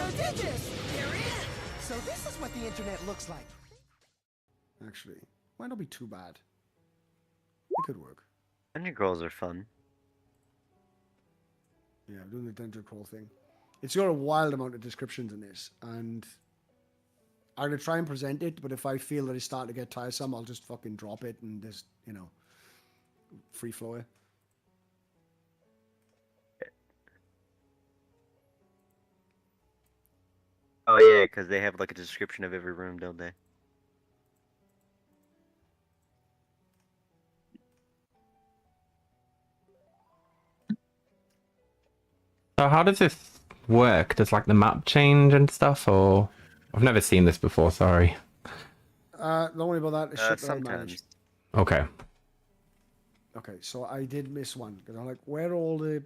prodigious! You're in! So this is what the internet looks like. Actually, might not be too bad. It could work. Dungeon crawls are fun. Yeah, doing the dungeon crawl thing. It's got a wild amount of descriptions in this, and I'm gonna try and present it, but if I feel that it's starting to get tiresome, I'll just fucking drop it and just, you know, free flow it. Oh yeah, because they have like a description of every room, don't they? So how does this work? Does like the map change and stuff, or I've never seen this before. Sorry. Don't worry about that. It's shit that I Sometimes. managed. Okay. Okay, so I did miss one because I'm like, where's all the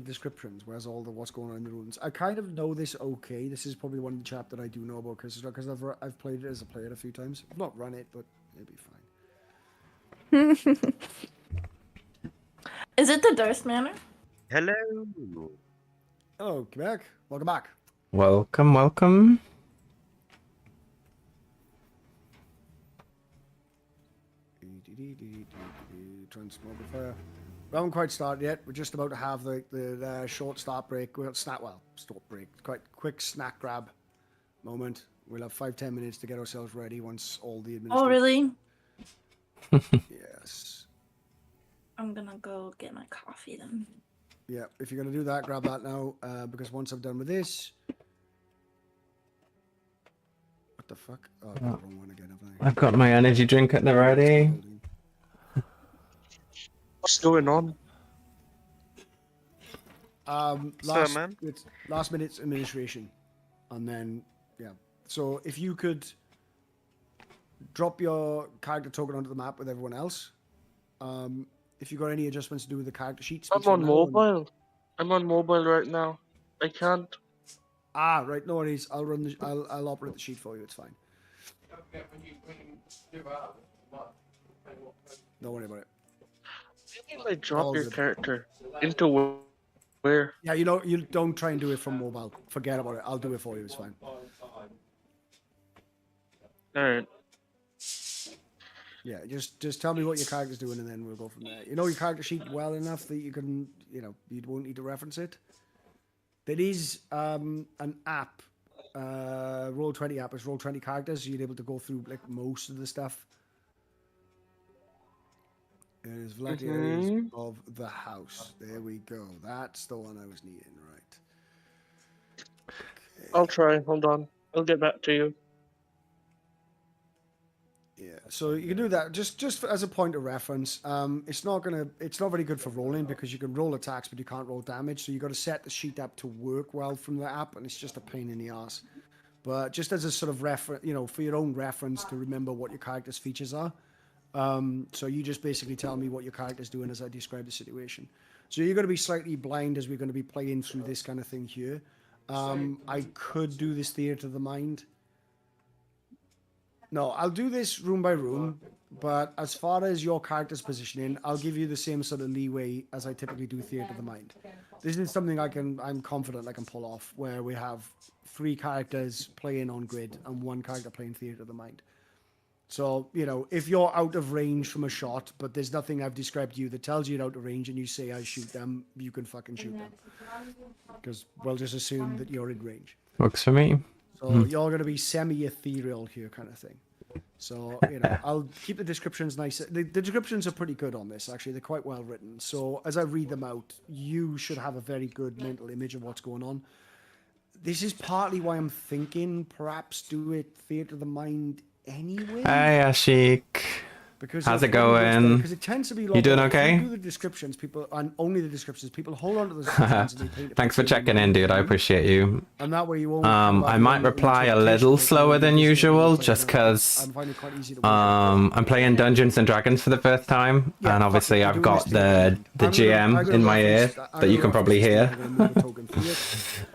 descriptions? Where's all the what's going on in the ruins? I kind of know this. Okay, this is probably one of the chapter I do know about because I've played it as a player a few times. I've not run it, but it'll be fine. Is it the Durst Manor? Hello. Hello, Quebec. Welcome back. Welcome, welcome. Transmogrifier. We haven't quite started yet. We're just about to have the short start break. We'll stop break. Quite quick snack grab moment. We'll have 5-10 minutes to get ourselves ready once all the administration. Oh, really? Yes. I'm gonna go get my coffee then. Yeah, if you're gonna do that, grab that now. Because once I'm done with this, what the fuck? Oh, I've got the wrong one again, haven't I? I've got my energy drink at the ready. What's going on? Last minute's administration, and then yeah. So if you could drop your character token onto the map with everyone else. If you got any adjustments to do with the character sheets. I'm on mobile. I'm on mobile right now. I can't. Ah, right. No worries. I'll operate the sheet for you. It's fine. Don't worry about it. How can I drop your character into where? Yeah, you know, you don't try and do it from mobile. Forget about it. I'll do it for you. It's fine. Alright. Yeah, just tell me what your character's doing, and then we'll go from there. You know your character sheet well enough that you can, you know, you won't need to reference it. There is an app, Roll20 app. It's Roll20 characters. So you're able to go through like most of the stuff. It is Vladiers of the House. There we go. That's the one I was needing, right? Okay. I'll try. Hold on. I'll get back to you. Yeah, so you can do that just as a point of reference. It's not very good for rolling because you can roll attacks, but you can't roll damage. So you got to set the sheet up to work well from the app, and it's just a pain in the ass. But just as a sort of reference, you know, for your own reference to remember what your character's features are. So you just basically tell me what your character's doing as I describe the situation. So you're going to be slightly blind as we're going to be playing through this kind of thing here. I could do this theater of the mind. No, I'll do this room by room, but as far as your character's positioning, I'll give you the same sort of leeway as I typically do theater of the mind. This is something I'm confident I can pull off, where we have 3 characters playing on grid and 1 character playing theater of the mind. So, you know, if you're out of range from a shot, but there's nothing I've described to you that tells you you're out of range and you say I shoot them, you can fucking shoot them. Because we'll just assume that you're in range. Works for me. So you're going to be semi-ethereal here kind of thing. So, you know, I'll keep the descriptions nice. The descriptions are pretty good on this, actually. They're quite well written. So as I read them out, you should have a very good mental image of what's going on. This is partly why I'm thinking perhaps do it theater of the mind anyway. Hey, Ashik. Because how's it going? Because it tends to be you doing okay? If you do the descriptions, people, and only the descriptions, people hold on to the descriptions. And they paint Thanks for checking in, dude. I appreciate you. And that way you won't. I might reply a little slower than usual, just because I'm playing Dungeons and Dragons for the first time, and obviously I've got the GM in my ear that you can probably hear.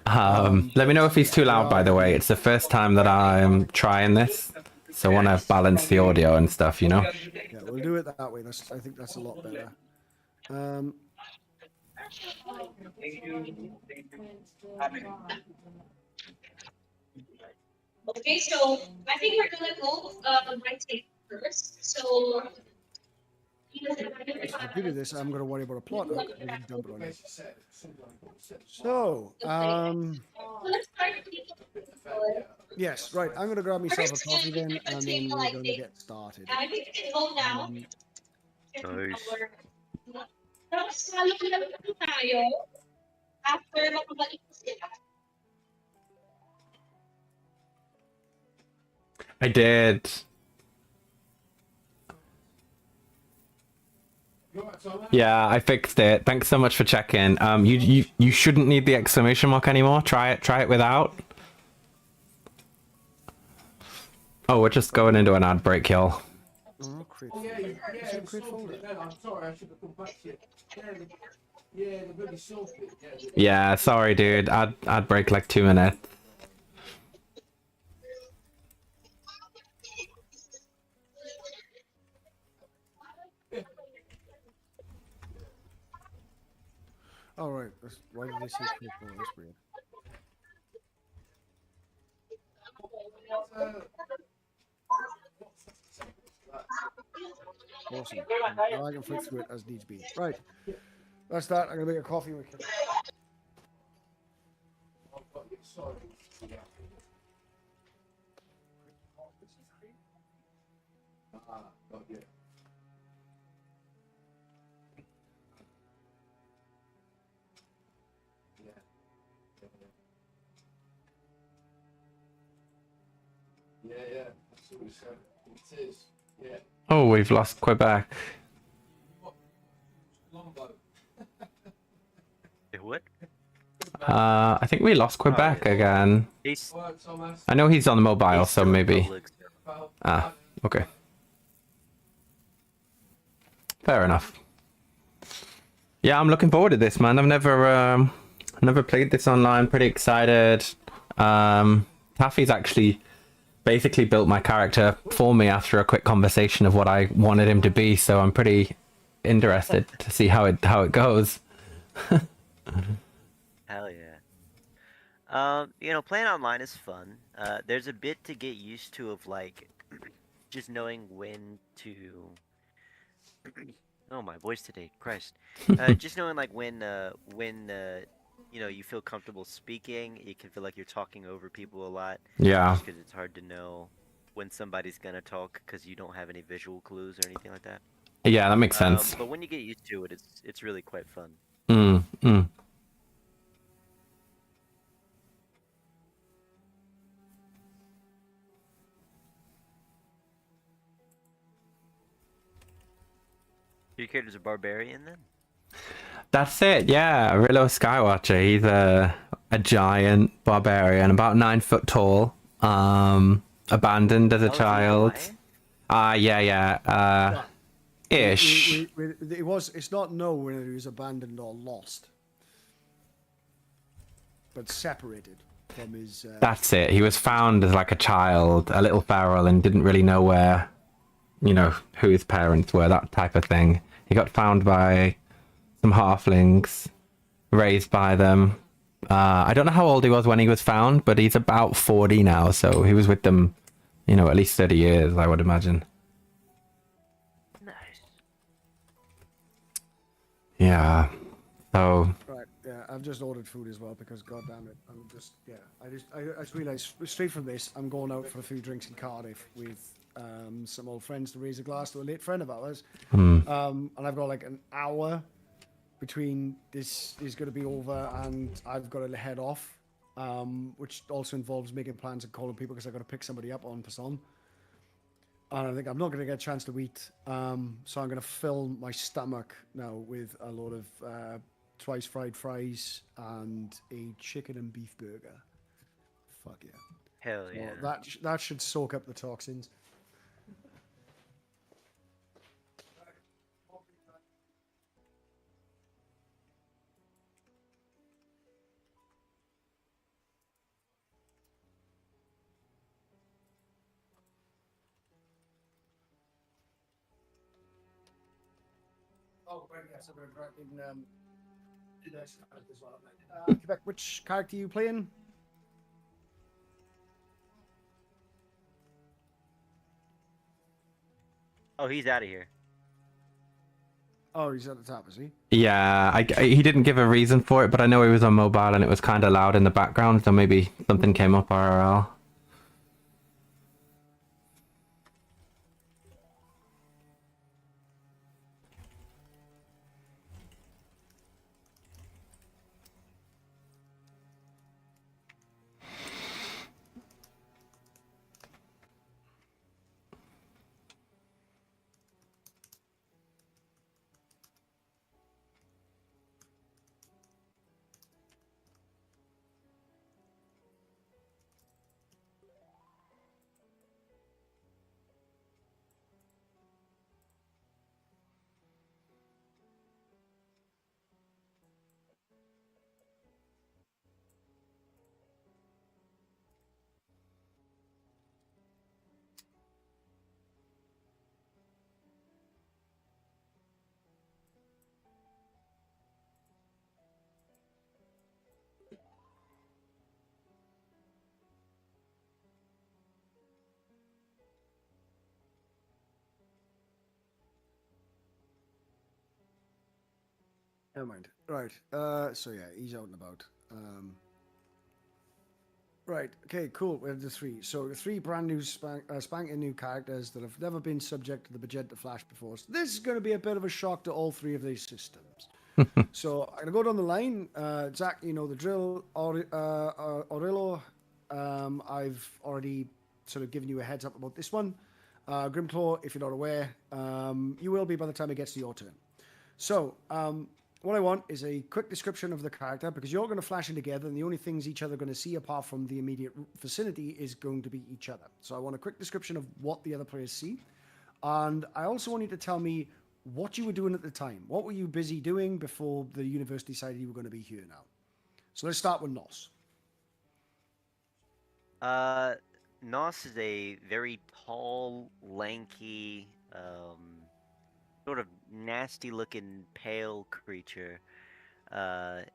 Let me know if he's too loud, by the way. It's the first time that I'm trying this. So I want to balance the audio and stuff, you know? Yeah, we'll do it that way. I think that's a lot better. Okay, so I think we're gonna go by take first. So So the beauty of this, I'm going to worry about a plot hook. We can dump it on you. So, let's start yes, right. I'm going to grab myself a first. coffee then, We're and gonna then take we're like going to get started. I think we can go now. Nice. Tapos lalo tayo after makabalik sila. I did. Yeah, I fixed it. Thanks so much for checking. You shouldn't need the exclamation mark anymore. Try it without. Oh, we're just going into an ad break, y'all. Oh, create folder. Is it create folder? I'm sorry, I should have come back to you. Yeah, the bloody selfie. Yeah, sorry, dude. Ad break like 2 minutes. Oh, right. Why did they say create folder? That's weird. Awesome. Now I can flick through it as needs be. Right. That's that. I'm going to make a coffee with you. Sorry. Not yet. Yeah, that's what we said. It is. Yeah. Oh, we've lost Quebec. Longbow. What? I think we lost Quebec again. He's Alright, Thomas. I know he's on the mobile, he's so still in maybe. public, so- Ah, okay. Fair enough. Yeah, I'm looking forward to this, man. I've never played this online. Pretty excited. Taffy's actually basically built my character for me after a quick conversation of what I wanted him to be, so I'm pretty interested to see how it goes. Hell yeah. Playing online is fun. There's a bit to get used to of like just knowing when to. Oh, my voice today, Christ. Just knowing like when you feel comfortable speaking, it can feel like you're talking over people a lot. Yeah. Just because it's hard to know when somebody's gonna talk because you don't have any visual clues or anything like that. Yeah, that makes sense. But when you get used to it, it's really quite fun. Mm. Your character's a barbarian then? That's it, yeah. Rillo Skywatcher. He's a giant barbarian, about 9 foot tall. Abandoned as a Oh, is he child. Hawaiian? Yeah. Ish. It's not known whether he was abandoned or lost, but separated from his. That's it. He was found as like a child, a little feral, and didn't really know where, who his parents were, that type of thing. He got found by some halflings, raised by them. I don't know how old he was when he was found, but he's about 40 now, so he was with them, at least 30 years, I would imagine. Nice. Yeah. So. Right. Yeah, I've just ordered food as well because, god damn it, I just realised straight from this, I'm going out for a few drinks in Cardiff with some old friends to raise a glass to a late friend of ours. And I've got like an hour between this is going to be over and I've got to head off, which also involves making plans and calling people because I've got to pick somebody up on Person. And I think I'm not going to get a chance to eat, so I'm going to fill my stomach now with a lot of twice fried fries and a chicken and beef burger. Fuck yeah. Hell So yeah. that should soak up the toxins. Oh, right, yes, I'm going to in Quebec. Which character are you playing? Oh, he's out of here. Oh, he's at the top, is he? Yeah, he didn't give a reason for it, but I know he was on mobile and it was kind of loud in the background, so maybe something came up IRL. Never mind. Right. So yeah, he's out and about. Right. Okay. Cool. We have the three. So the three brand new spanking new characters that have never been subject to the Magenta Flash before. So this is going to be a bit of a shock to all three of these systems. So I'm gonna go down the line. Zach, you know the drill. Aurelio, I've already sort of given you a heads up about this one. Grimclaw, if you're not aware, you will be by the time it gets to your turn. So, what I want is a quick description of the character, because you're going to flash in together, and the only things each other are going to see apart from the immediate vicinity is going to be each other. So I want a quick description of what the other players see. And I also want you to tell me what you were doing at the time. What were you busy doing before the universe decided you were going to be here now? So let's start with Nos. Nos is a very tall, lanky, sort of nasty-looking, pale creature,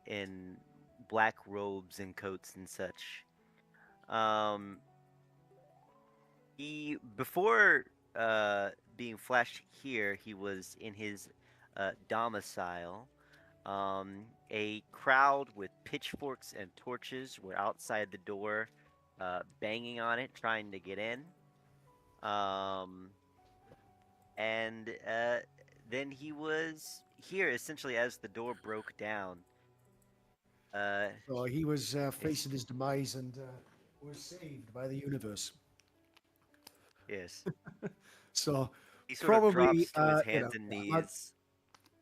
in black robes and coats and such. He before being flashed here, he was in his domicile. A crowd with pitchforks and torches were outside the door, banging on it, trying to get in. And then he was here essentially as the door broke down. So he was facing his demise and was saved by the universe. Yes. So He sort of probably drops to his hands and knees.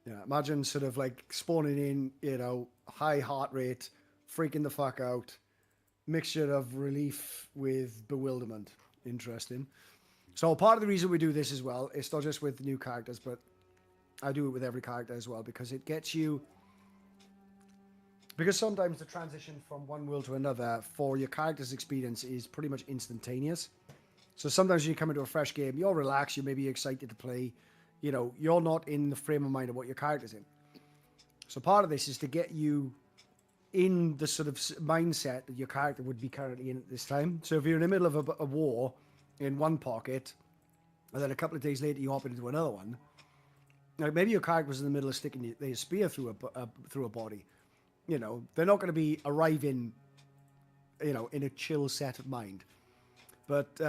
Yeah, imagine sort of like spawning in, high heart rate, freaking the fuck out, mixture of relief with bewilderment. Interesting. So part of the reason we do this as well, it's not just with new characters, but I do it with every character as well, because it gets you... Because sometimes the transition from one world to another for your character's experience is pretty much instantaneous. So sometimes you come into a fresh game, you're relaxed, you may be excited to play, you're not in the frame of mind of what your character's in. So part of this is to get you in the sort of mindset that your character would be currently in at this time. So if you're in the middle of a war in one pocket, and then a couple of days later you hop into another one, like maybe your character was in the middle of sticking their spear through a body. They're not going to be arriving, in a chill set of mind. But,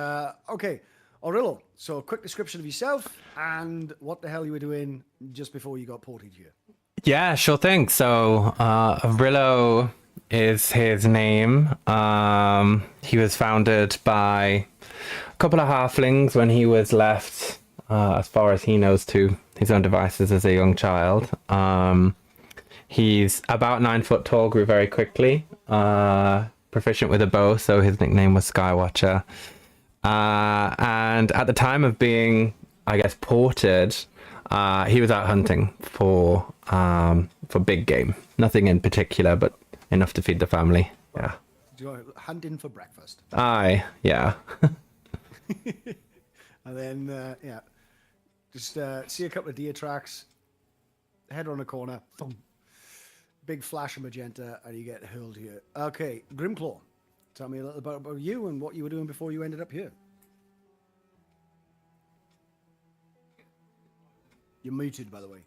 okay, Aurelio, so a quick description of yourself and what the hell you were doing just before you got ported here. Yeah, sure thing. So, Aurelio is his name. He was founded by a couple of halflings when he was left, as far as he knows, to his own devices as a young child. He's about 9 foot tall, grew very quickly, proficient with a bow, so his nickname was Skywatcher. And at the time of being, I guess, ported, he was out hunting for big game. Nothing in particular, but enough to feed the family. Yeah. Hunting for breakfast. Aye, yeah. And then, just see a couple of deer tracks, head on a corner, thump, big flash of magenta, and you get hurled here. Okay, Grimclaw, tell me a little bit about you and what you were doing before you ended up here. You're muted, by the way.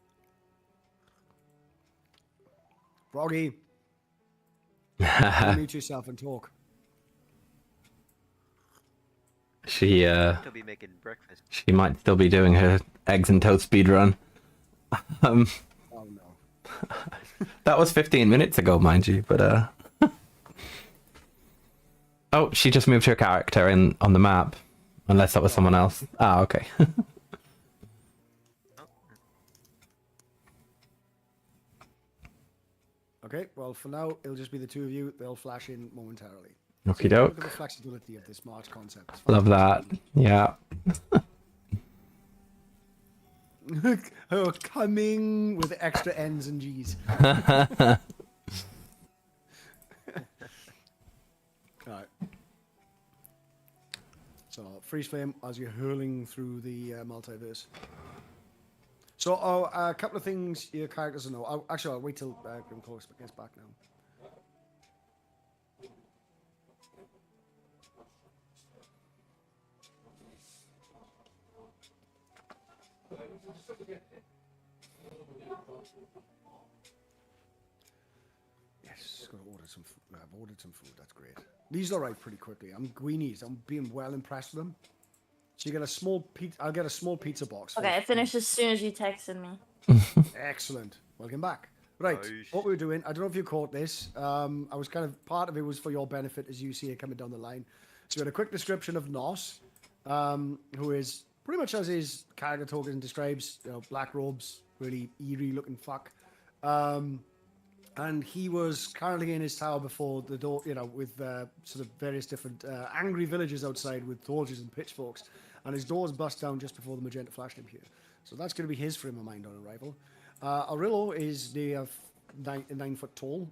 Froggy, mute yourself and talk. She He'll be making breakfast. she might still be doing her eggs and toast speed run. Oh no. That was 15 minutes ago, mind you, but oh, she just moved her character in on the map. Unless that was someone else. Ah, okay. Okay, well, for now, it'll just be the two of you. They'll flash in momentarily. Okie Look at the doke. flexibility of this March concept. It's Love that. Yeah. Oh, coming with extra N's and G's. Alright. So, freeze flame as you're hurling through the multiverse. So, a couple of things your characters will know. Actually, I'll wait till Grimclaw gets back now. Yes, gotta order some food. I've ordered some food. That's great. These arrive pretty quickly. I'm greenies. I'm being well impressed with them. So you get a small pizza. I'll get a small pizza box. Okay, I finished as soon as you texted me. Excellent. Welcome back. Right, Nice. what we were doing, I don't know if you caught this. I was kind of, part of it was for your benefit as you see it coming down the line. So we had a quick description of Nos, who is pretty much as his character token describes, you know, black robes, really eerie looking fuck. And he was currently in his tower before the door, you know, with sort of various different angry villagers outside with torches and pitchforks. And his doors bust down just before the magenta flashed him here. So that's going to be his frame of mind on arrival. Aurelio is the 9 foot tall.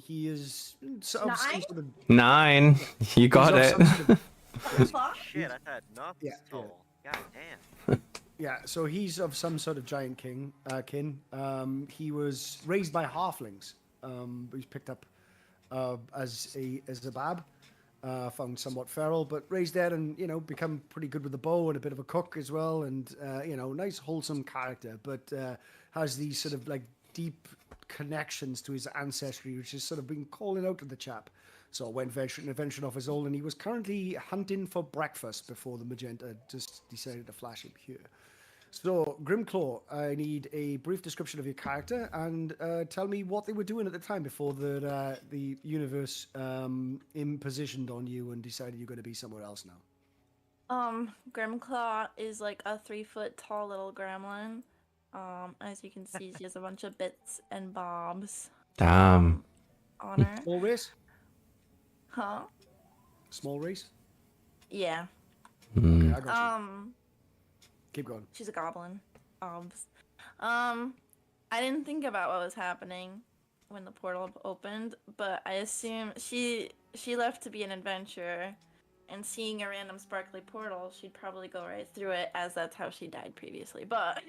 He is sort of, some sort of 9. You got he's it. of some sort of- Shit, I thought nothing Yeah, tall. God damn. yeah, so he's of some sort of giant kin. He was raised by halflings. He's picked up as a bab. Found somewhat feral, but raised there and, you know, become pretty good with the bow and a bit of a cook as well. And, you know, nice wholesome character, but has these sort of like deep connections to his ancestry, which has sort of been calling out to the chap. So went venturing off his own, and he was currently hunting for breakfast before the magenta just decided to flash him here. So, Grimclaw, I need a brief description of your character and tell me what they were doing at the time before the universe impositioned on you and decided you're going to be somewhere else now. Grimclaw is like a 3 foot tall little gremlin. As you can see, she has a bunch of bits and bobs Damn. on her. Small race? Huh? Small race? Yeah. Okay, I got you. Keep going. She's a goblin. I didn't think about what was happening when the portal opened, but I assume she left to be an adventurer, and seeing a random sparkly portal, she'd probably go right through it, as that's how she died previously. But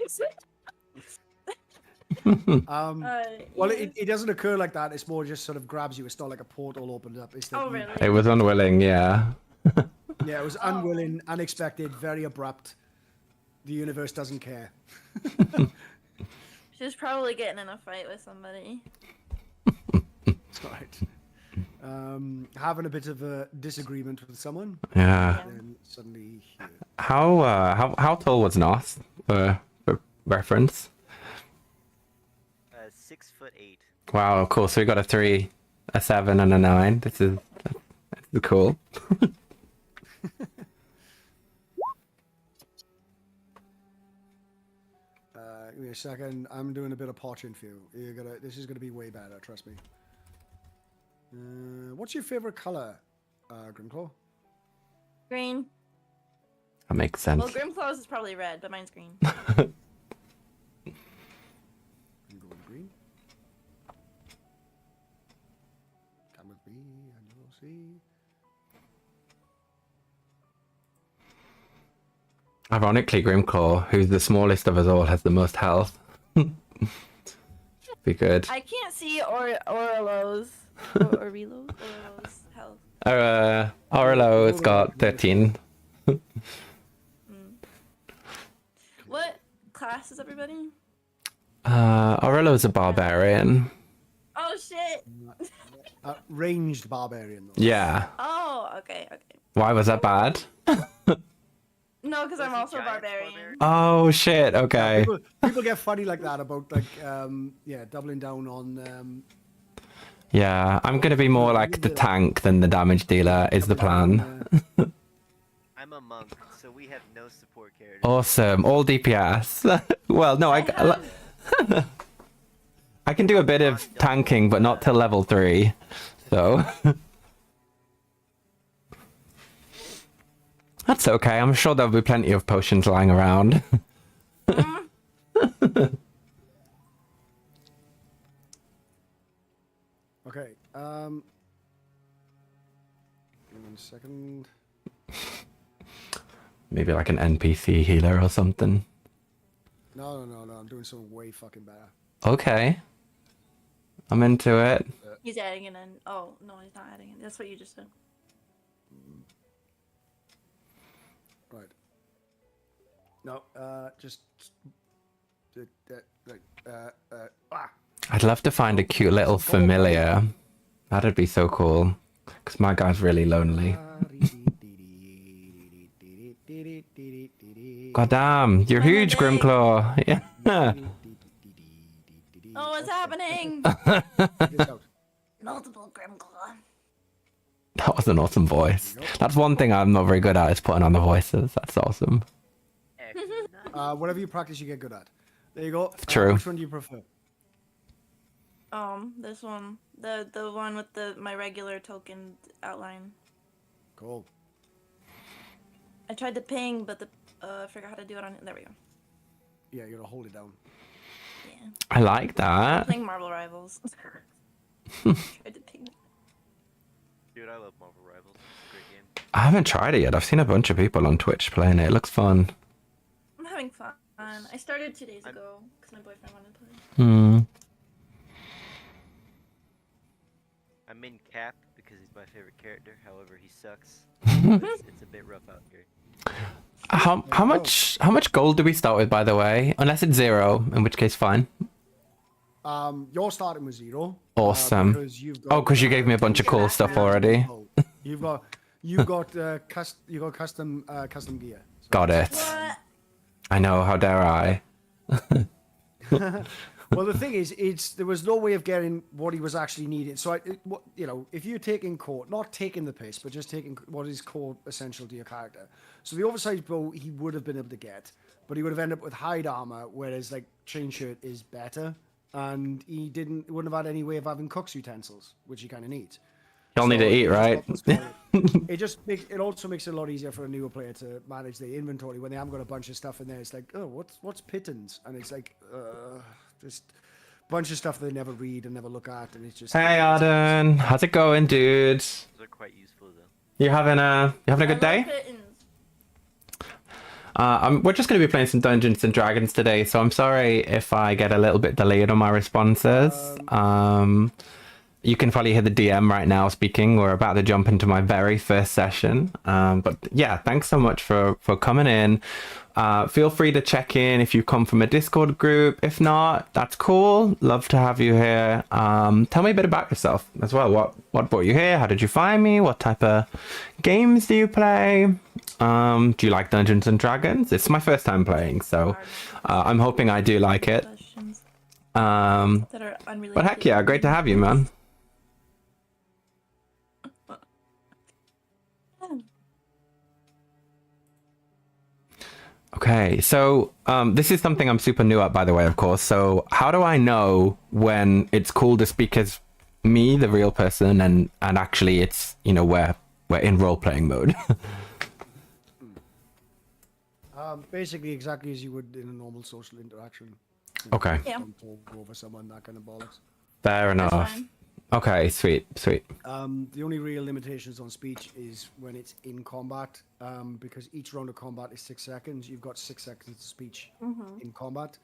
Well, it doesn't occur like that. It's more just sort of grabs you. It's not like a portal opened up. It's that Oh, you- really? It was unwilling, yeah. Yeah, it was unwilling, unexpected, very abrupt. The universe doesn't care. She was probably getting in a fight with somebody. Right. Having a bit of a disagreement with someone, Yeah. and suddenly here. How tall was Nos for reference? 6'8". Wow, cool. So we got a 3, a 7, and a 9. This is cool. Give me a second. I'm doing a bit of poaching for you. This is gonna be way better. Trust me. What's your favorite color, Grimclaw? Green. That makes sense. Well, Grimclaw's is probably red, but mine's green. I'm going green. Come with me, and you'll see. Ironically, Grimclaw, who's the smallest of us all, has the most health. Be good. I can't see Orlo's health. Aurelo has got 13. What class is everybody? Aurelio's a barbarian. Oh shit! Ranged barbarian. Though. Yeah. Oh, okay. Why was that bad? No, because I'm also a barbarian. Oh shit. Okay. Yeah, people get funny like that about like doubling down on. Yeah, I'm gonna be more like the tank than the damage dealer. Is the plan? I'm a monk, so we have no support characters. Awesome. All DPS. Well, no, I can do a bit of tanking, but not till level 3. So that's okay. I'm sure there'll be plenty of potions lying around. Okay. Give me 1 second. Maybe like an NPC healer or something. No. I'm doing something way fucking better. Okay. I'm into it. He's adding it in. Oh no, he's not adding it. That's what you just said. Right. No. Just. I'd love to find a cute little familiar. That'd be so cool. Because my guy's really lonely. God damn, you're huge, Grimclaw. Yeah. Oh, what's happening? Multiple Grimclaw. That was an awesome voice. That's one thing I'm not very good at is putting on the voices. That's awesome. Whatever you practice, you get good at. There you go. True. Which one do you prefer? This one, the one with my regular token outline. Cool. I tried to ping, but I forgot how to do it on. There we go. Yeah, you gotta hold it down. Yeah. I like that. Playing Marvel Rivals. Tried to ping. Dude, I love Marvel Rivals. It's a great game. I haven't tried it yet. I've seen a bunch of people on Twitch playing it. It looks fun. I'm having fun. I started 2 days ago because my boyfriend wanted to play. I'm in Cap because he's my favorite character. However, he sucks. It's a bit rough out here. How much gold do we start with, by the way? Unless it's 0, in which case fine. You're starting with 0. Awesome. Because you gave me a bunch of cool stuff already. You've got custom gear. So. Got it. What? I know. How dare I? Well, the thing is, there was no way of getting what he was actually needing. So, if you're taking core, not taking the piss, but just taking what is core essential to your character. So the oversized bow he would have been able to get, but he would have ended up with hide armor, whereas like chain shirt is better, and he wouldn't have had any way of having cook's utensils, which he kind of needs. You'll need to eat, right? It also makes it a lot easier for a newer player to manage their inventory when they haven't got a bunch of stuff in there. It's like, oh, what's pittance? And it's like, just a bunch of stuff they never read and never look at, and it's just. Hey Arden, how's it going, dude? Those are quite useful though. You having a good day? We're just going to be playing some Dungeons and Dragons today, so I'm sorry if I get a little bit delayed on my responses. You can probably hear the DM right now speaking. We're about to jump into my very first session. But yeah, thanks so much for coming in. Feel free to check in if you come from a Discord group. If not, that's cool. Love to have you here. Tell me a bit about yourself as well. What brought you here? How did you find me? What type of games do you play? Do you like Dungeons and Dragons? It's my first time playing, so I'm hoping I do like it. But heck yeah, great to have you, man. Okay, so this is something I'm super new at, by the way, of course. So how do I know when it's cool to speak as me, the real person, and actually it's, we're in role-playing mode? Basically exactly as you would in a normal social interaction. Okay. Yeah. Don't talk over someone, that kind of bollocks. Fair enough. Okay, sweet. The only real limitations on speech is when it's in combat, because each round of combat is 6 seconds. You've got 6 seconds to speech in combat,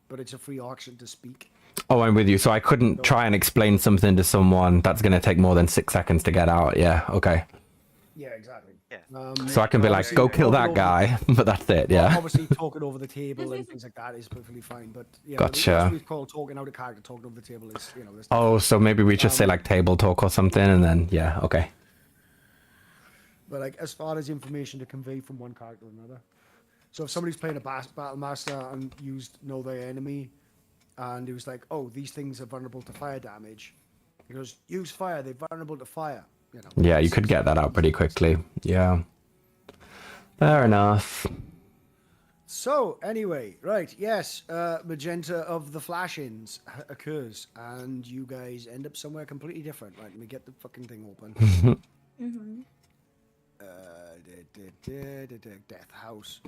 but it's a free action to speak. Oh, I'm with you. So I couldn't try and explain something to someone that's going to take more than 6 seconds to get out. Yeah, okay. Yeah, exactly. Yeah. So I can be like, obviously, go kill that talking guy, but that's it. Yeah. Obviously, talking over the table and things like that is perfectly fine. But yeah, Gotcha. that's what we call talking out of character. Talking over the table is, there's Oh, so maybe we just say like table talk or something, and then yeah, okay. But like as far as information to convey from one character to another. So if somebody's playing a battle master and used know their enemy, and it was like, oh, these things are vulnerable to fire damage, he goes, use fire. They're vulnerable to fire. Yeah, you could get that out pretty quickly. Yeah. Fair enough. So anyway, right, yes, magenta of the flash-ins occurs, and you guys end up somewhere completely different. Right, let me get the fucking thing open. Mm-hmm. Death house.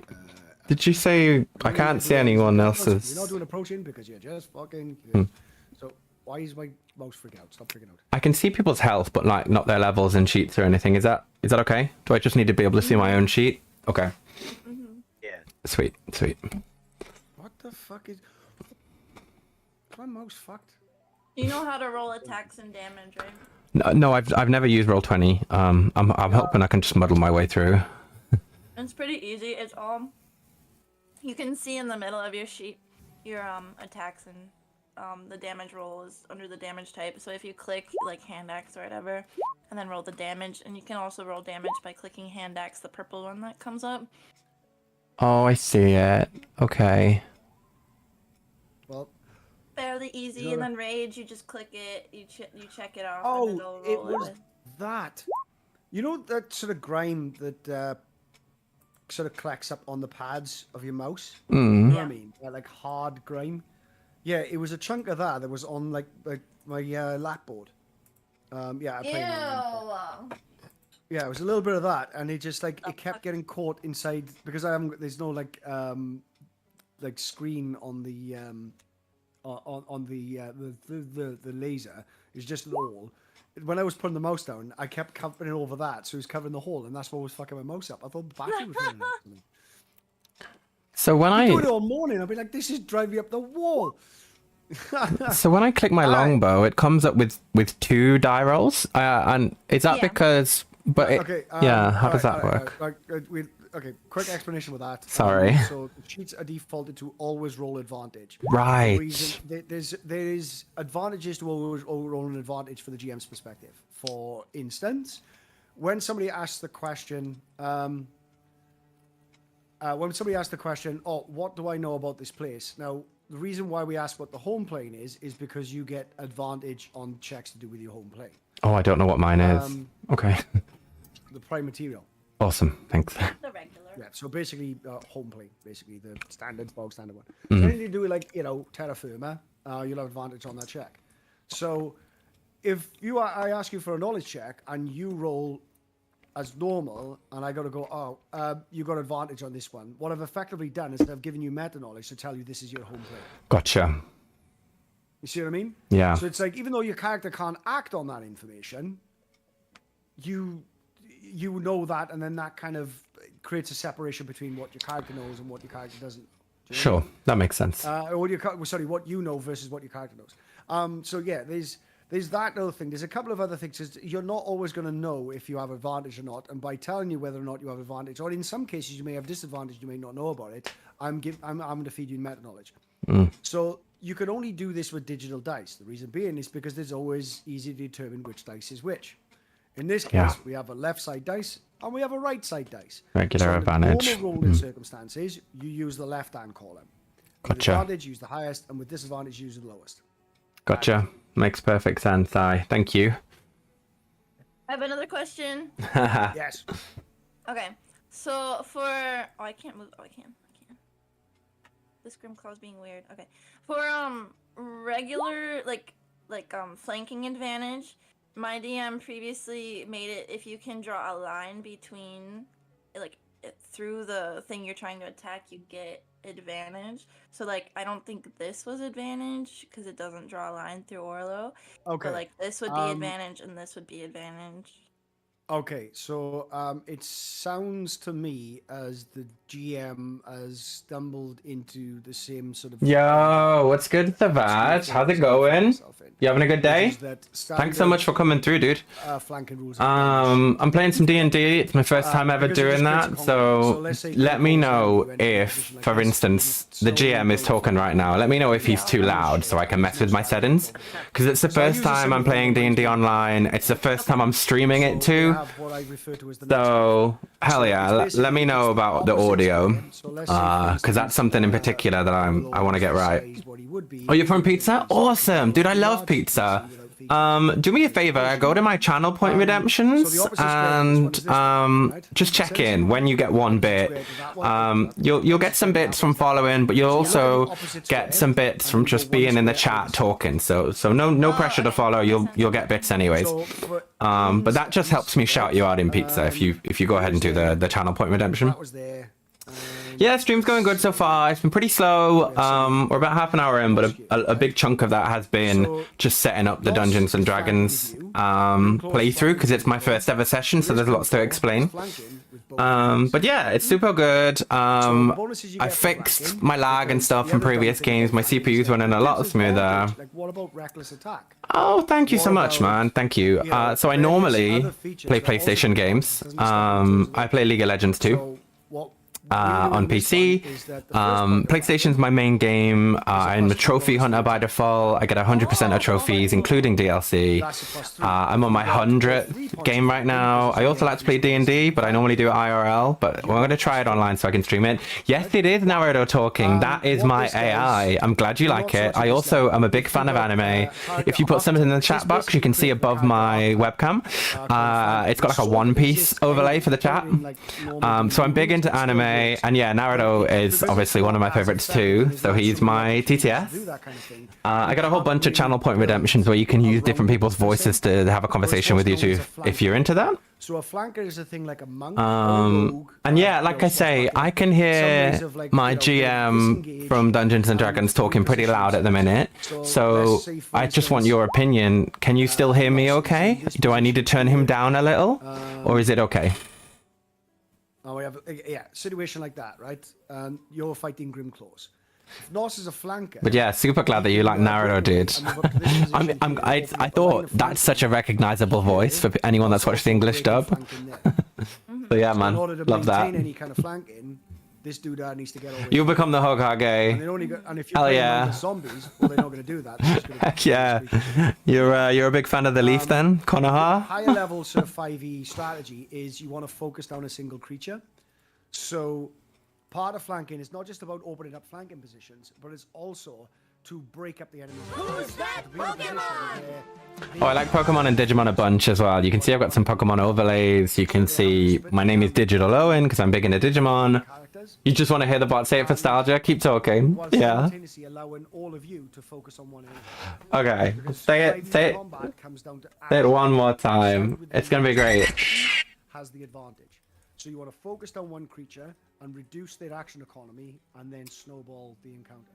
Did you say I can't see anyone else's? You're not doing approaching because you're just fucking. So why is my mouse freaking out? Stop freaking out. I can see people's health, but like not their levels and sheets or anything. Is that okay? Do I just need to be able to see my own sheet? Okay. Yeah. Sweet. What the fuck is? My mouse fucked. You know how to roll attacks and damage, right? No, I've never used Roll20. I'm hoping I can just muddle my way through. It's pretty easy. It's all you can see in the middle of your sheet. Your attacks and the damage roll is under the damage type. So if you click like hand axe or whatever, and then roll the damage, and you can also roll damage by clicking hand axe, the purple one that comes up. Oh, I see it. Okay. Well. Fairly easy, and then rage, you just click it, you check it off, and then Oh, it'll it was that. You know that sort of grime that sort of collects up on the pads of your mouse? You know what I mean? Like hard grime. Yeah, it was a chunk of that was on like my lapboard. Yeah, I played on yeah, it was a little bit of that, and it just like it kept getting caught inside because there's no like screen on the on the laser. It's just an hole. When I was putting the mouse down, I kept covering over that, so it was covering the hole, and that's what was fucking my mouse up. I thought the battery was running out. So when I do it all morning, I'll be like, "This is driving up the wall." So when I click my longbow, it comes up with 2 die rolls, and is that because? But okay, how does that work? Okay, quick explanation with that. Sorry. So the cheats are defaulted to always roll advantage. Right. There is advantages to always roll an advantage for the GM's perspective. For instance, when somebody asks the question, oh, what do I know about this place? Now, the reason why we ask what the home plane is because you get advantage on checks to do with your home plane. Oh, I don't know what mine is. Okay. The prime material. Awesome, thanks. The regular. Yeah, so basically, home plane, basically the bog standard one. Mm-hmm. So anything to do with like terra firma, you'll have advantage on that check. So if I ask you for a knowledge check and you roll as normal, and I got to go, you got advantage on this one. What I've effectively done is I've given you meta knowledge to tell you this is your home plane. Gotcha. You see what I mean? Yeah. So it's like even though your character can't act on that information, you know that, and then that kind of creates a separation between what your character knows and what your character doesn't. Sure, that makes sense. What you know versus what your character knows. So yeah, there's that other thing. There's a couple of other things. You're not always going to know if you have advantage or not, and by telling you whether or not you have advantage, or in some cases you may have disadvantage, you may not know about it. I'm going to feed you meta knowledge. So you can only do this with digital dice. The reason being is because there's always easy to determine which dice is which. In this case, we have a left side dice and we have a right side dice. Regular advantage. In normal rolling circumstances, you use the left hand column. With Gotcha. advantage, use the highest, and with disadvantage, use the lowest. Gotcha. Makes perfect sense. Thank you. I have another question. Yes. Okay, so for I can't move. I can. This Grimclaw's being weird. Okay, for regular like flanking advantage, my DM previously made it if you can draw a line between through the thing you're trying to attack, you get advantage. So like I don't think this was advantage because it doesn't draw a line through Orlo. Okay. But like this would be advantage and this would be advantage. Okay, so it sounds to me as the GM has stumbled into the same sort of. Yo, what's good, Savage? How's it going? You having a good day? Thanks so much for coming through, dude. Flanking rules. I'm playing some D&D. It's my first time ever doing that. So let me know if, for instance, the GM is talking right now. Let me know if he's too loud so I can mess with my settings. Because it's the first time I'm playing D&D online. It's the first time I'm streaming it too. So hell yeah, let me know about the audio. Because that's something in particular that I want to get right. Oh, you're from Pizza? Awesome, dude! I love pizza. Do me a favor, go to my channel point redemptions and just check in when you get 1 bit. You'll get some bits from following, but you'll also get some bits from just being in the chat talking. So no pressure to follow. You'll get bits anyways. But that just helps me shout you out in pizza if you go ahead and do the channel point redemption. Yeah, stream's going good so far. It's been pretty slow. We're about half an hour in, but a big chunk of that has been just setting up the Dungeons and Dragons playthrough because it's my first ever session, so there's lots to explain. But yeah, it's super good. I fixed my lag and stuff from previous games. My CPU's running a lot smoother. Oh, thank you so much, man. Thank you. So I normally play PlayStation games. I play League of Legends too. On PC. PlayStation's my main game. I'm a trophy hunter by default. I get 100% of trophies, including DLC. I'm on my 100th game right now. I also like to play D&D, but I normally do it IRL. But we're going to try it online so I can stream it. Yes, it is Naruto talking. That is my AI. I'm glad you like it. I also am a big fan of anime. If you put something in the chat box, you can see above my webcam. It's got like a One Piece overlay for the chat. So I'm big into anime. And yeah, Naruto is obviously one of my favorites too, so he's my TTS. I got a whole bunch of channel point redemptions where you can use different people's voices to have a conversation with you too, if you're into that. So a flanker is a thing like a monk. And yeah, like I say, I can hear my GM from Dungeons and Dragons talking pretty loud at the minute. So I just want your opinion. Can you still hear me okay? Do I need to turn him down a little? Or is it okay? Oh, we have situation like that, right? You're fighting Grimclaws. If Nos is a flanker. But yeah, super glad that you like Naruto, dude. I thought that's such a recognizable voice for anyone that's watched the English dub. So yeah, man, love that. Any kind of flanking, this dude needs to get over. You'll become the Hokage. And if you're playing zombies, well, they're not going to do that. Heck yeah, you're a big fan of the leaf then, Konoha? Higher level sort of 5e strategy is you want to focus down a single creature. So part of flanking is not just about opening up flanking positions, but it's also to break up the enemy. Who's that Pokemon? Oh, I like Pokemon and Digimon a bunch as well. You can see I've got some Pokemon overlays. You can see my name is Digital Owen because I'm big into Digimon. You just want to hear the bot say it for nostalgia? Keep talking. Yeah. Allowing all of you to focus on one enemy. Okay. Say it one more time. It's going to be great. Has the advantage. So you want to focus on one creature and reduce their action economy and then snowball the encounter.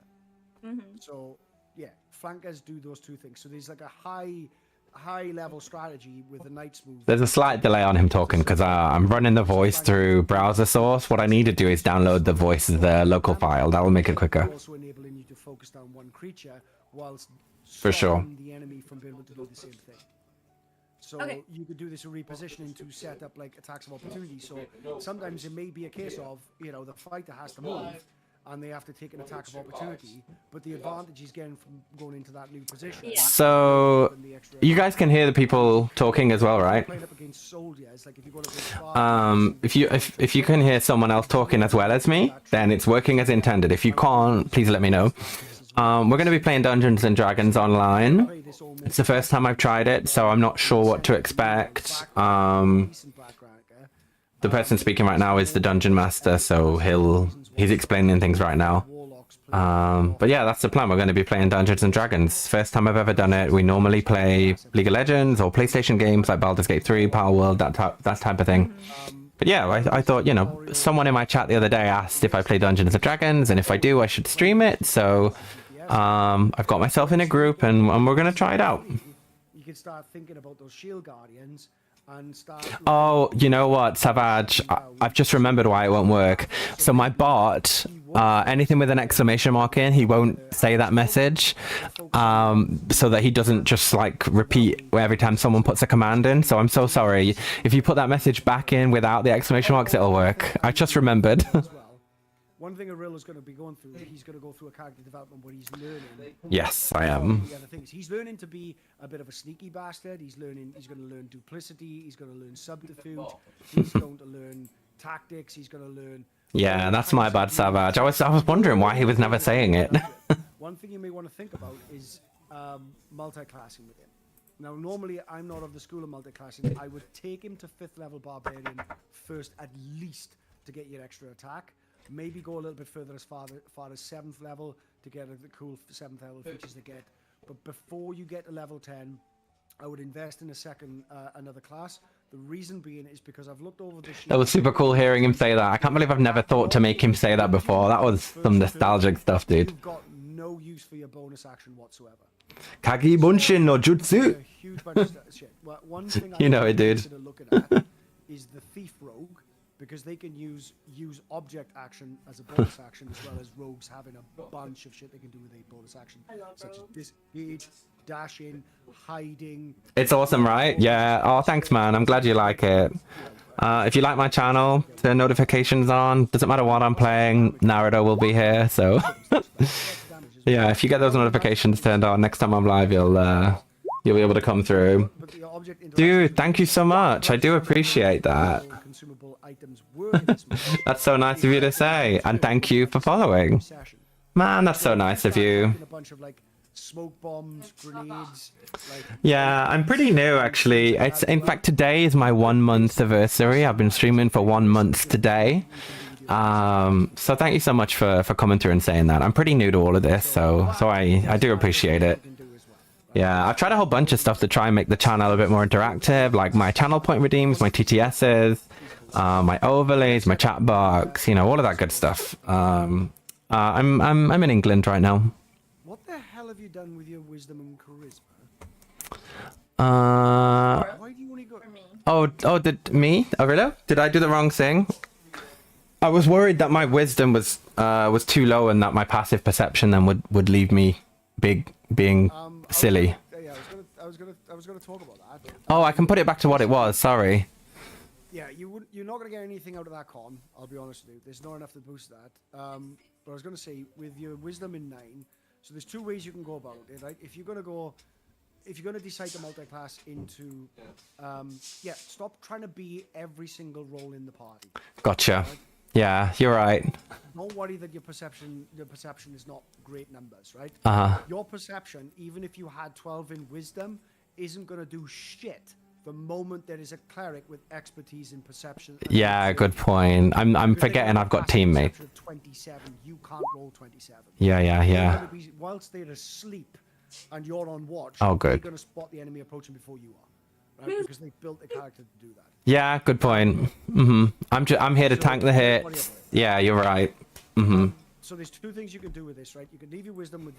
So yeah, flankers do those two things. So there's like a high level strategy with the Knight's move. There's a slight delay on him talking because I'm running the voice through browser source. What I need to do is download the voice as the local file. That will make it quicker. Also enabling you to focus on one creature whilst for sure the enemy from being able to do the same thing. So you could do this repositioning to set up like attacks of opportunity. So sometimes it may be a case of, the fighter has to move and they have to take an attack of opportunity, but the advantage he's getting from going into that new position. Yeah. So you guys can hear the people talking as well, right? If you can hear someone else talking as well as me, then it's working as intended. If you can't, please let me know. We're going to be playing Dungeons and Dragons online. It's the first time I've tried it, so I'm not sure what to expect. The person speaking right now is the Dungeon Master, so he's explaining things right now. But yeah, that's the plan. We're going to be playing Dungeons and Dragons. First time I've ever done it. We normally play League of Legends or PlayStation games like Baldur's Gate 3, Power World, that type of thing. But yeah, I thought, someone in my chat the other day asked if I play Dungeons and Dragons, and if I do, I should stream it. So I've got myself in a group, and we're going to try it out. You can start thinking about those shield guardians and start. Oh, you know what, Savage? I've just remembered why it won't work. So my bot, anything with an exclamation mark in, he won't say that message, so that he doesn't just like repeat every time someone puts a command in. So I'm so sorry. If you put that message back in without the exclamation marks, it'll work. I just remembered. One thing Arilla's going to be going through, he's going to go through a character development where he's learning. Yes, I am. The other things. He's learning to be a bit of a sneaky bastard. He's going to learn duplicity. He's going to learn subterfuge. He's going to learn tactics. He's going to learn. Yeah, that's my bad, Savage. I was wondering why he was never saying it. One thing you may want to think about is multi-classing with him. Now, normally I'm not of the school of multi-classing. I would take him to 5th level barbarian first, at least, to get your extra attack. Maybe go a little bit further as far as 7th level to get the cool 7th level features to get. But before you get to level 10, I would invest in another class. The reason being is because I've looked over the sheet. That was super cool hearing him say that. I can't believe I've never thought to make him say that before. That was some nostalgic stuff, dude. You've got no use for your bonus action whatsoever. Kagi Bunshin no Jutsu. A huge bunch of shit. Well, one thing You know it, dude. Looking at is the thief rogue, because they can use object action as a bonus action, as well as rogues having a bunch of shit they can do with a bonus action, such as disengage, dashing, hiding. It's awesome, right? Yeah. Oh, thanks, man. I'm glad you like it. If you like my channel, turn notifications on. Doesn't matter what I'm playing, Naruto will be here. So, yeah, if you get those notifications turned on, next time I'm live, you'll be able to come through. Dude, thank you so much. I do appreciate that. That's so nice of you to say, and thank you for following. Man, that's so nice of you. Smoke bombs, grenades. Yeah, I'm pretty new actually. It's in fact today is my 1 month anniversary. I've been streaming for 1 month today. So thank you so much for coming through and saying that. I'm pretty new to all of this, so I do appreciate it. Yeah, I've tried a whole bunch of stuff to try and make the channel a bit more interactive, like my channel point redeems, my TTSs, my overlays, my chat box, you know, all of that good stuff. I'm in England right now. What the hell have you done with your wisdom and charisma? Why do you only go? Oh, did me? Oh, really? Did I do the wrong thing? I was worried that my wisdom was too low and that my passive perception then would leave me being silly. Yeah, I was gonna talk about that. Oh, I can put it back to what it was. Sorry. Yeah, you're not gonna get anything out of that con. I'll be honest with you. There's not enough to boost that. But I was gonna say with your wisdom in 9, so there's 2 ways you can go about it, right? If you're gonna decide to multi-class into, stop trying to be every single role in the party. Gotcha. Right? Yeah, you're right. Don't worry that your perception is not great numbers, right? Your perception, even if you had 12 in wisdom, isn't gonna do shit the moment there is a cleric with expertise in perception. Yeah, good point. I'm forgetting I've got teammates. 27, you can't roll 27. Yeah. Whilst they're asleep and you're on watch, Oh, good. they're going to spot the enemy approaching before you are, right? Because they've built a character to do that. Yeah, good point. I'm here to tank the hits. Yeah, you're right. So there's 2 things you can do with this, right? You can leave your wisdom with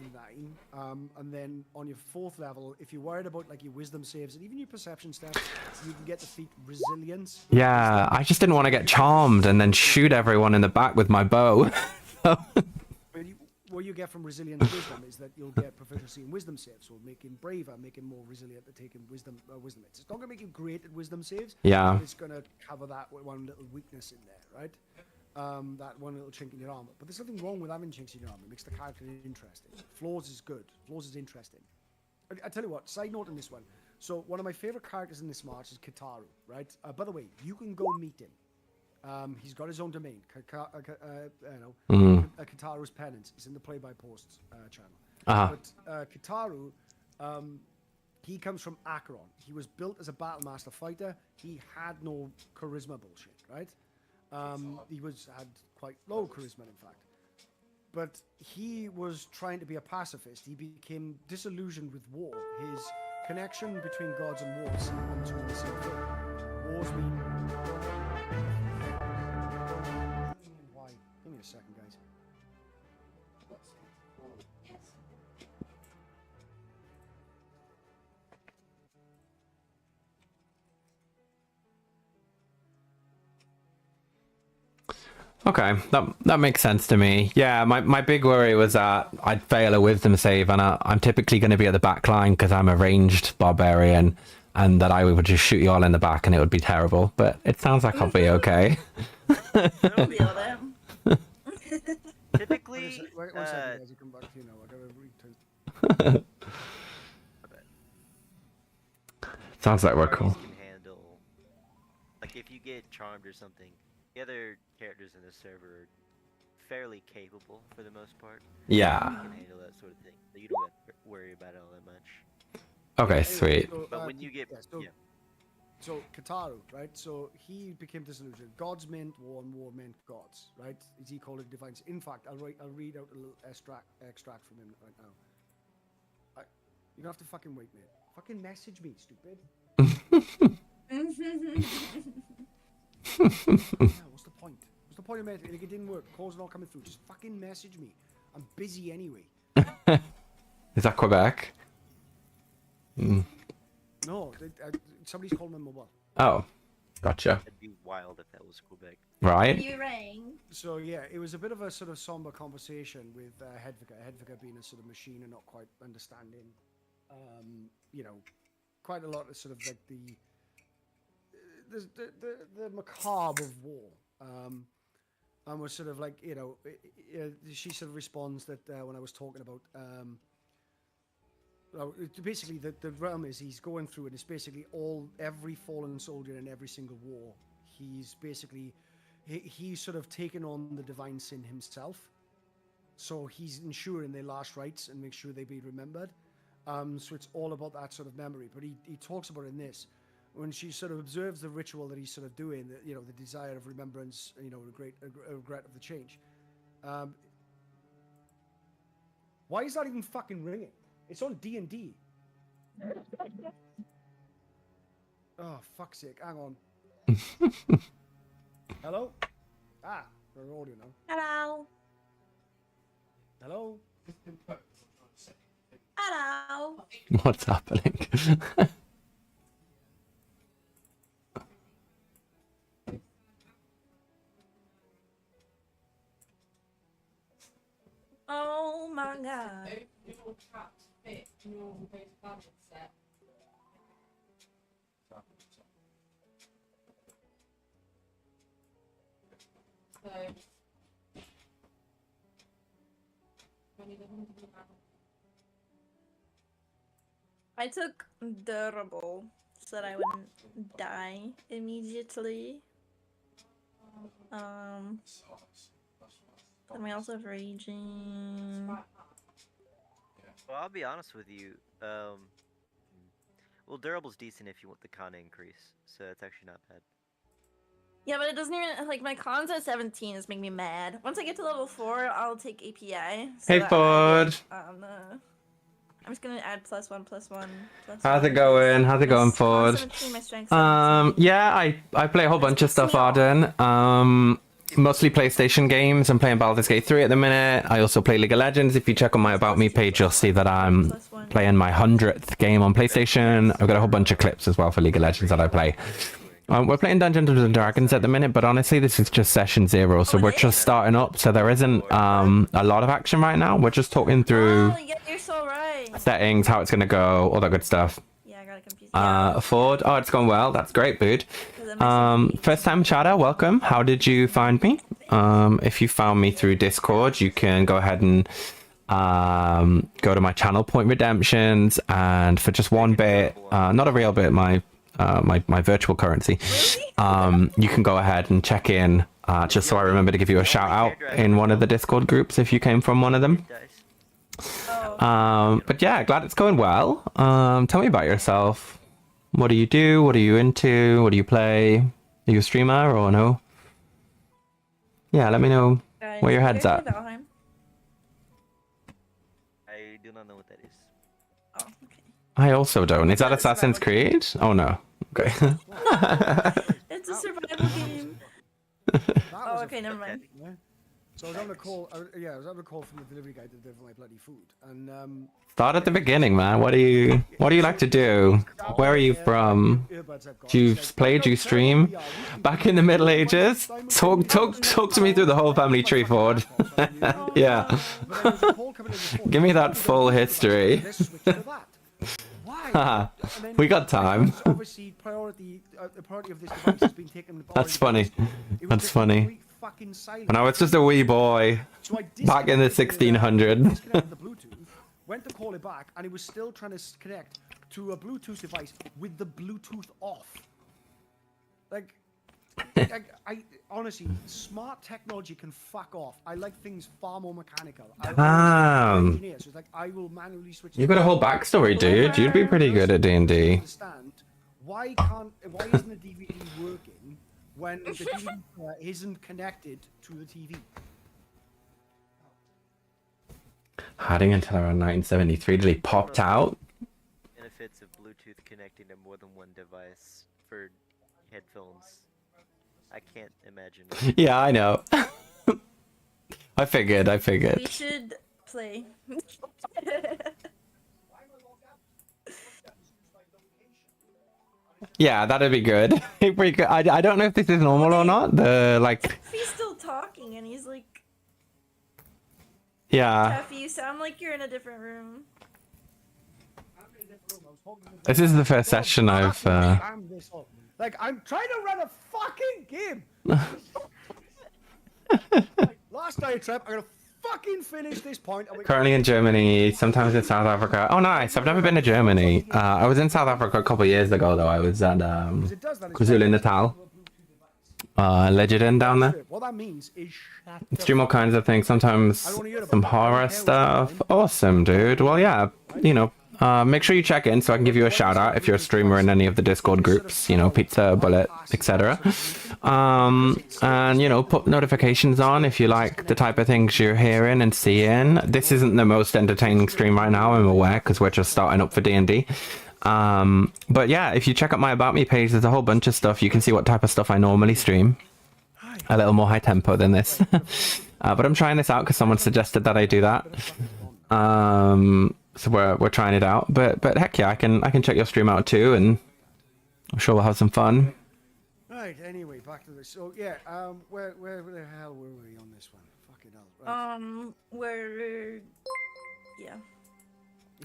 9, and then on your 4th level, if you're worried about like your wisdom saves and even your perception stats, you can get the feat resilience. Yeah, I just didn't want to get charmed and then shoot everyone in the back with my bow. What you get from resilience wisdom is that you'll get proficiency in wisdom saves, so make him braver, make him more resilient to taking wisdom hits. It's not going to make you great at wisdom saves. Yeah. But it's going to cover that one little weakness in there, right? That one little chink in your armor. But there's nothing wrong with having chinks in your armor. It makes the character interesting. Flaws is good. Flaws is interesting. I tell you what, side note on this one. So one of my favorite characters in this march is Kitaru, right? By the way, you can go meet him. He's got his own domain, Kitaru's Penance. It's in the Play by Posts channel. But Kitaru, he comes from Acheron. He was built as a Battlemaster fighter. He had no charisma bullshit, right? He had quite low charisma, in fact. But he was trying to be a pacifist. He became disillusioned with war. His connection between gods and wars seemed to the same thing. Wars mean... Why? Give me a second, guys. Okay, that makes sense to me. Yeah, my big worry was that I'd fail a wisdom save, and I'm typically going to be at the back line because I'm a ranged barbarian, and that I would just shoot you all in the back, and it would be terrible. But it sounds like I'll be okay. It'll be all that. Typically, Wait one second, guys. I'll come back to you now. I gotta return. Sounds like we're parties cool. can handle, like if you get charmed or something, the other characters in the server are fairly capable for the most part. Yeah. They can handle that sort of thing. So you don't have to worry about it all that much. Okay, sweet. So, But when you get So Kataru, right? So he became disillusioned. Gods meant war and war meant gods, right? As he called it, divines. In fact, I'll read out a little extract from him right now. You're gonna have to fucking wait, mate. Fucking message me, stupid. Yeah, what's the point? What's the point of it? Like, it didn't work. Calls are not coming through. Just fucking message me. I'm busy anyway. Is that Quebec? Mm. No, somebody's calling my mobile. Oh, gotcha. It'd be wild if that was Quebec. Right. You rang. So yeah, it was a bit of a sort of somber conversation with Hedvika. Hedvika being a sort of machine and not quite understanding, you know, quite a lot of sort of like the macabre of war. And was sort of like, you know, she sort of responds that when I was talking about, basically the realm is he's going through, and it's basically every fallen soldier in every single war. He's basically, he's sort of taken on the divine sin himself. So he's ensuring their last rites and make sure they be remembered. So it's all about that sort of memory. But he talks about it in this, when she sort of observes the ritual that he's sort of doing, you know, the desire of remembrance, you know, a regret of the change. Why is that even fucking ringing? It's on DnD. Oh, fuck's sake. Hang on. Hello? Ah, we're on audio now. Hello. Hello? Hello. What's happening? Oh my god. Your traps fit your base budget set. So I took durable so that I wouldn't die immediately. And we also have raging. Well, I'll be honest with you. Well, durable's decent if you want the con increase, so it's actually not bad. Yeah, but it doesn't even, like, my cons at 17 is making me mad. Once I get to level 4, I'll take API. So Hey, that Ford. I'm just gonna add +1, +1, +1. How's it going? How's it going, Ford? 17, my strength 17. Yeah, I play a whole bunch of stuff, Arden. Mostly PlayStation games. I'm playing Baldur's Gate 3 at the minute. I also play League of Legends. If you check on my About Me page, you'll see that I'm playing my 100th game on PlayStation. I've got a whole bunch of clips as well for League of Legends that I play. We're playing Dungeons and Dragons at the minute, but honestly, this is just session 0, so we're just starting up, so there isn't a lot of action right now. We're just talking through You're so right. settings, how it's going to go, all that good stuff. Yeah, I got it confused. Ford, oh, it's going well. That's great, dude. First time chatter, welcome. How did you find me? If you found me through Discord, you can go ahead and go to my channel, Point Redemptions, and for just 1 bit, not a real bit, my virtual currency, you can go ahead and check in, just so I remember to give you a shout out in one of the Discord groups if you came from one of them. But yeah, glad it's going well. Tell me about yourself. What do you do? What are you into? What do you play? Are you a streamer or no? Yeah, let me know where your head's at. Valheim. I do not know what that is. Oh, okay. I also don't. Is that Assassin's Creed? Oh no. Okay. It's a survival game. Oh, okay, never mind. Yeah. So I was having a call. I was having a call from the delivery guy to deliver my bloody food, and Start at the beginning, man. What do you like to do? Where are you from? Do you play? Do you stream? Back in the Middle Ages? Talk to me through the whole family tree, Ford. Yeah. Give me that full history. Why? We got time. Obviously, priority of this device has been taken. That's funny. That's funny. When I was just a wee boy, back in the 1600s. Disconnected the Bluetooth, went to call it back, and it was still trying to connect to a Bluetooth device with the Bluetooth off. Like, I honestly, smart technology can fuck off. I like things far more mechanical. I'm an engineer, so it's like I will manually switch. You've got a whole backstory, dude. You'd be pretty good at D&D. Understand why isn't the DVD working when the DVD isn't connected to the TV? Hiding until around 1973 till he popped out. Benefits of Bluetooth connecting to more than one device for headphones. I can't imagine. Yeah, I know. I figured. We should play. Yeah, that'd be good. I don't know if this is normal or not. He's still talking and he's like, yeah. Jeff, you sound like you're in a different room. This is the first session I've. Like, I'm trying to run a fucking game. Last day trip, I'm gonna fucking finish this point. Currently in Germany, sometimes in South Africa. Oh, nice. I've never been to Germany. I was in South Africa a couple of years ago, though. I was at KwaZulu-Natal. Legend down there. What that means is Stream all kinds of things. Sometimes some horror stuff. Awesome, dude. Well, yeah, you know. Make sure you check in so I can give you a shout out if you're a streamer in any of the Discord groups, you know, Pizza, Bullet, etc. And, you know, put notifications on if you like the type of things you're hearing and seeing. This isn't the most entertaining stream right now, I'm aware, because we're just starting up for D&D. But yeah, if you check out my About Me page, there's a whole bunch of stuff. You can see what type of stuff I normally stream. A little more high tempo than this. But I'm trying this out because someone suggested that I do that. So we're trying it out, but heck yeah, I can check your stream out too, and I'm sure we'll have some fun. Right. Anyway, back to this. So yeah, where the hell were we on this one? Fucking hell. Right. Yeah.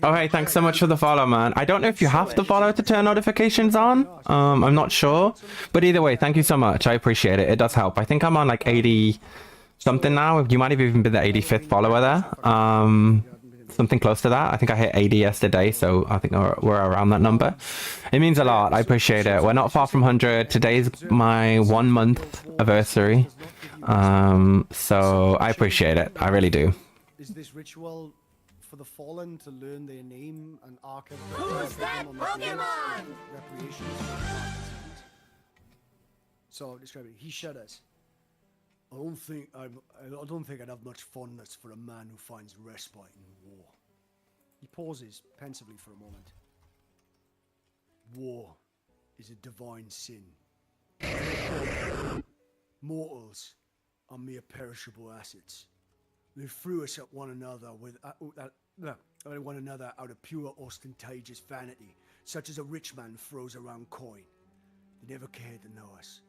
Oh hey, thanks so much for the follow, man. I don't know if you have to follow to turn notifications on. I'm not sure, but either way, thank you so much. I appreciate it. It does help. I think I'm on like 80 something now. You might have even been the 85th follower there. Something close to that. I think I hit 80 yesterday, so I think we're around that number. It means a lot. I appreciate it. We're not far from 100. Today's my 1 month anniversary. So I appreciate it. I really do. Is this ritual for the fallen to learn their name and archive? Who's that Pokemon? So describe it. He shudders. I don't think I'd have much fondness for a man who finds respite in war. He pauses pensively for a moment. War is a divine sin. Mortals are mere perishable assets. They threw us at one another out of pure ostentatious vanity, such as a rich man throws around coin. They never cared to know us,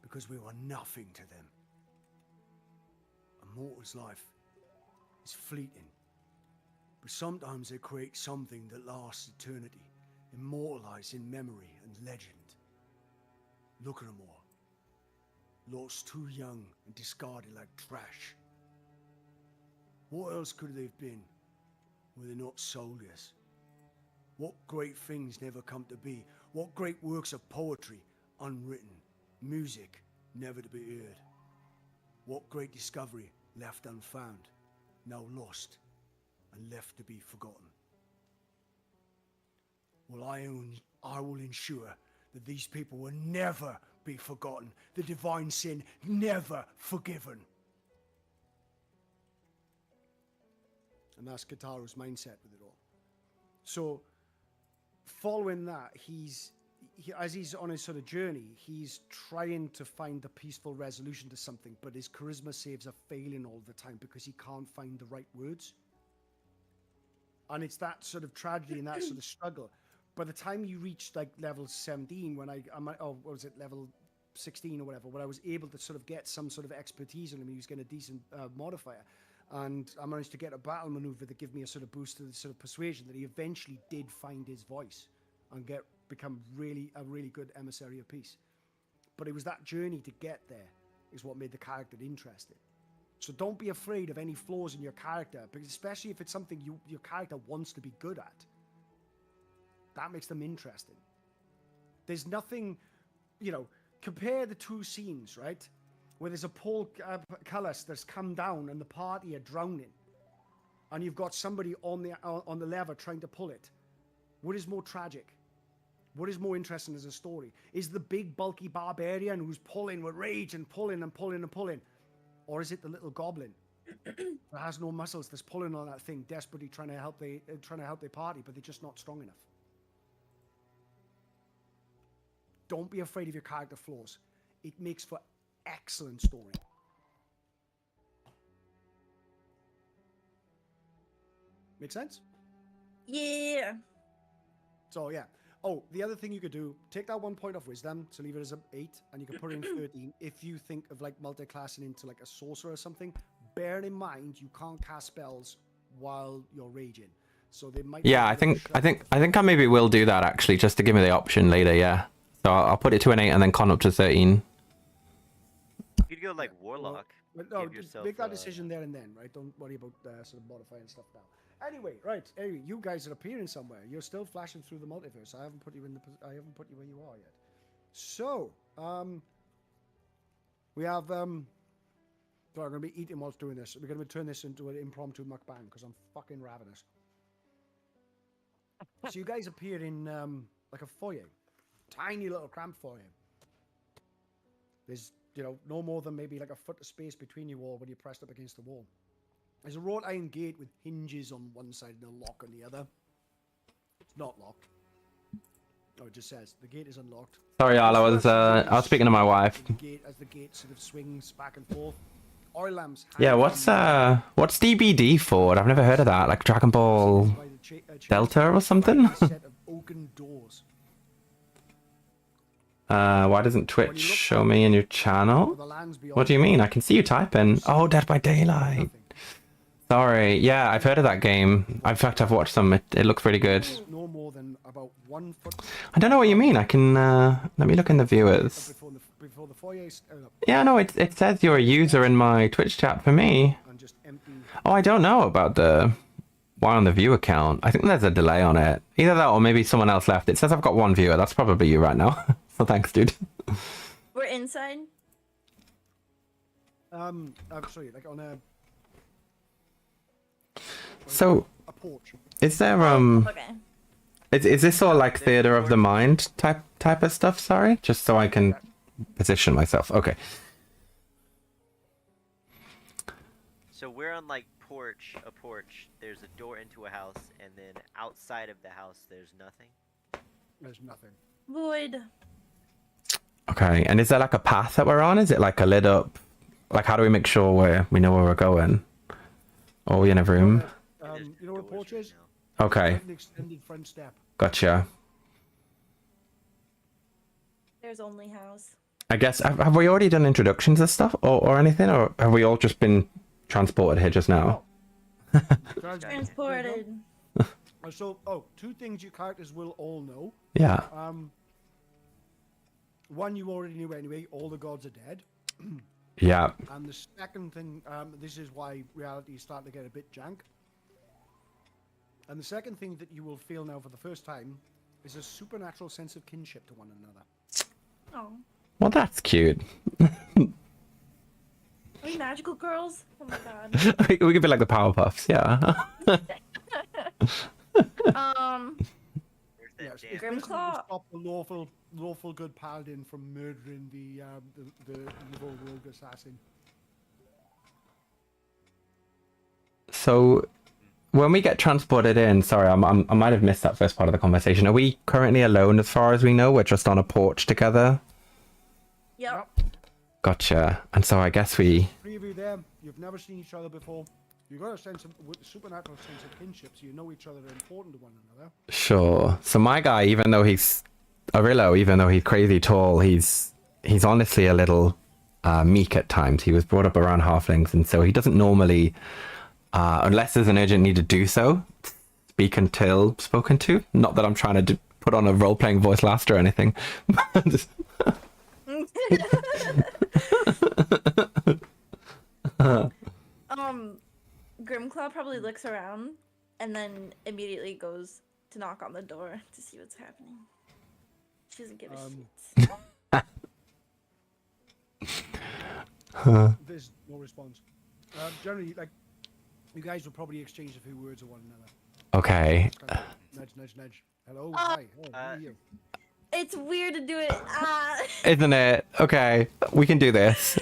because we were nothing to them. A mortal's life is fleeting, but sometimes they create something that lasts eternity, immortalized in memory and legend. Look at them all. Lost too young and discarded like trash. What else could they have been were they not soulless? What great things never come to be? What great works of poetry unwritten? Music never to be heard? What great discovery left unfound, now lost and left to be forgotten? Well, I will ensure that these people will never be forgotten. The divine sin never forgiven. And that's Kataro's mindset with it all. So, following that, as he's on his sort of journey, he's trying to find a peaceful resolution to something, but his charisma saves are failing all the time because he can't find the right words. And it's that sort of tragedy and that sort of struggle. by the time you reach like level 17, when what was it, level 16 or whatever, when I was able to sort of get some sort of expertise on him, he was getting a decent modifier. And I managed to get a battle maneuver that gave me a sort of boost to the sort of persuasion that he eventually did find his voice and become a really good emissary of peace. But it was that journey to get there is what made the character interesting. So don't be afraid of any flaws in your character, because especially if it's something your character wants to be good at. That makes them interesting. There's nothing, compare the two scenes, right? Where there's a Paul Cullis that's come down and the party are drowning, and you've got somebody on the lever trying to pull it. What is more tragic? What is more interesting as a story? Is the big bulky barbarian who's pulling with rage and pulling and pulling and pulling, or is it the little goblin that has no muscles that's pulling on that thing, desperately trying to help their party, but they're just not strong enough? Don't be afraid of your character flaws. It makes for excellent story. Make sense? Yeah. So yeah. Oh, the other thing you could do, take that 1 point of wisdom, so leave it as an 8, and you can put it in 13. If you think of like multi-classing into like a sorcerer or something, bear in mind you can't cast spells while you're raging. So they might. Yeah, I think I maybe will do that actually, just to give me the option later. Yeah. So I'll put it to an 8 and then con up to 13. You could go like warlock. No, just make that decision there and then, right? Don't worry about sort of modifying stuff now. Anyway, you guys are appearing somewhere. You're still flashing through the multiverse. I haven't put you where you are yet. So, we have sorry, I'm gonna be eating whilst doing this. We're gonna turn this into an impromptu mukbang because I'm fucking ravenous. So you guys appear in like a foyer, tiny little cramped foyer. There's no more than maybe like a foot of space between you all when you're pressed up against the wall. There's a wrought iron gate with hinges on one side and a lock on the other. It's not locked. Oh, it just says the gate is unlocked. Sorry, Al, I was speaking to my wife. As the gate sort of swings back and forth. Oil lamps. Yeah, what's DBD for? I've never heard of that. Like Dragon Ball Delta or something? Set of oaken doors. Why doesn't Twitch show me in your channel? What do you mean? I can see you typing. Oh, Dead by Daylight. Sorry. Yeah, I've heard of that game. In fact, I've watched some. It looks really good. No more than about 1 foot. I don't know what you mean. I can let me look in the viewers. Before the foyer. Yeah, no, it says you're a user in my Twitch chat for me. Oh, I don't know about the why on the viewer count. I think there's a delay on it. Either that or maybe someone else left. It says I've got 1 viewer. That's probably you right now. So thanks, dude. We're inside. I'm sorry, like on a. So, a porch. is there Okay. Is this all like theater of the mind type of stuff? Sorry, just so I can position myself. Okay. So we're on like a porch. There's a door into a house, and then outside of the house, there's nothing. There's nothing. Void. Okay, and is there like a path that we're on? Is it like a lit up? Like, how do we make sure we know where we're going? Or are we in a room? You know where the porch is? Okay. An extended front step. Gotcha. There's only house. I guess, have we already done introductions and stuff or anything? Or have we all just been transported here just now? Transported. So, 2 things you characters will all know. Yeah. One you already knew anyway, all the gods are dead. Yeah. And the second thing, this is why reality is starting to get a bit jank. And the second thing that you will feel now for the first time is a supernatural sense of kinship to one another. Oh. Well, that's cute. Are we magical girls? Oh my god. We could be like the Powerpuffs, yeah. Yes, Damn. Grimclaw. Stop the lawful good paladin from murdering the evil rogue assassin. So, when we get transported in, sorry, I might have missed that first part of the conversation. Are we currently alone as far as we know? We're just on a porch together? Yep. Gotcha. And so I guess we... 3 of you there, you've never seen each other before. You got a sense of supernatural sense of kinship, so you know each other are important to one another. Sure. So my guy, even though he's Arillo, even though he's crazy tall, he's honestly a little meek at times. He was brought up around halflings, and so he doesn't normally, unless there's an urgent need to do so, speak until spoken to. Not that I'm trying to put on a role-playing voice last or anything. Grimclaw probably looks around and then immediately goes to knock on the door to see what's happening. She doesn't give a shit. There's no response. Generally, like, you guys will probably exchange a few words with one another. Okay. Kind of nudge, nudge, nudge. Hello, hi. Oh, who are you? It's weird to do it. Isn't it? Okay, we can do this.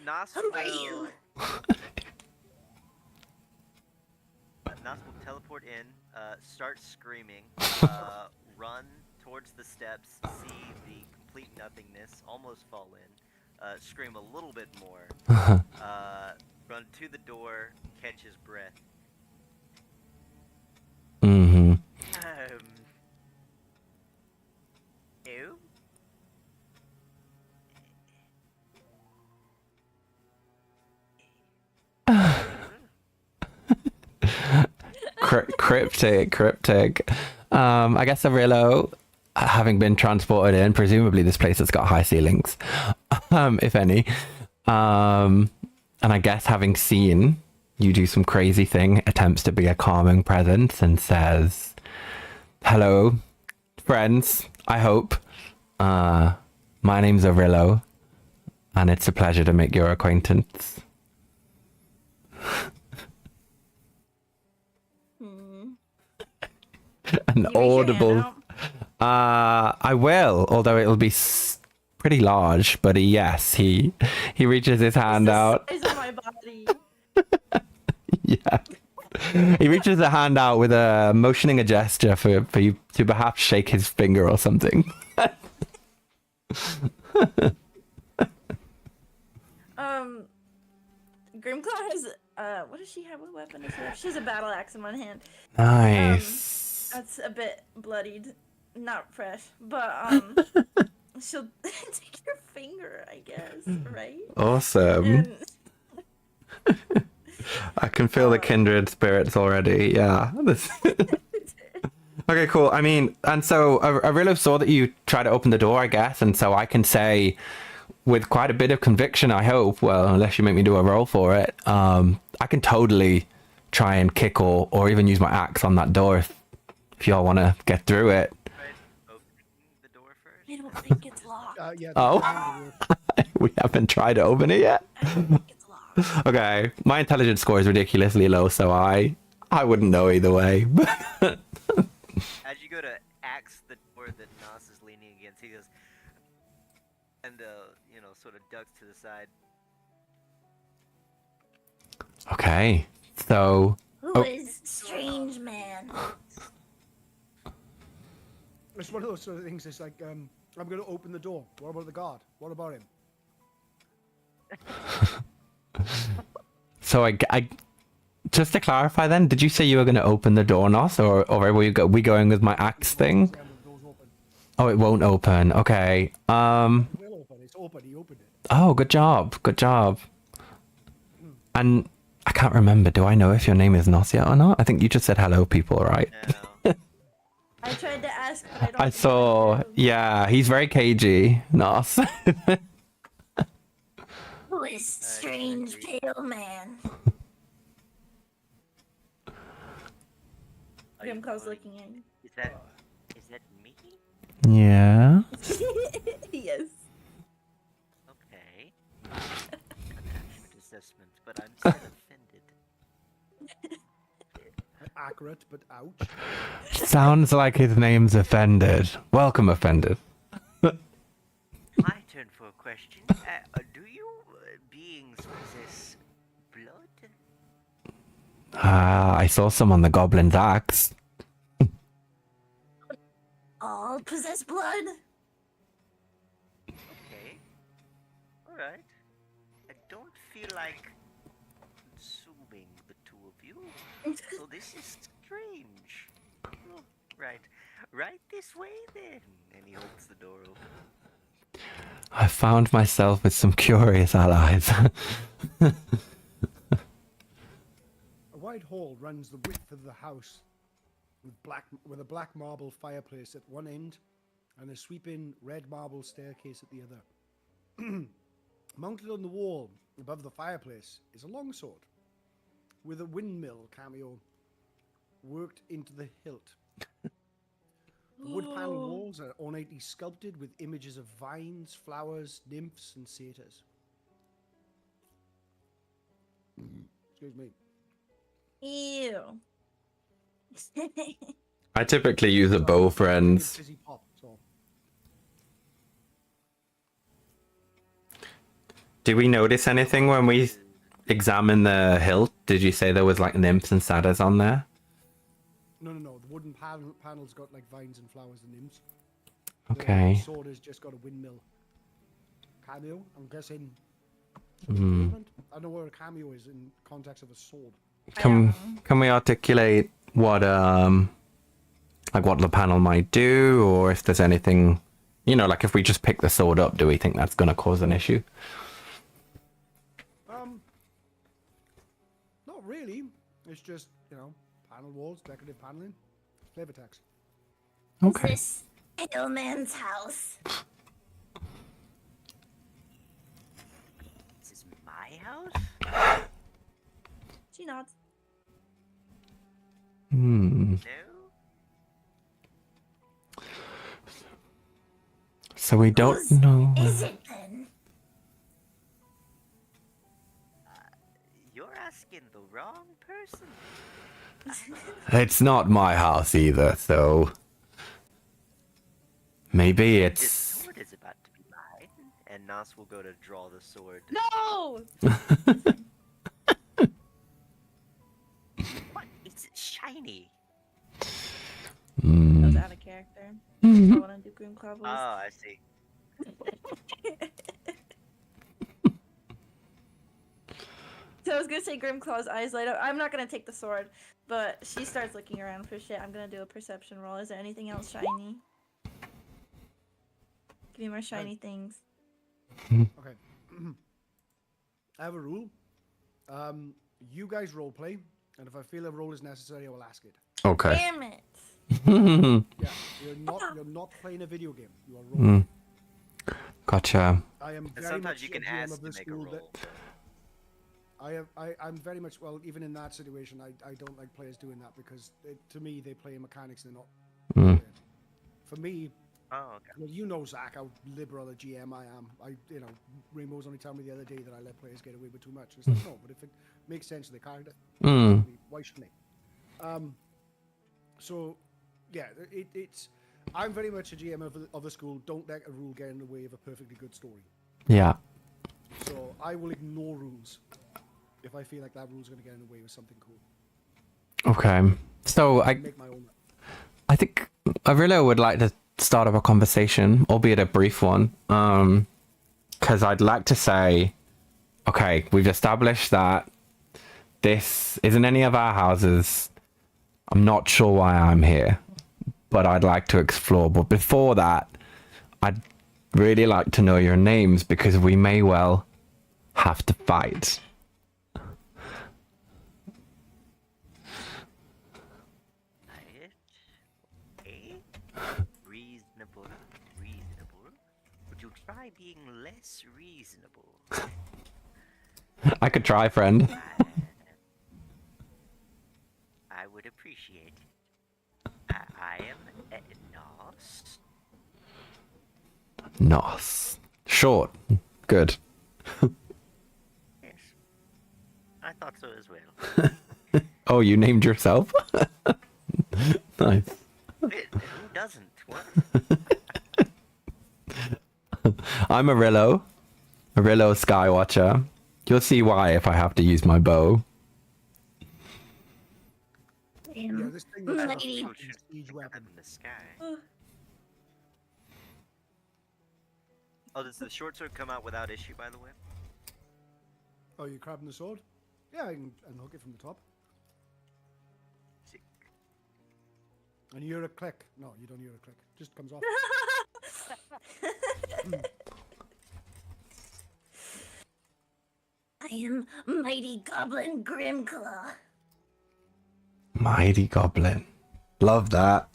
Nas Who are you? Nas will teleport in, start screaming, run towards the steps, see the complete nothingness, almost fall in, scream a little bit more, run to the door, catch his breath. Mm-hmm. Ew? Cryptic. I guess Arillo, having been transported in, presumably this place has got high ceilings, if any. And I guess having seen you do some crazy thing, attempts to be a calming presence and says, "Hello, friends, I hope. My name's Arillo, and it's a pleasure to make your acquaintance." An audible. I will, although it'll be pretty large. But yes, he reaches his hand out. It's the size of my body. Yeah. He reaches a hand out with a motioning a gesture for you to perhaps shake his finger or something. Grimclaw has what does she have? What weapon does she have? She has a battle axe in one hand. Nice. That's a bit bloodied, not fresh, but she'll take your finger, I guess, right? Awesome. And... I can feel the kindred spirits already. Yeah. Okay, cool. I mean, and so I really saw that you tried to open the door, I guess, and so I can say with quite a bit of conviction, I hope, well, unless you make me do a roll for it, I can totally try and kick or even use my axe on that door if y'all want to get through it. The door first. I don't think it's locked. Yeah, Oh, we haven't tried to open it yet? I don't think it's locked. Okay, my intelligence score is ridiculously low, so I wouldn't know either way. As you go to axe the door that Nas is leaning against, he goes, and sort of ducks to the side. Okay, so... Who is strange man? It's one of those sort of things. It's like, I'm going to open the door. What about the guard? What about him? So I just to clarify then, did you say you were going to open the door, Nos, or were we going with my axe thing? Oh, it won't open. Okay. It will open. It's open. He opened it. Oh, good job. Good job. And I can't remember. Do I know if your name is Nos yet or not? I think you just said hello, people, right? No. I tried to ask, but I don't. I think saw. do. Yeah, he's very cagey, Nos. Who is strange pale man? Grimclaw's looking in. Is that me? Yeah. Yes. Okay. Accurate assessment, but I'm still offended. Accurate, but ouch. Sounds like his name's Offended. Welcome, Offended. My turn for a question. Do you beings possess blood? I saw some on the Goblin's axe. All possess blood? Okay. Alright. I don't feel like consuming the two of you. So this is strange. Oh, right this way then. And he holds the door open. I found myself with some curious allies. A wide hall runs the width of the house, with a black marble fireplace at one end, and a sweeping red marble staircase at the other. Mounted on the wall above the fireplace is a longsword, with a windmill cameo worked into the hilt. The wood panel walls are ornately sculpted with images of vines, flowers, nymphs, and satyrs. Excuse me. Ew. I typically use a bow, friends. Fizzy pop, so. Did we notice anything when we examined the hilt? Did you say there was like nymphs and satyrs on there? No. The wooden panel's got like vines and flowers and nymphs. Okay. The sword has just got a windmill cameo. I'm guessing. I don't know where a cameo is in context of a sword. Can we articulate what like what the panel might do, or if there's anything, you know, like if we just pick the sword up, do we think that's going to cause an issue? Not really. It's just, you know, panel walls, decorative paneling, flavor text. Okay. Is this Hillman's house? This is my house? She nods. No? So we don't know. Is it then? You're asking the wrong person. It's not my house either, so maybe This it's. sword is about to be mine, and Nas will go to draw the sword. No! What? It's shiny. That was out of character. I want to do Grimclaw voice. Oh, I see. So I was gonna say Grimclaw's eyes light up. I'm not gonna take the sword, but she starts looking around for shit. I'm gonna do a perception roll. Is there anything else shiny? Give me more shiny things. Okay. I have a rule. You guys role play, and if I feel a role is necessary, I will ask it. Okay. Damn it! Yeah, you're not playing a video game. You are rolling. Gotcha. I am And very sometimes much you a can GM ask of to this make a school roll. that I'm very much, well, even in that situation, I don't like players doing that because to me they play mechanics, they're not. For me, Oh, okay. well, you know, Zach, how liberal a GM I am. Rainbow's only told me the other day that I let players get away with too much. It's like, no, but if it makes sense to the character, why shouldn't they? So, yeah, it's. I'm very much a GM of the school. Don't let a rule get in the way of a perfectly good story. Yeah. So I will ignore rules if I feel like that rule's going to get in the way of something cool. Okay. So I make my own. I think Arillo would like to start up a conversation, albeit a brief one. Because I'd like to say, okay, we've established that this isn't any of our houses. I'm not sure why I'm here, but I'd like to explore. But before that, I'd really like to know your names because we may well have to fight. Right. Okay. Reasonable. Would you try being less reasonable? I could try, friend. I would appreciate it. I am Nos. Nos. Short. Good. Yes. I thought so as well. Oh, you named yourself? Nice. Who doesn't? What? I'm Arillo Skywatcher. You'll see why if I have to use my bow. Yeah, this thing is a siege weapon. In the sky. Oh, does the short sword come out without issue, by the way? Oh, you grabbing the sword? Yeah, I can unhook it from the top. Sick. And you hear a click. No, you don't hear a click. Just comes off. I am Mighty Goblin Grimclaw. Mighty Goblin. Love that.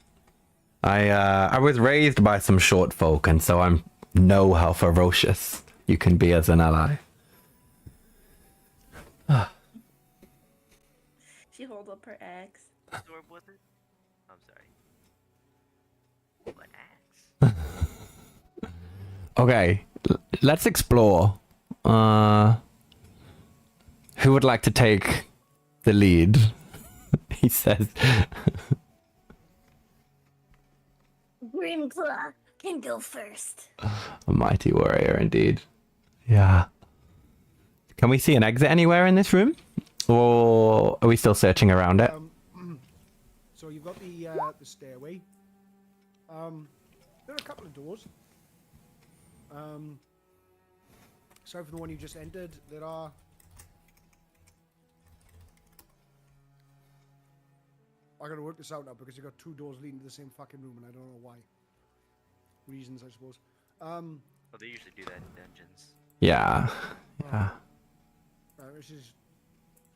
I was raised by some short folk, and so I know how ferocious you can be as an ally. She holds up her axe. Sword with it? I'm sorry. What axe? Okay, let's explore. Who would like to take the lead? He says. Grimclaw can go first. A mighty warrior indeed. Yeah. Can we see an exit anywhere in this room? Or are we still searching around it? So you've got the stairway. There are a couple of doors. Aside from the one you just entered, there are... I gotta work this out now because you've got 2 doors leading to the same fucking room and I don't know why. Reasons, I suppose. Well, they usually do that in dungeons. Yeah. Yeah. This is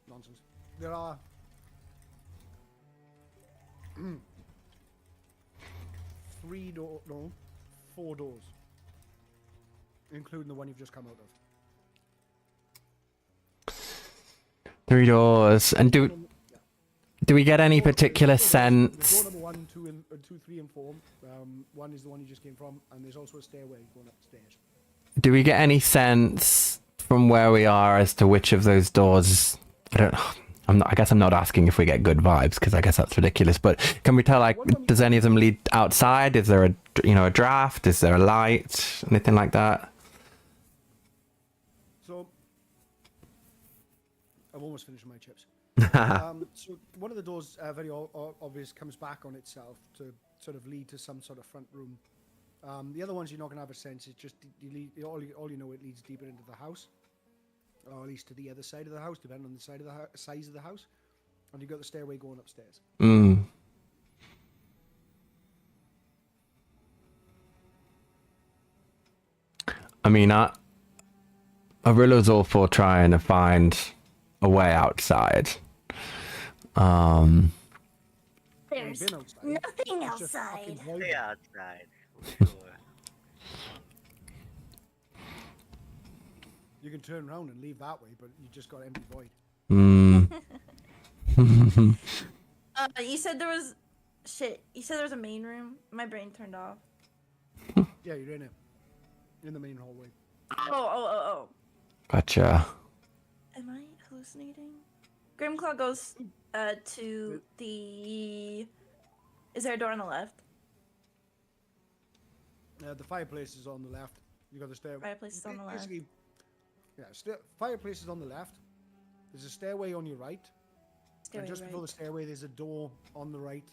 nonsense. There are... 4 doors. Including the one you've just come out of. 3 doors. And do we get any particular sense? Door number 1, 2, 3, and 4. 1 is the one you just came from, and there's also a stairway going upstairs. Do we get any sense from where we are as to which of those doors? I guess I'm not asking if we get good vibes because I guess that's ridiculous. But can we tell, like, does any of them lead outside? Is there a draft? Is there a light? Anything like that? So I've almost finished my chips. So one of the doors, very obvious, comes back on itself to sort of lead to some sort of front room. The other ones you're not going to have a sense. It's just all you know, it leads deeper into the house, or at least to the other side of the house, depending on the side of the size of the house. And you've got the stairway going upstairs. I mean, Arilla's all for trying to find a way outside. There's nothing outside. Stay outside. For sure. You can turn around and leave that way, but you just got empty void. You said there was... Shit. You said there was a main room? My brain turned off. Yeah, you're in it. In the main hallway. Oh. Gotcha. Am I hallucinating? Grimclaw goes to the... Is there a door on the left? The fireplace is on the left. You got the stairway. Fireplace is on the left. Yeah, fireplace is on the left. There's a stairway on your right. And just before the stairway, there's a door on the right,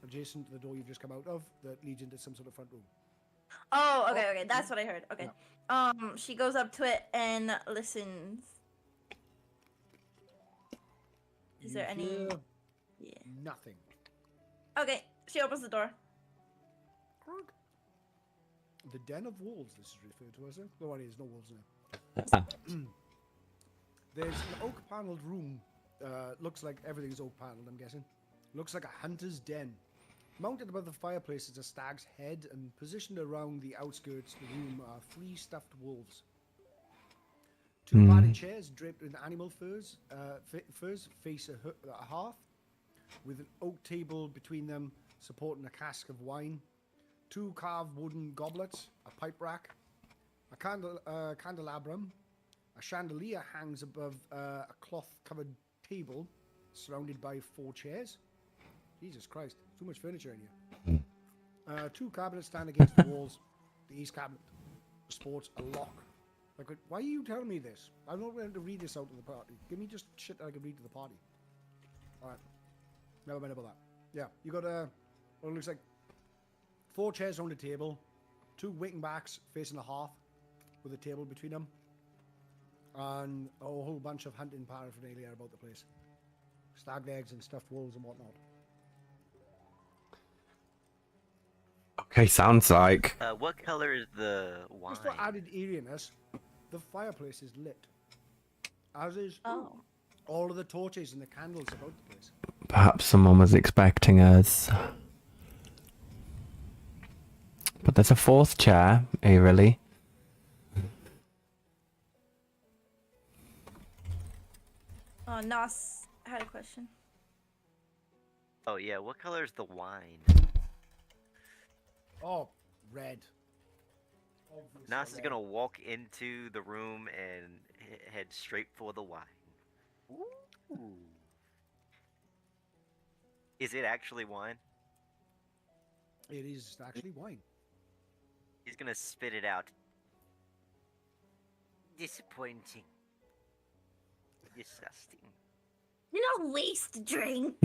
adjacent to the door you've just come out of, that leads into some sort of front room. Oh, okay. That's what I heard. Okay. Yeah. She goes up to it and listens. Is there any? Yeah. Nothing. Okay. She opens the door. The Den of Wolves, this is referred to as it. No, there's no wolves in it. There's an oak-paneled room. Looks like everything's oak-paneled, I'm guessing. Looks like a hunter's den. Mounted above the fireplace is a stag's head, and positioned around the outskirts of the room are 3 stuffed wolves. 2 padded chairs draped in animal furs face a hearth, with an oak table between them supporting a cask of wine. 2 carved wooden goblets, a pipe rack, a candelabrum, a chandelier hangs above a cloth-covered table, surrounded by 4 chairs. Jesus Christ, too much furniture in here. 2 cabinets stand against the walls. The east cabinet sports a lock. Like, why are you telling me this? I'm not going to read this out to the party. Give me just shit that I can read to the party. Alright. Never mind about that. Yeah, you got what looks like 4 chairs around the table, 2 waiting backs facing a hearth with a table between them. and a whole bunch of hunting paraphernalia about the place. Stag legs and stuffed wolves and whatnot. Okay, sounds like. What color is the wine? Just for added eeriness, the fireplace is lit. As is all of the torches and the candles about the place. Perhaps someone was expecting us. But there's a fourth chair, eerily. Nas had a question. Oh yeah, what color is the wine? Oh, red. Nas is gonna walk into the room and head straight for the wine. Ooh. Is it actually wine? It is actually wine. He's gonna spit it out. Disappointing. Disgusting. You don't waste drink.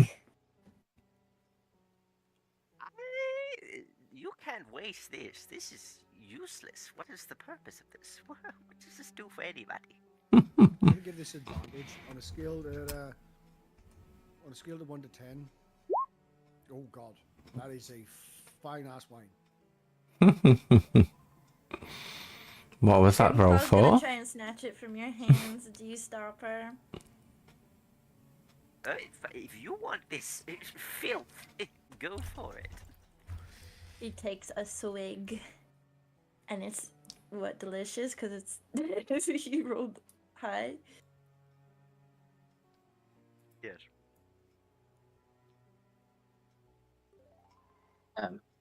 You can't waste this. This is useless. What is the purpose of this? What does this do for anybody? I'm gonna give this advantage on a scale to 1 to 10. Oh god, that is a fine ass wine. What was that roll I was for? gonna try and snatch it from your hands. Do you stop her? If you want this filth, go for it. He takes a swig, and it's delicious because it's he rolled high. Yes.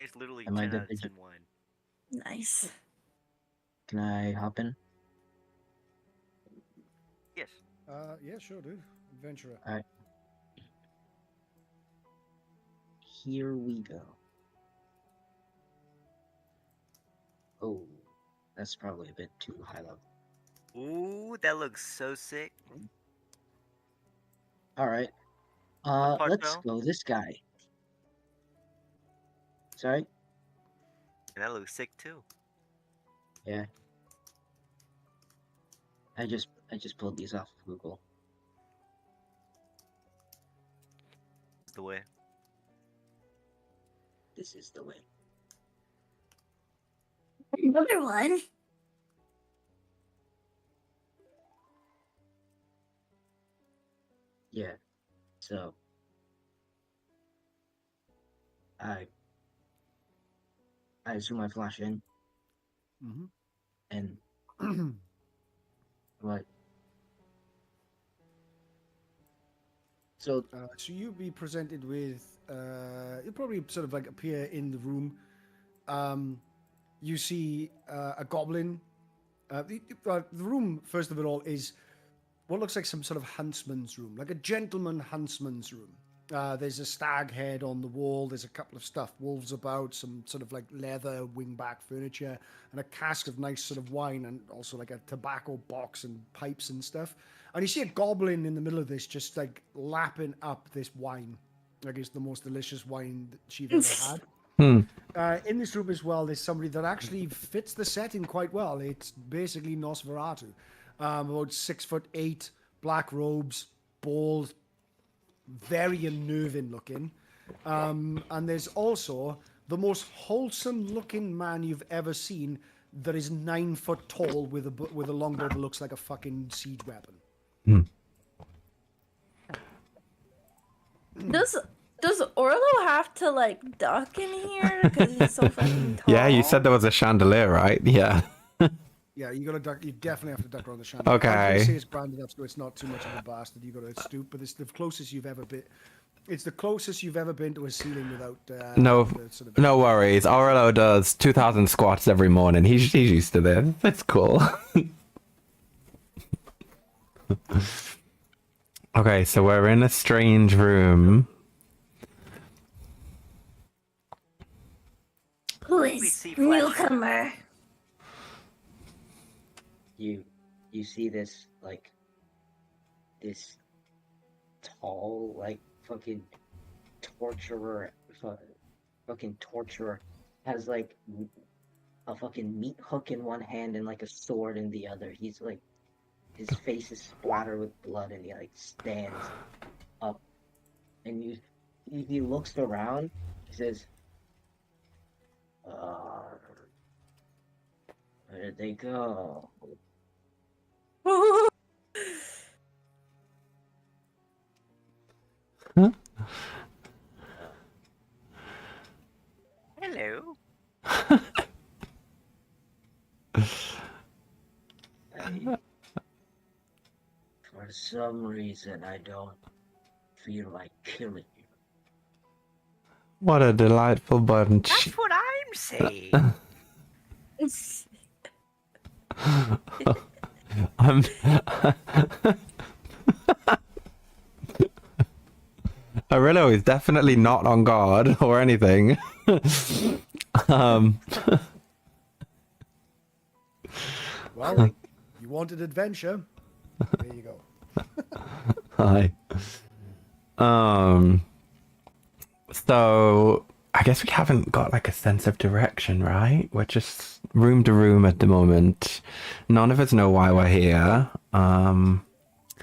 It's literally am I 10 the out of 10 wine. Nice. Can I hop in? Yes. Yeah, sure, dude. Adventurer. Alright. Here we go. Oh, that's probably a bit too high level. Ooh, that looks so sick. Alright. part, Let's though? go this guy. Sorry? And that looks sick too. Yeah. I just pulled these off of Google. It's the way. This is the way. Another one. Yeah. So I zoom my flash in Mm-hmm. and what? So So you'll be presented with, you'll probably sort of like appear in the room. You see a goblin. The room, first of it all, is what looks like some sort of huntsman's room, like a gentleman huntsman's room. There's a stag head on the wall. There's a couple of stuffed wolves about, some sort of like leather wingback furniture, and a cask of nice sort of wine, and also like a tobacco box and pipes and stuff. And you see a goblin in the middle of this, just like lapping up this wine. Like it's the most delicious wine that she've ever had. In this room as well, there's somebody that actually fits the setting quite well. It's basically Nosferatu. About 6'8", black robes, bald, very unnerving looking. And there's also the most wholesome looking man you've ever seen that is 9 foot tall with a longbow that looks like a fucking siege weapon. Does Orlo have to like duck in here because he's so fucking tall? Yeah, you said there was a chandelier, right? Yeah. Yeah, you gotta duck. You definitely have to duck around the chandelier. Okay. I would say it's grand enough, so it's not too much of a bastard. You gotta stoop, but it's the closest you've ever been. It's the closest you've ever been to a ceiling without. No worries. Orlo does 2,000 squats every morning. He's used to this. That's cool. Okay, so we're in a strange room. Who is newcomer? you see this like this tall like fucking torturer has like a fucking meat hook in one hand and like a sword in the other. He's like his face is splattered with blood, and he like stands up, and he looks around. He says, "Where did they go?" Hello. For some reason, I don't feel like killing you. What a delightful bunch. That's what I'm saying. I'm Arillo is definitely not on guard or anything. Well, you wanted adventure. There you go. Hi. So I guess we haven't got like a sense of direction, right? We're just room to room at the moment. None of us know why we're here.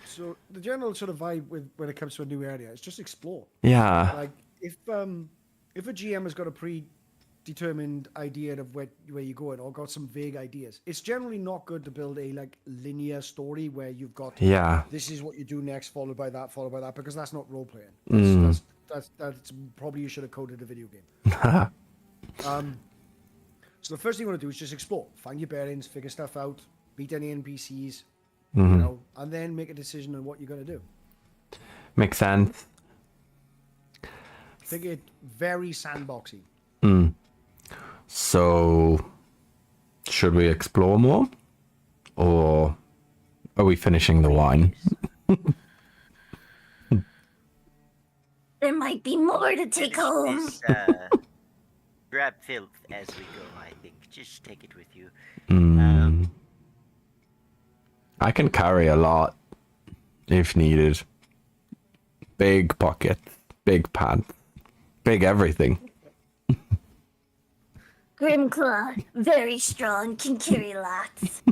So the general sort of vibe when it comes to a new area is just explore. Yeah. Like if a GM has got a predetermined idea of where you're going or got some vague ideas, it's generally not good to build a like linear story where you've got this is what you do next, followed by that, because that's not role playing. That's probably you should have coded a video game. So the first thing you want to do is just explore, find your bearings, figure stuff out, beat any NPCs, you know, and then make a decision on what you're going to do. Makes sense. Think it very sandboxy. So, should we explore more? Or are we finishing the wine? There might be more to take home. Grab filth as we go, I think. Just take it with you. I can carry a lot if needed. Big pockets, big pants, big everything. Grimclaw, very strong, can carry lots.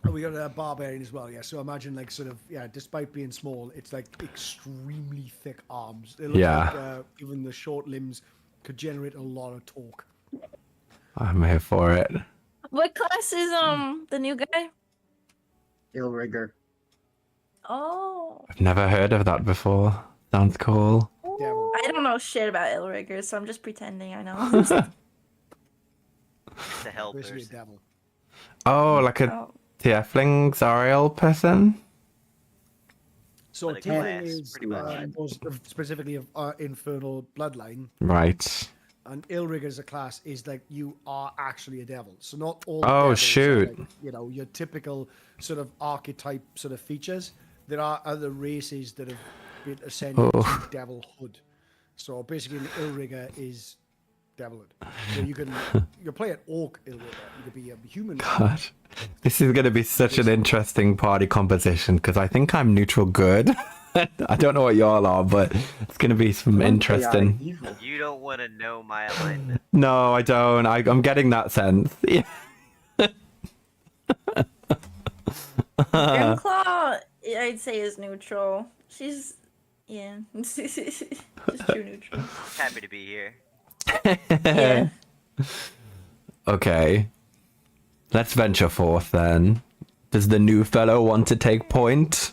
Oh, we got a barbarian as well, yeah. So imagine like sort of, despite being small, it's like extremely thick arms. It looks like even the short limbs could generate a lot of torque. I'm here for it. What class is the new guy? Illrigger. Oh. I've never heard of that before. Sounds cool. Devil. I don't know shit about Illriggers, so I'm just pretending I know. It's a hell Basically a person. devil. Oh, like a Tiefling Zariel person? So Like a Tiefling class, is pretty much. specifically of infernal bloodline, Right. and Illrigger as a class is like you are actually a devil. So not all. Oh, devils are shoot. like, you know, your typical sort of archetype sort of features. There are other races that have been ascended to devilhood. So basically, an Illrigger is devilhood. So you play an orc Illrigger. You could be a human. God. This is going to be such an interesting party composition because I think I'm neutral good. I don't know what y'all are, but it's going to be some interesting. You don't want to know my alignment. No, I don't. I'm getting that sense. Yeah. Grimclaw, I'd say is neutral. She's she's true neutral. Happy to be here. Yeah. Okay. Let's venture forth then. Does the new fellow want to take point?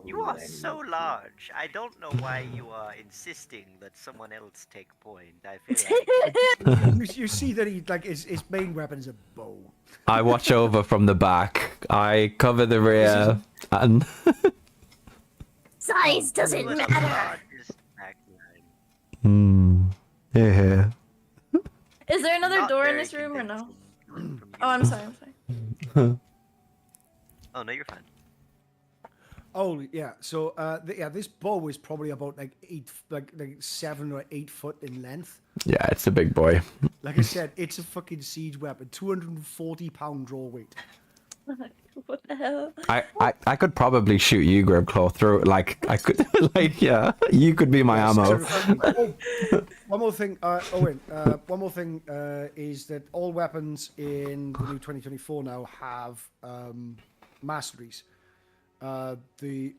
You are so large. I don't know why you are insisting that someone else take point. I feel like You see that he like his main weapon is a bow. I watch over from the back. I cover the rear and Size doesn't you are the matter. largest backline. yeah. Is there another Not door in very this room or no? convincing from Oh, I'm sorry. Oh no, you're fine. Oh yeah, so this bow is probably about like 7 or 8 foot in length. Yeah, it's a big boy. Like I said, it's a fucking siege weapon, 240-pound draw weight. What the hell? I could probably shoot you, Gribclaw, through. Like I could, like yeah, you could be my ammo. One more thing, Owen. One more thing is that all weapons in the new 2024 now have masteries. The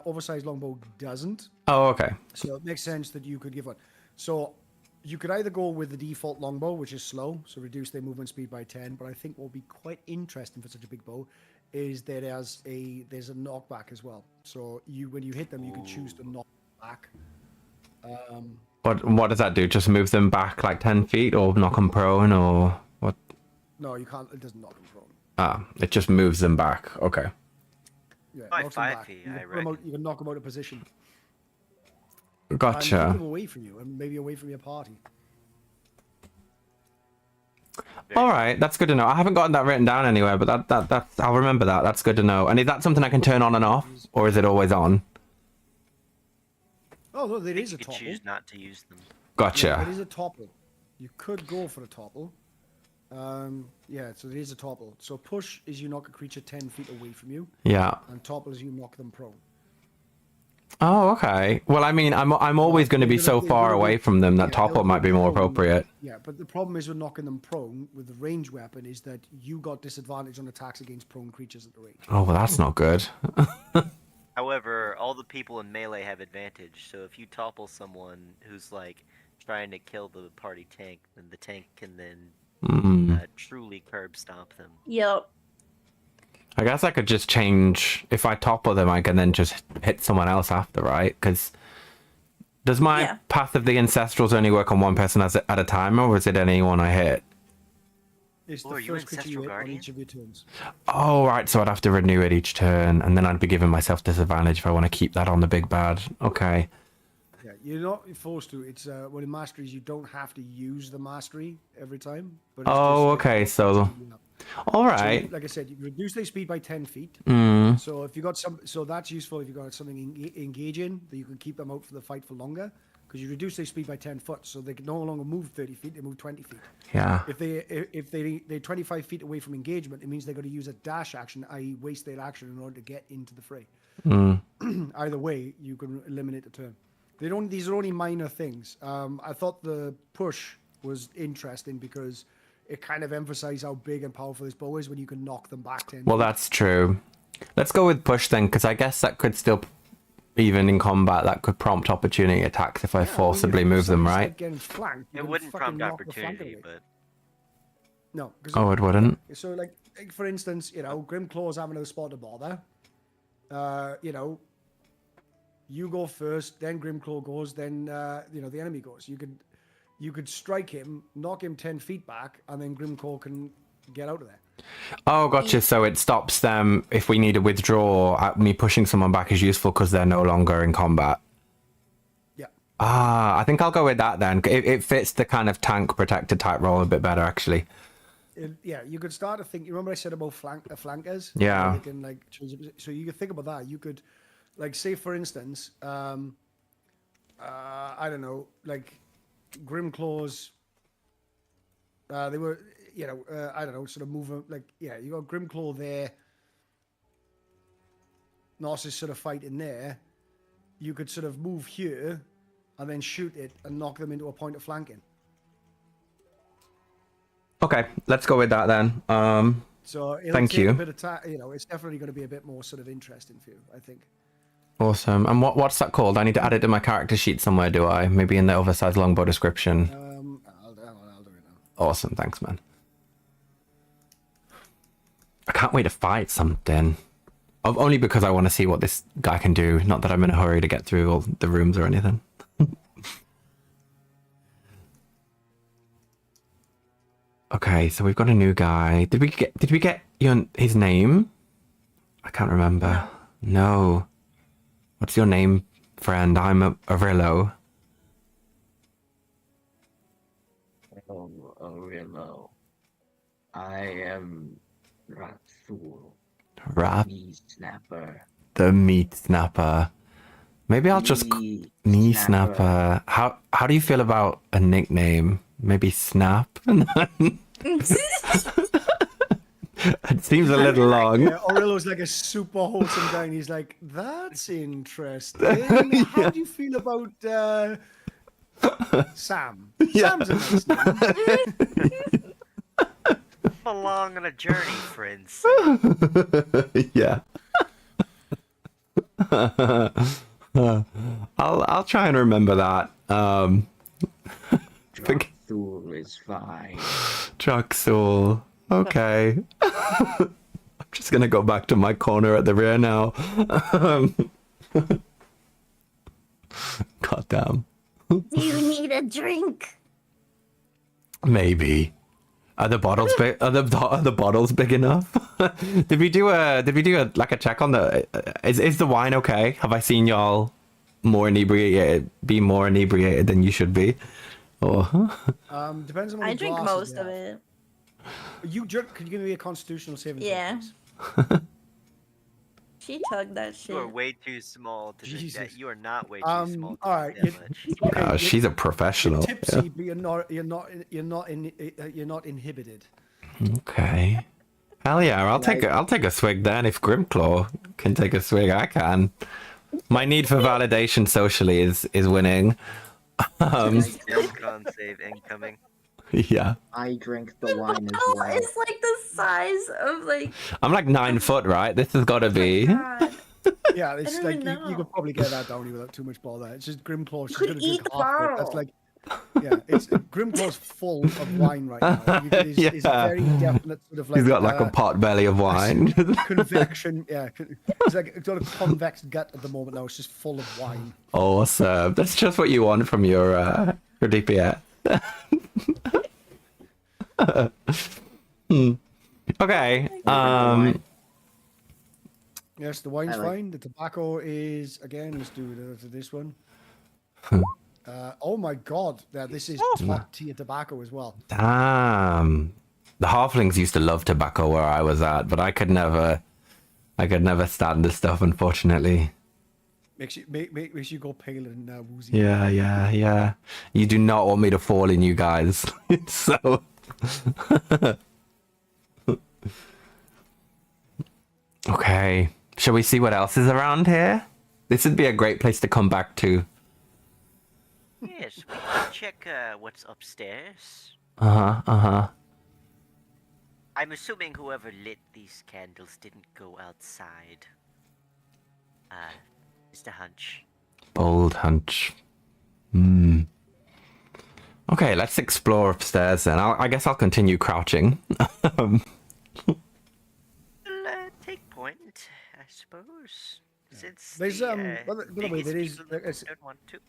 oversized longbow doesn't. Oh, okay. So it makes sense that you could give one. So you could either go with the default longbow, which is slow, so reduce their movement speed by 10. But I think what would be quite interesting for such a big bow is that there's a knockback as well. So when you hit them, you can choose to knock back. What does that do? Just move them back like 10 feet, or knock them prone, or what? No, you can't. It doesn't knock them prone. Ah, it just moves them back. Okay. Yeah, By knocks them 5 back. feet, You I can put 'em reckon. out- you can knock them out of position. Gotcha. And keep them away from you, and maybe away from your party. All right, that's good to know. I haven't gotten that written down anywhere, but that's I'll remember that. That's good to know. And is that something I can turn on and off, or is it always on? Oh, no, there is a You could topple. choose not to use them. Gotcha. Yeah, it is a topple. You could go for a topple. Yeah, so there is a topple. So push is you knock a creature 10 feet away from you, Yeah. and topple is you knock them prone. Oh, okay. Well, I mean, I'm always going to be so far away from them that topple might be more appropriate. Yeah, but the problem is with knocking them prone with the range weapon is that you got disadvantage on attacks against prone creatures at the range. Oh, well, that's not good. However, all the people in melee have advantage, so if you topple someone who's like trying to kill the party tank, then the tank can then truly curb stomp them. Yep. I guess I could just change. If I topple them, I can then just hit someone else after, right? Because does my Path of the Ancestrals only work on one person at a time, or is it anyone I hit? It's Oh, the are you first creature you Ancestral hit on Guardian? each of your turns. Oh, right. So I'd have to renew it each turn, and then I'd be giving myself disadvantage if I want to keep that on the big bad. Okay. Yeah, you're not forced to. It's well, in masteries you don't have to use the mastery every time. But it's Oh, just, okay. So, all right. So, like I said, you reduce their speed by 10 feet. Mm. So if you got so that's useful if you got something engaging that you can keep them out for the fight for longer, because you reduce their speed by 10 foot, so they can no longer move 30 feet; they move 20 feet. Yeah. If they're 25 feet away from engagement, it means they're going to use a dash action, i.e., waste their action in order to get into the fray. Mm. Either way, you can eliminate the turn. These are only minor things. I thought the push was interesting because it kind of emphasized how big and powerful this bow is when you can knock them back 10 Well, feet. that's true. Let's go with push then, because I guess that could still, even in combat, that could prompt opportunity attacks if I forcibly move them, right? Like getting flanked, you It can wouldn't fucking prompt knock the flank opportunity, away. but No. 'Cause Oh, it wouldn't? So, like for instance, Grimclaw's having a spot to bother. You go first, then Grimclaw goes, then the enemy goes. You could strike him, knock him 10 feet back, and then Grimclaw can get out of there. Oh, gotcha. So it stops them if we need to withdraw. Me pushing someone back is useful because they're no longer in combat. Yeah. Ah, I think I'll go with that then. It fits the kind of tank protector type role a bit better, actually. Yeah, you could start to think. You remember I said about flankers? Yeah. They can like change it. So you could think about that. You could, like, say for instance, I don't know, like Grimclaws. They were, I don't know, sort of moving. Like, yeah, you got Grimclaw there. Narcissus sort of fighting there. You could sort of move here, and then shoot it and knock them into a point of flanking. Okay, let's go with that then. So it'll thank take you. A bit of time, it's definitely going to be a bit more sort of interesting for you, I think. Awesome. And what's that called? I need to add it to my character sheet somewhere, do I? Maybe in the oversized longbow description. I'll do it now. Awesome, thanks, man. I can't wait to fight something. Only because I want to see what this guy can do. Not that I'm in a hurry to get through all the rooms or anything. Okay, so we've got a new guy. Did we get his name? I can't remember. No. What's your name, friend? I'm Arillo. Oh, Arillo. I am Ratsul. Knee Snapper. The meat snapper. Maybe I'll just knee snapper. How do you feel about a nickname? Maybe Snap? It seems a little long. Yeah, Aurelio's like a super wholesome guy, and he's like, "That's interesting. How do you feel about Sam? Yeah. Sam's a nice name." Come along on a journey, friends. Yeah. I'll try and remember that. Thul is fine. Truxel. Okay. I'm just gonna go back to my corner at the rear now. God damn. Do you need a drink? Maybe. Are the bottles big? Are the bottles big enough? Did we do a like a check on the? Is the wine okay? Have I seen y'all more inebriated? Be more inebriated than you should be? Or Depends on. What I drink most of it. You drink? Could you give me a constitutional saving throw, Yeah. please? She tugged that shit. You are way too small to drink Jesus. that. You are not way too small to all right, drink that much. Okay, she's a professional. You're tipsy, but you're not inhibited. Okay. Hell yeah, I'll take a swig then. If Grimclaw can take a swig, I can. My need for validation socially is winning. Con save incoming. Yeah. I drink the wine as bottle well. is like the size of like. I'm like 9 foot, right? This has got to be. God. Yeah, it's don't like even you know. could probably get that down without too much bother. It's just Grimclaw. She's could gonna eat drink the half of it. That's bottle. like, yeah, it's Grimclaw's full of wine right now. It's a Yeah. very definite sort of like. He's got like a pot belly of wine. convection. Yeah, it's like it's got a convex gut at the moment now. It's just full of wine. Awesome. That's just what you want from your DPS. Okay. Yes, the wine's I like- fine. The tobacco is again. Let's do this one. Oh my god! Yeah, this is top tier tobacco as well. Damn. The halflings used to love tobacco where I was at, but I could never stand this stuff, unfortunately. Makes you go pale and woozy. Yeah. You do not want me to fall in, you guys. So. Okay. Shall we see what else is around here? This would be a great place to come back to. Yes, we can check what's upstairs. Uh-huh. I'm assuming whoever lit these candles didn't go outside. Just a hunch. Bold hunch. Okay, let's explore upstairs then. I guess I'll continue crouching. Take point, I suppose. Since There's the, by the way, biggest there is. people don't want to.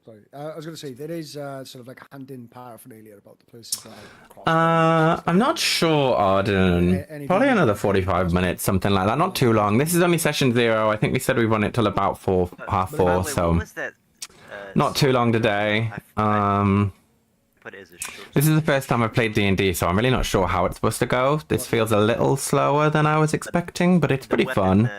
Sorry, I was going to say there is sort of like hunting paraphernalia about the place as well. I'm not sure, Arden. Probably another 45 minutes, something like that. Not too long. This is only session 0. I think we said we run it till about half By the 4, way, so what was that, not too long today. Put it as a short. This is the first time I've played D&D, so I'm really not sure how it's supposed to go. This feels a little slower than I was expecting, but it's pretty fun.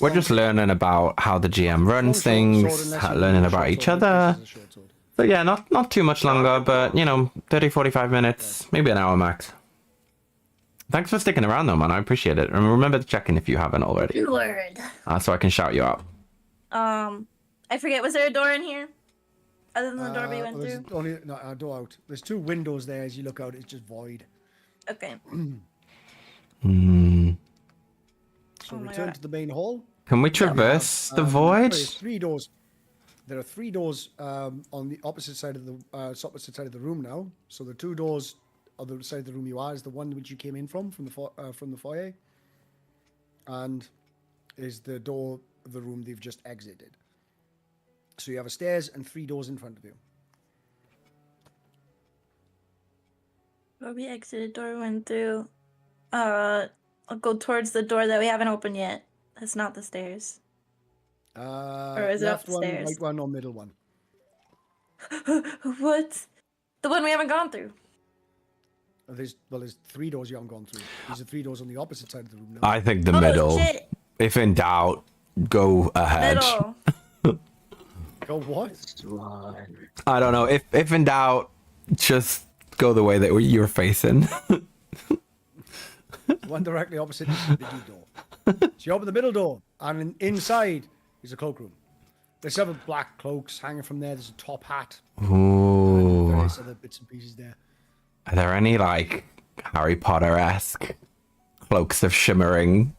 We're just learning about how the GM runs things, learning about each other. So yeah, not too much longer, but 30, 45 minutes, maybe an hour max. Thanks for sticking around though, man. I appreciate it. And remember to check in if you haven't already. Word. So I can shout you out. I forget. Was there a door in here? Other than the door we went there's through? only a door out. There's 2 windows there. As you look out, it's just void. Okay. So Oh my return God. to the main hall. Can we traverse the void? There's 3 doors. There are 3 doors on the opposite side of the room now. So the 2 doors on the side of the room you are is the one which you came in from the foyer, and is the door of the room they've just exited. So you have a stairs and 3 doors in front of you. Where we exited, door we went through. I'll go towards the door that we haven't opened yet. That's not the stairs. Or is it Left one, upstairs? right one, or middle one. What? The one we haven't gone through. There's 3 doors you haven't gone through. These are 3 doors on the opposite side of the room now. I think the Oh, middle. shit. If in doubt, go ahead. Middle. Go what? I don't know. If in doubt, just go the way that you're facing. One directly opposite the deep door. So you open the middle door, and inside is a cloakroom. There's several black cloaks hanging from there. There's a top hat. Ooh. Various other bits and pieces there. Are there any like Harry Potter-esque cloaks of shimmering?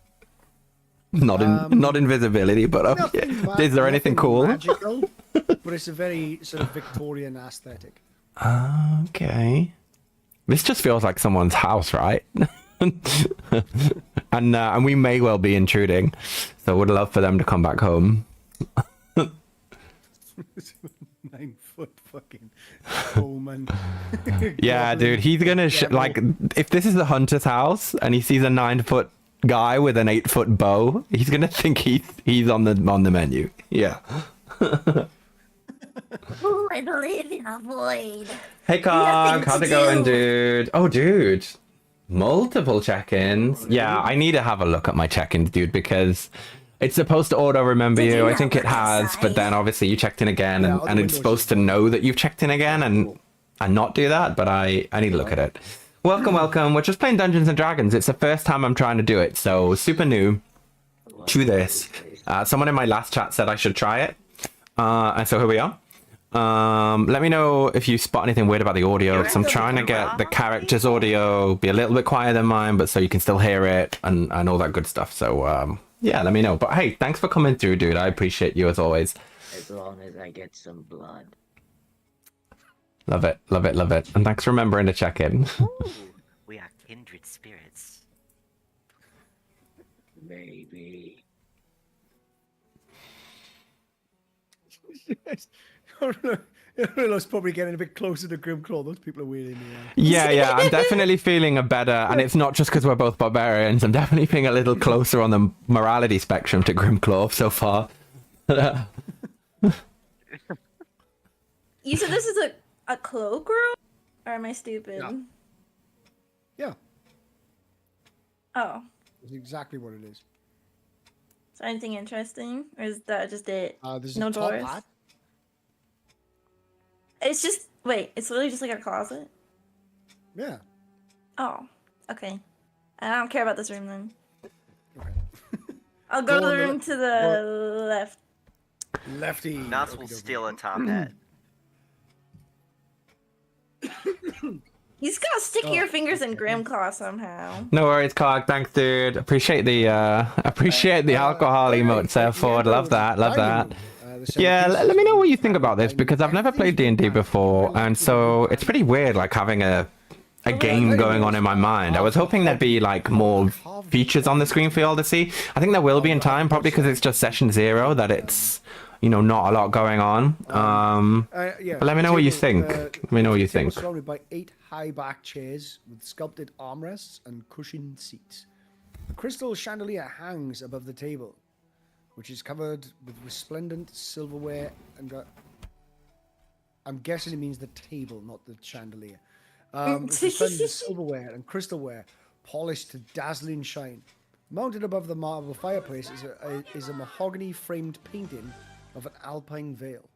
Not invisibility, but is there anything cool? Magical, but it's a very sort of Victorian aesthetic. Okay. This just feels like someone's house, right? and we may well be intruding, so would love for them to come back home. 9-foot fucking omen. Yeah, dude, he's gonna like if this is the hunter's house and he sees a 9-foot guy with an 8-foot bow, he's gonna think he's on the menu. Yeah. Ooh, I believe in a void. Hey, Cog, how's it going, dude? Oh, dude. Multiple check-ins. Yeah, I need to have a look at my check-ins, dude, because it's supposed to auto-remember you. I think it has, but then obviously you checked in again, and it's supposed to know that you've checked in again and not do that, but I need to look at it. Welcome, welcome. We're just playing Dungeons and Dragons. It's the first time I'm trying to do it, so super new to this. Someone in my last chat said I should try it, and so here we are. Let me know if you spot anything weird about the audio, because I'm trying to get the characters' audio be a little bit quieter than mine, but so you can still hear it and all that good stuff. So yeah, let me know. But hey, thanks for coming through, dude. I appreciate you as always. As long as I get some blood. Love it, love it, love it. And thanks for remembering to check in. We are kindred spirits. Maybe. It's probably getting a bit closer to Grimclaw. Those people are weird in the air. Yeah, I'm definitely feeling a better, and it's not just because we're both barbarians. I'm definitely feeling a little closer on the morality spectrum to Grimclaw so far. You said this is a cloakroom? Or am I stupid? Yeah. Oh. That's exactly what it is. Is there anything interesting? Or is that just it? There's no a top doors? hat. It's just, wait, it's literally just like a closet? Yeah. Oh, okay. I don't care about this room then. Okay. I'll go to the room to the left. Lefty. Knots will steal a top hat. He's got stickier fingers than Grimclaw somehow. No worries, Cog. Thanks, dude. Appreciate the alcohol emotes there, Ford. Love that, love that. Yeah, let me know what you think about this, because I've never played D&D before, and so it's pretty weird, like having a game going on in my mind. I was hoping there'd be like more features on the screen for y'all to see. I think there will be in time, probably because it's just session 0 that it's, you know, not a lot going on. But let me know what you think. Let me know what you think. Surrounded by 8 high back chairs with sculpted armrests and cushioned seats. A crystal chandelier hangs above the table, which is covered with resplendent silverware and I'm guessing it means the table, not the chandelier. Resplendent silverware and crystalware, polished to dazzling shine. Mounted above the marble fireplace is a mahogany framed painting of an alpine vale.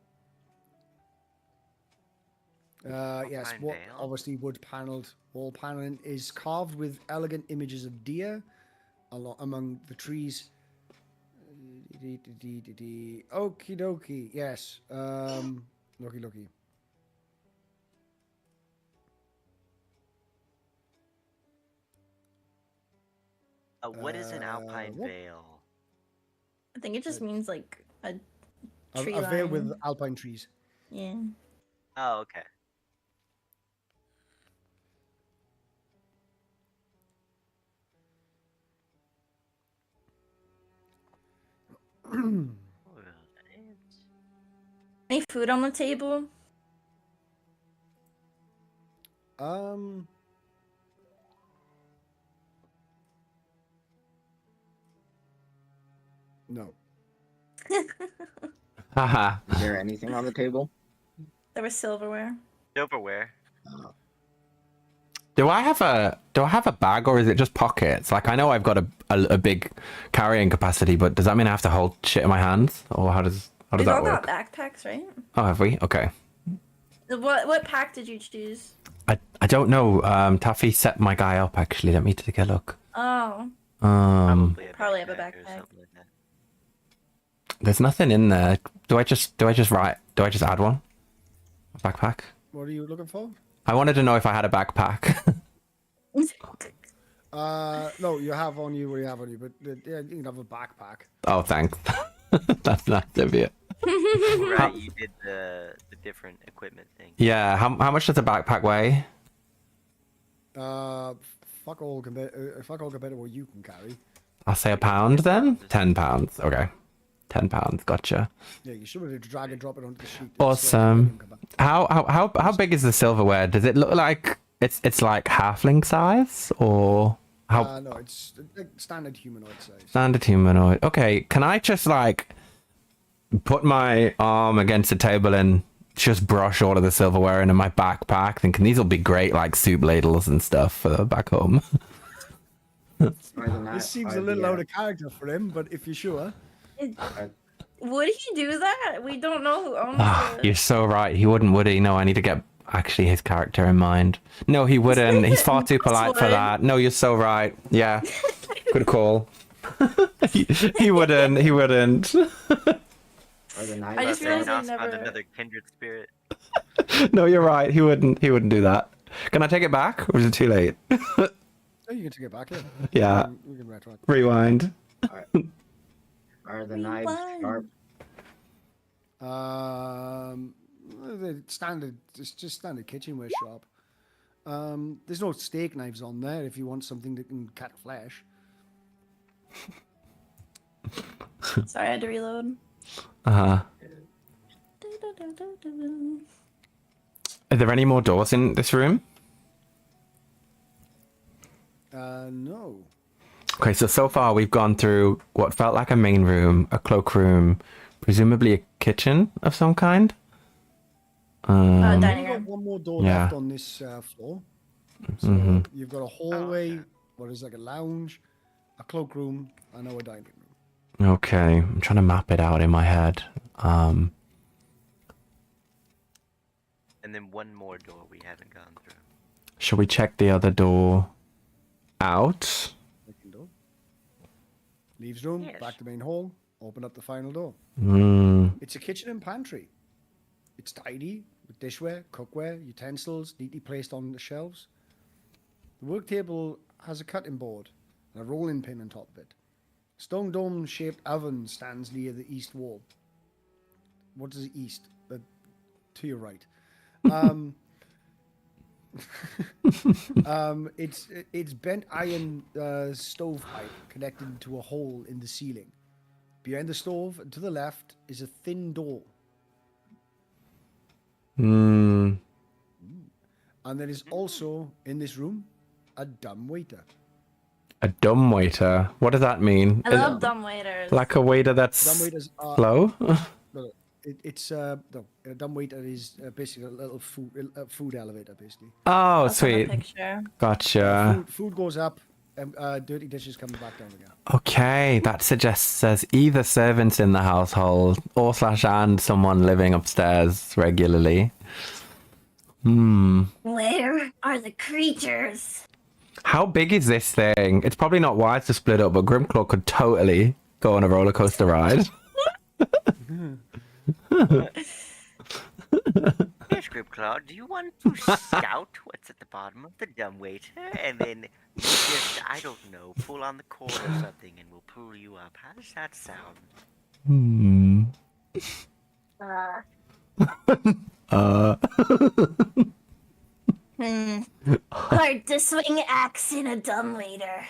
Yes, obviously wood paneled wall paneling is carved with elegant images of deer among the trees. Okie dokie, yes. Looky. What is an alpine vale? I think it just means like a tree a vale line. with alpine trees. Yeah. Oh, okay. Any food on the table? No. Haha. Is there anything on the table? There was silverware. Silverware. Do I have a bag, or is it just pockets? Like, I know I've got a big carrying capacity, but does that mean I have to hold shit in my hands, or how does We've that all work? got backpacks, right? Oh, have we? Okay. What pack did you choose? I don't know. Taffy set my guy up actually. Let me take a look. Oh, Probably have a or backpack. something like that. There's nothing in there. Do I just add one? A backpack? What are you looking for? I wanted to know if I had a backpack. No, you have on you what you have on you, but yeah, you can have a backpack. Oh, thanks. That's nice of you. Right, you did the different equipment thing. Yeah. How much does a backpack weigh? Fuck all compared to what you can carry. I'll say a pound then. £10. Okay. £10. Gotcha. Yeah, you should be able to drag and drop it onto the sheet. Awesome. How big is the silverware? Does it look like it's like halfling size or how? No, it's like standard humanoid size. Standard humanoid. Okay. Can I just like put my arm against the table and just brush all of the silverware into my backpack, thinking these will be great like soup ladles and stuff for back home? This seems a little out of character for him, but if you're sure. Would he do that? We don't know who owns it. You're so right. He wouldn't, would he? No, I need to get actually his character in mind. No, he wouldn't. He's far too polite for that. No, you're so right. Yeah. Good call. he wouldn't. He wouldn't. I just realized I never. Another kindred spirit. No, you're right. He wouldn't. He wouldn't do that. Can I take it back, or is it too late? Oh, you can take it back. Yeah. We can retro. Rewind. Are the knives sharp? The standard. It's just standard kitchenware shop. There's no steak knives on there if you want something that can cut flesh. Sorry, I had to reload. Are there any more doors in this room? No. Okay, so far we've gone through what felt like a main room, a cloakroom, presumably a kitchen of some kind. Dining You've got room. one more door left on this floor. So you've got a hallway, what is like a lounge, a cloakroom, and now a dining room. Okay, I'm trying to map it out in my head. And then one more door we haven't gone through. Shall we check the other door out? Door. Leaves room, Yes. back to main hall, open up the final door. Mm, It's a kitchen and pantry. It's tidy with dishware, cookware, utensils neatly placed on the shelves. The work table has a cutting board and a rolling pin on top of it. Stone dome shaped oven stands near the east wall. What is the east? To your right. It's bent iron stovepipe connected to a hole in the ceiling. Behind the stove and to the left is a thin door. mm, And there is also in this room a dumb waiter. a dumb waiter. What does that mean? I love dumb waiters. Like a waiter Dumb that's waiters are slow? no, a dumb waiter is basically a little food elevator, basically. Oh, I'll send a sweet. picture. Gotcha. Food goes up, and dirty dishes coming back down again. Okay, that suggests there's either servants in the household or / someone living upstairs regularly. Where are the creatures? How big is this thing? It's probably not wise to split up, but Grimclaw could totally go on a roller coaster ride. Yes, Gripclaw, do you want to scout what's at the bottom of the dumbwaiter and then just, I don't know, pull on the cord or something and we'll pull you up? How does that sound? Hard to swing axe in a dumbwaiter.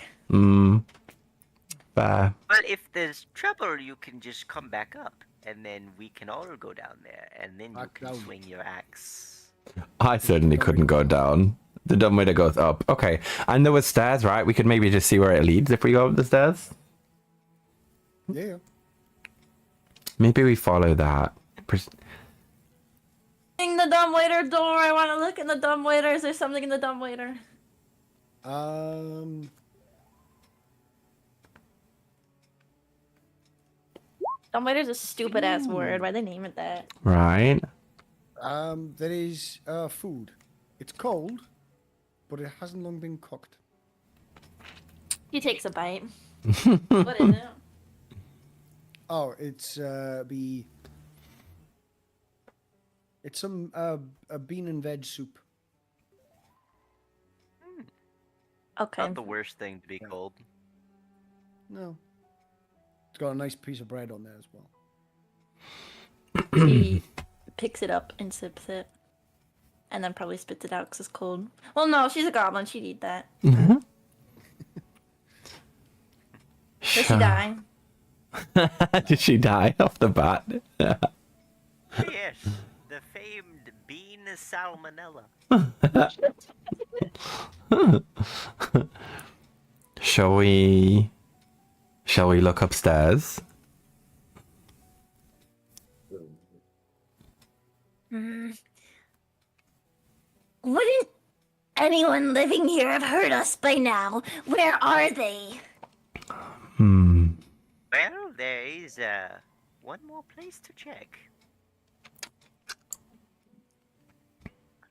Fair. But if there's trouble, you can just come back up and then we can all go down there and then you Back can down. swing your axe. I certainly couldn't go down. The dumbwaiter goes up. Okay, and there was stairs, right? We could maybe just see where it leads if we go up the stairs. Yeah. Maybe we follow that. In the dumbwaiter door, I want to look in the dumbwaiter. Is there something in the dumbwaiter? Dumbwaiter's a stupid ass word. Why they name it that? Right. There is food. It's cold, but it hasn't long been cooked. He takes a bite. What is it? Oh, it's some a bean and veg soup. Okay. Not the worst thing to be cold. No. It's got a nice piece of bread on there as well. He picks it up and sips it. And then probably spits it out because it's cold. Well, no, she's a goblin. She'd eat that. Mm-hmm. Does she die? Did she die off the bat? Yes, the famed bean salmonella. Shall we look upstairs? Wouldn't anyone living here have heard us by now? Where are they? Well, there is one more place to check.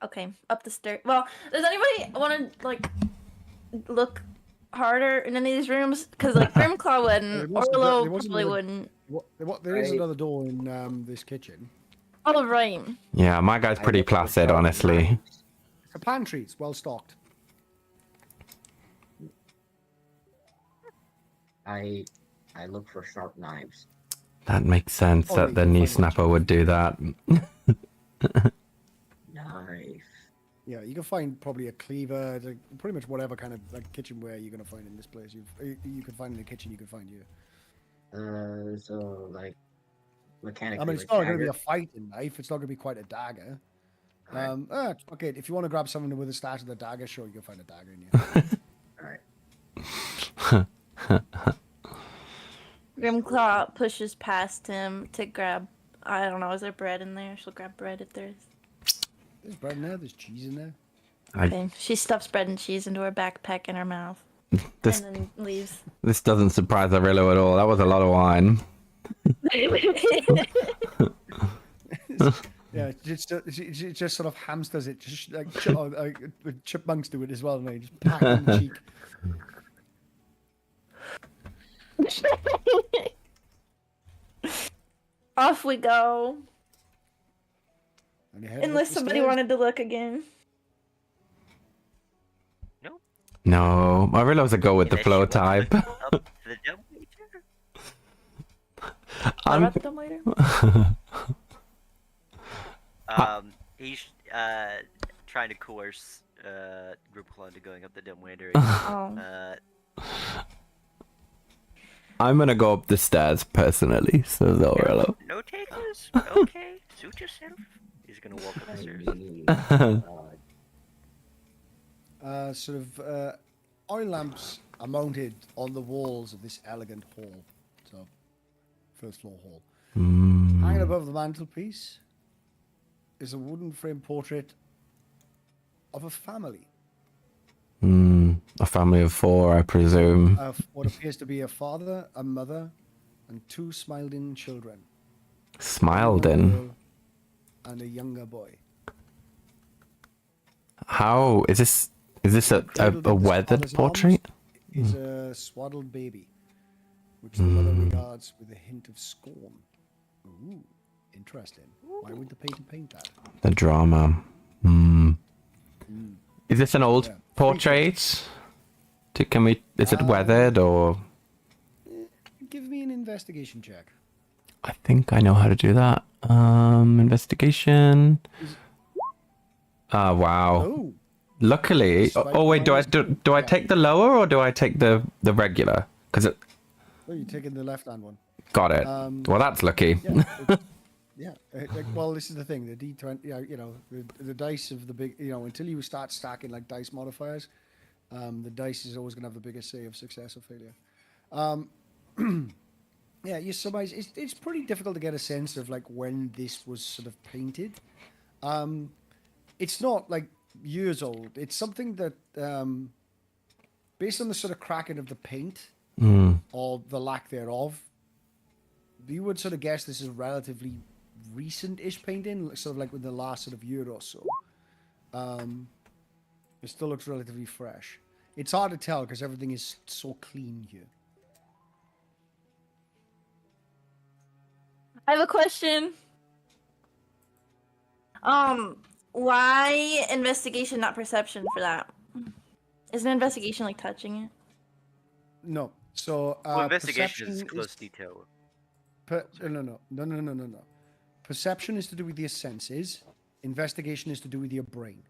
Okay, up the stairs. Well, does anybody want to like look harder in any of these rooms? Because like Grimclaw wouldn't, Orlo probably wouldn't. There is another door in this kitchen. Oh right. Yeah, my guy's pretty placid, honestly. It's a pantry. It's well stocked. I look for sharp knives. That makes sense Oh, that the knee snapper would do that. Knife. Yeah, you can find probably a cleaver, pretty much whatever kind of like kitchenware you're gonna find in this place. You can find in the kitchen. You can find here. So like mechanically. I mean, it's not going to be a fighting knife. It's not going to be quite a dagger. Right. Okay, if you want to grab something with a stash of the dagger, sure, you can find a dagger in here. Alright. Grimclaw pushes past him to grab. I don't know. Is there bread in there? She'll grab bread if there's. There's bread in there. There's cheese in there. Okay. She stuffs bread and cheese into her backpack in her mouth. This, and then leaves. This doesn't surprise Arillo at all. That was a lot of wine. Yeah, it just sort of hamsters it, just like chipmunks do it as well, and they just pack it in the cheek. Off we go. Unless somebody stairs. wanted to look again. No, Arillo's a go with the flow type. Up to the dumbwaiter? What about the dumbwaiter? He's trying to coerce Grimclaw into going up the dumbwaiter. Oh. I'm gonna go up the stairs personally, says Arillo. No takers? Okay, suit yourself. He's gonna walk up the stairs. Sort of oil lamps are mounted on the walls of this elegant hall. So, first floor hall. Hanging above the mantelpiece is a wooden frame portrait of a family. A family of 4, I presume. What appears to be a father, a mother, and 2 smiled-in children. Smiled in. And a younger boy. How is this? Is this a weathered portrait? Is a swaddled baby, which the mother regards with a hint of scorn. Ooh, interesting. Why would the painter paint that? The drama. Is this an old portrait? Can we? Is it weathered or? Give me an investigation check. I think I know how to do that. Investigation. Oh wow. Oh. Luckily. Oh wait, do I take the lower or do I take the regular? Because it. Oh, you're taking the left-hand one. Got it. Well, that's lucky. Yeah. Well, this is the thing. The D20. Yeah, you know, the dice of the big. You know, until you start stacking like dice modifiers, the dice is always going to have the biggest say of success or failure. Yeah, you surmise it's pretty difficult to get a sense of like when this was sort of painted. It's not like years old. It's something that, based on the sort of cracking of the paint or the lack thereof, you would sort of guess this is relatively recent-ish painting, sort of like within the last sort of year or so. It still looks relatively fresh. It's hard to tell because everything is so clean here. I have a question. Why investigation, not perception for that? Isn't investigation like touching it? No. So investigation is perception close detail. No. Perception is to do with your senses. Investigation is to do with your brain.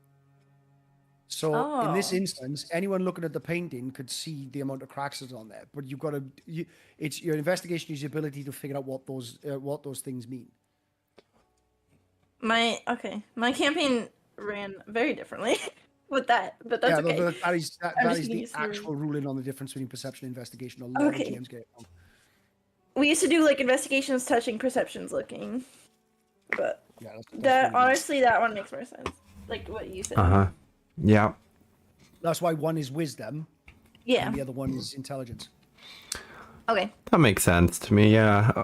So in this instance, anyone looking at the painting could see the amount of cracks that's on there. But you've got to. It's your investigation is your ability to figure out what those things mean. My campaign ran very differently with that, but that's okay. That is the actual ruling on the difference between perception and investigation. A lot of GMs get it wrong. We used to do like investigations touching, perceptions looking, but that honestly, that one makes more sense. Like what you said. Yeah. That's why one is wisdom. Yeah. And the other one is intelligence. Okay. That makes sense to me. Yeah.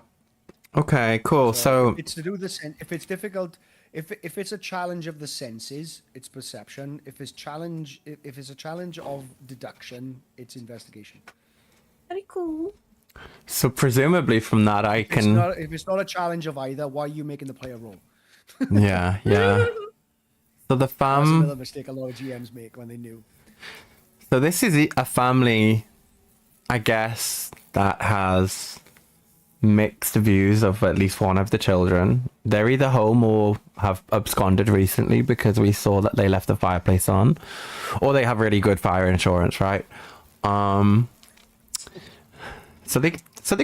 Okay. Cool. So it's to do with the if it's difficult. If it's a challenge of the senses, it's perception. If it's a challenge of deduction, it's investigation. Very cool. So presumably from that I can. If it's not a challenge of either, why are you making the player roll? Yeah. So the That's another mistake a lot of GMs make when they knew. So this is a family, I guess, that has mixed views of at least one of the children. They're either home or have absconded recently because we saw that they left the fireplace on, or they have really good fire insurance, right? So they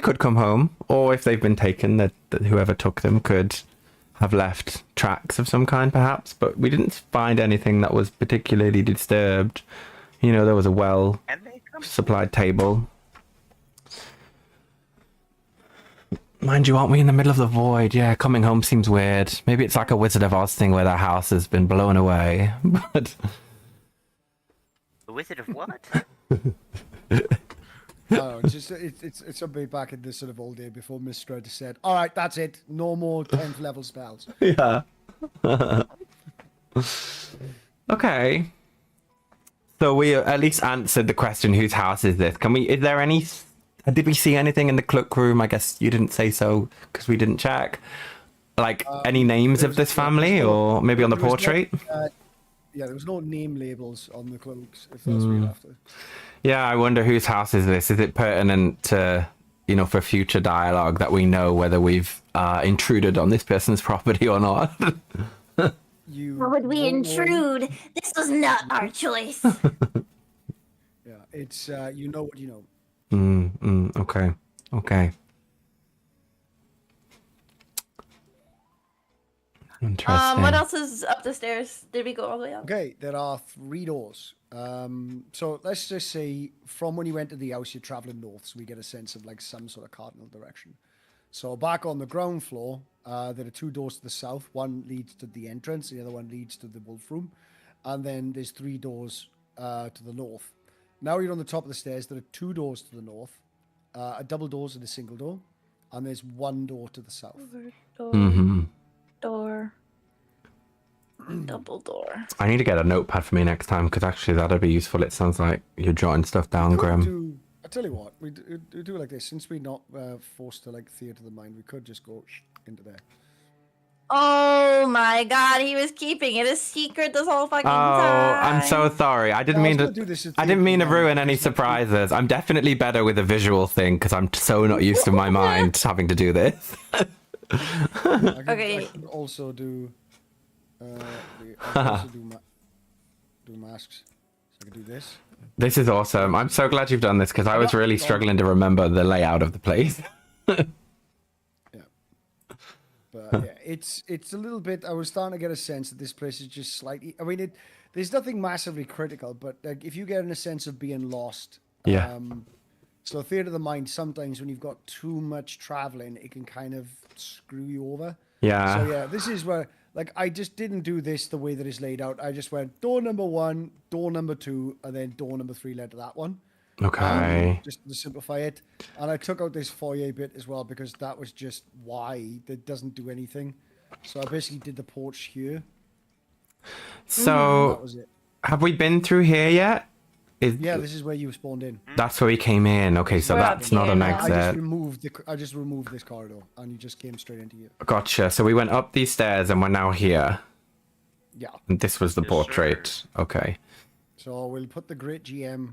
could come home, or if they've been taken, that whoever took them could have left tracks of some kind, perhaps. But we didn't find anything that was particularly disturbed. You know, there was a well-supplied table. Mind you, aren't we in the middle of the void? Yeah, coming home seems weird. Maybe it's like a Wizard of Oz thing where their house has been blown away. But The Wizard of what? No, it's somebody back in this sort of old day before Mr. Strud said, "All right, that's it. No more 10th level spells." Yeah. Okay. So we at least answered the question: whose house is this? Is there any? Did we see anything in the cloakroom? I guess you didn't say so because we didn't check. Like any names of this family, or maybe on the portrait? Yeah, there was no name labels on the cloaks. If that's what you're after. Yeah, I wonder whose house is this? Is it pertinent to, for future dialogue that we know whether we've intruded on this person's property or not? How would we intrude? This was not our choice. Yeah, it's you know what you know. Okay. Interesting. What else is up the stairs? Did we go all the way up? Okay, there are 3 doors. So let's just say from when you enter the house, you're traveling north, so we get a sense of like some sort of cardinal direction. So back on the ground floor, there are 2 doors to the south. One leads to the entrance, the other one leads to the wolf room, and then there's 3 doors to the north. Now you're on the top of the stairs. There are 2 doors to the north, a double doors and a single door, and there's 1 door to the south. Door. Double door. I need to get a notepad for me next time because actually that'd be useful. It sounds like you're jotting stuff down, Grim. I tell you what, we do it like this. Since we're not forced to like theatre the mind, we could just go into there. Oh my god, he was keeping it a secret this whole fucking time. I'm so sorry. I didn't mean to ruin any surprises. I'm definitely better with a visual thing because I'm so not used to my mind having to do this. I can also do. Do masks. So I can do this. This is awesome. I'm so glad you've done this because I was really struggling to remember the layout of the place. Yeah. But yeah, it's a little bit. I was starting to get a sense that this place is just slightly. I mean, there's nothing massively critical, but like if you get in a sense of being lost. Yeah. So theatre of the mind, sometimes when you've got too much traveling, it can kind of screw you over. Yeah. So yeah, this is where, like, I just didn't do this the way that it's laid out. I just went door number 1, door number 2, and then door number 3 led to that one. Okay. Just to simplify it. And I took out this foyer bit as well because that was just wide. That doesn't do anything. So I basically did the porch here. So, that was it. have we been through here yet? Yeah, this is where you spawned in. That's where we came in. Okay, so We're that's up not here an now. exit. I just removed this corridor, and you just came straight into you. Gotcha. So we went up these stairs, and we're now here. Yeah. And this was the Yes, portrait. sir. Okay. So we'll put the great GM.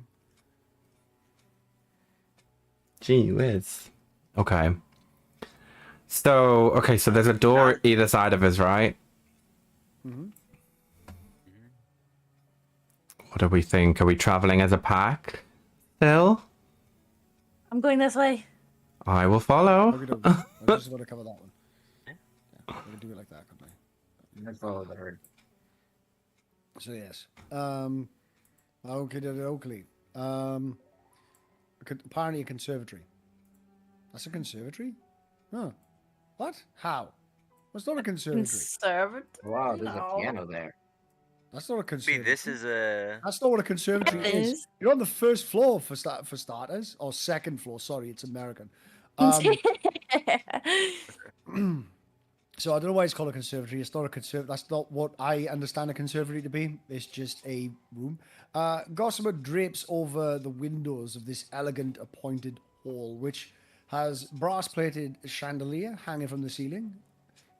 Gee whiz. Okay. So there's a door either side of us, right? Mm-hmm. What do we think? Are we traveling as a pack still? I'm going this way. I will follow. I just want to cover that one. Yeah, we can do it like that, couldn't we? Let's follow the herd. So yes. Oakley. Apparently a conservatory. That's a conservatory? Huh. What? How? That's not a conservatory. Conservatory? Wow, there's No. a piano there. That's not a See, conservatory. this is a. That's not what a conservatory It is. is. You're on the first floor for starters, or second floor. Sorry, it's American. So I don't know why it's called a conservatory. It's not a conservatory. That's not what I understand a conservatory to be. It's just a room. Gossamer drapes over the windows of this elegant appointed hall, which has brass-plated chandelier hanging from the ceiling,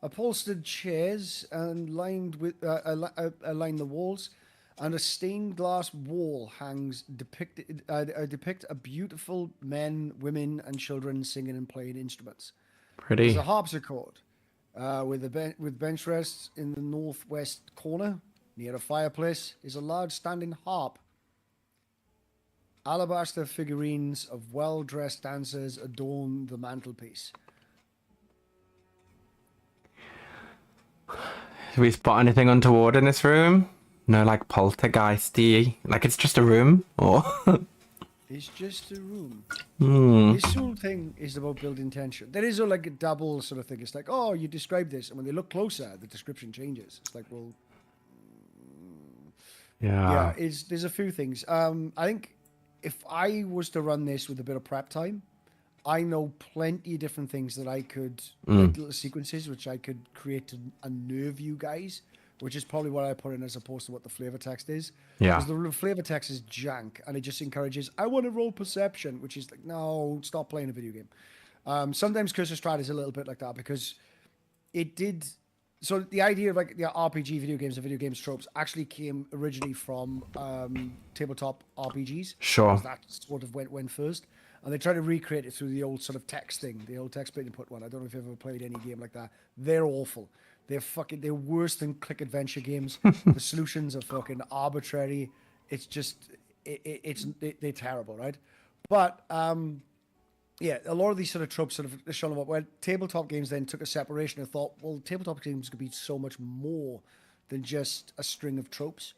upholstered chairs and lined with line the walls, and a stained glass wall depict a beautiful men, women, and children singing and playing instruments. Pretty. There's a harpsichord with bench rests in the northwest corner. Near a fireplace is a large standing harp. Alabaster figurines of well-dressed dancers adorn the mantelpiece. Do we spot anything untoward in this room? No, like poltergeisty. Like it's just a room, or? It's just a room. Hmm. This whole thing is about building tension. There is like a double sort of thing. It's like, oh, you describe this, and when they look closer, the description changes. It's like, well, yeah. There's a few things. I think if I was to run this with a bit of prep time, I know plenty of different things that I could, like little sequences, which I could create to unnerve you guys, which is probably what I put in as opposed to what the flavor text is. Yeah. Because the flavor text is jank, and it just encourages, I want to roll perception, which is like, no, stop playing a video game. Sometimes Curse of Strahd is a little bit like that, because it did... So the idea of like the RPG video games and video games tropes actually came originally from tabletop RPGs. Sure. That sort of went first. And they tried to recreate it through the old sort of text thing, the old text bit input one. I don't know if you've ever played any game like that. They're awful. They're worse than click adventure games. The solutions are fucking arbitrary. It's just, they're terrible, right? But, yeah, a lot of these sort of tropes sort of shown up where tabletop games then took a separation and thought, well, tabletop games could be so much more than just a string of tropes.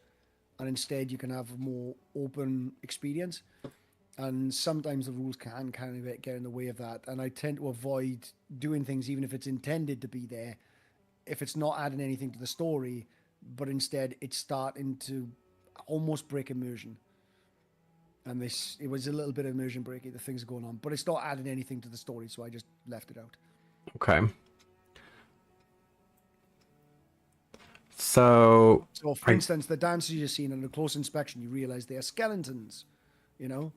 And instead you can have a more open experience. And sometimes the rules can kind of get in the way of that. And I tend to avoid doing things, even if it's intended to be there, if it's not adding anything to the story, but instead it's starting to almost break immersion. And it was a little bit of immersion breaking, the things going on, but it's not adding anything to the story, so I just left it out. Okay. So for instance, the dancers you've seen on a close inspection, you realize they are skeletons, you know?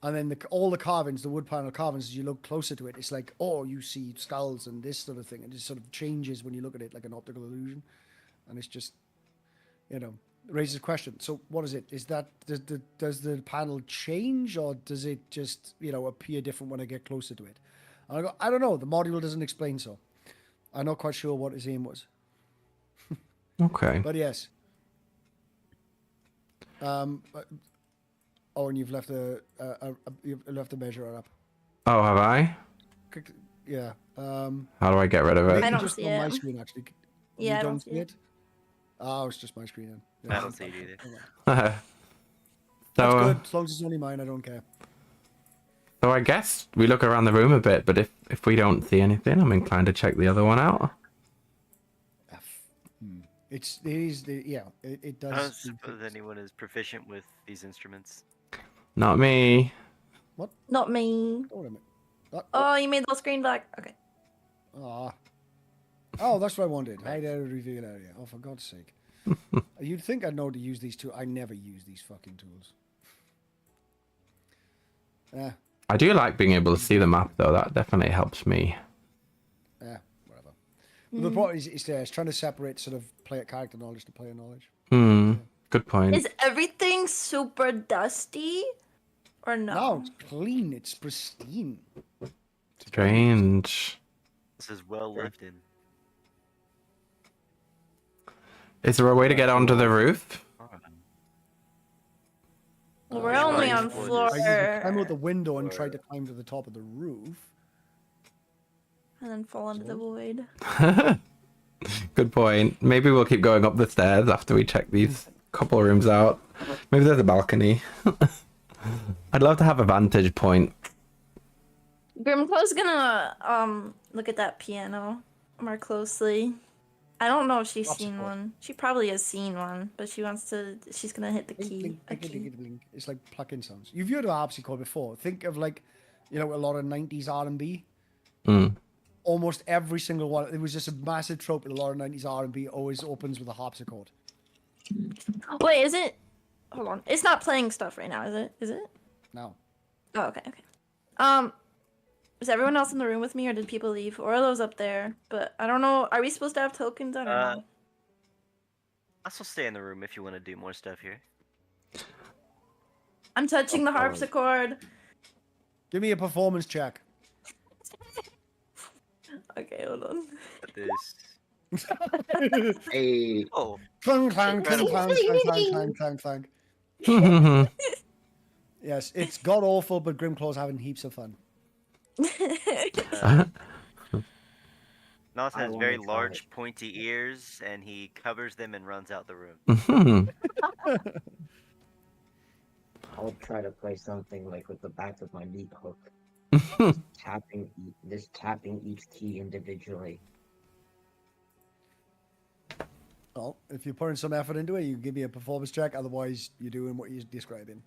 And then all the carvings, the wood panel carvings, as you look closer to it, it's like, oh, you see skulls and this sort of thing. And it just sort of changes when you look at it like an optical illusion. And it's just, you know, raises a question. So what is it? Is that, does the panel change, or does it just, you know, appear different when I get closer to it? And I go, I don't know. The module doesn't explain so. I'm not quite sure what his aim was. Okay. But yes. Oh, and you've left you've left a measure up. Oh, have I? Yeah. How do I get rid of it? I don't just see on my it. screen, actually. Yeah, You I don't see it. Oh, it's just my screen then. Yeah. I don't see it either. That's So, good. As long as it's only mine, I don't care. so I guess we look around the room a bit, but if we don't see anything, I'm inclined to check the other one out. It does. I don't suppose anyone is proficient with these instruments. Not me. Not me. Hold a minute. Oh, you made the screen black. Okay. Oh, that's what I wanted. Hide out of reveal area. Oh, for God's sake. You'd think I'd know to use these tools. I never use these fucking tools. Yeah. I do like being able to see the map, though. That definitely helps me. Yeah, whatever. But the point is there. It's trying to separate sort of player character knowledge to player knowledge. Good point. Is everything super dusty? Or no? No, it's clean. It's pristine. Strange. This is well lived in. Is there a way to get onto the roof? Well, we're only on floor. I climb out the window and try to climb to the top of the roof. And then fall into the void. Good point. Maybe we'll keep going up the stairs after we check these couple rooms out. Maybe there's a balcony. I'd love to have a vantage point. Grimclaw's gonna look at that piano more closely. I don't know if she's seen one. She probably has seen one, but she's gonna hit the key. Blink. It's like plucking sounds. You've heard of harpsichord before. Think of like, a lot of 90s R&B. Almost every single one. It was just a massive trope in a lot of 90s R&B. Always opens with a harpsichord. Wait, is it? Hold on. It's not playing stuff right now, is it? Is it? No. Oh, okay. Is everyone else in the room with me, or did people leave? Orlo's up there, but I don't know. Are we supposed to have tokens? I don't know. I'll still stay in the room if you want to do more stuff here. I'm touching the harpsichord. Give me a performance check. Okay, hold on. This. Hey. Oh. Clang, clang, clang, clang, clang, clang, clang, clang. Yes, it's god awful, but Grimclaw's having heaps of fun. Nallis has very large, pointy ears, and he covers them and runs out the room. I'll try to play something like with the back of my meat hook. tapping each key individually. Well, if you're putting some effort into it, you give me a performance check. Otherwise, you're doing what you're describing.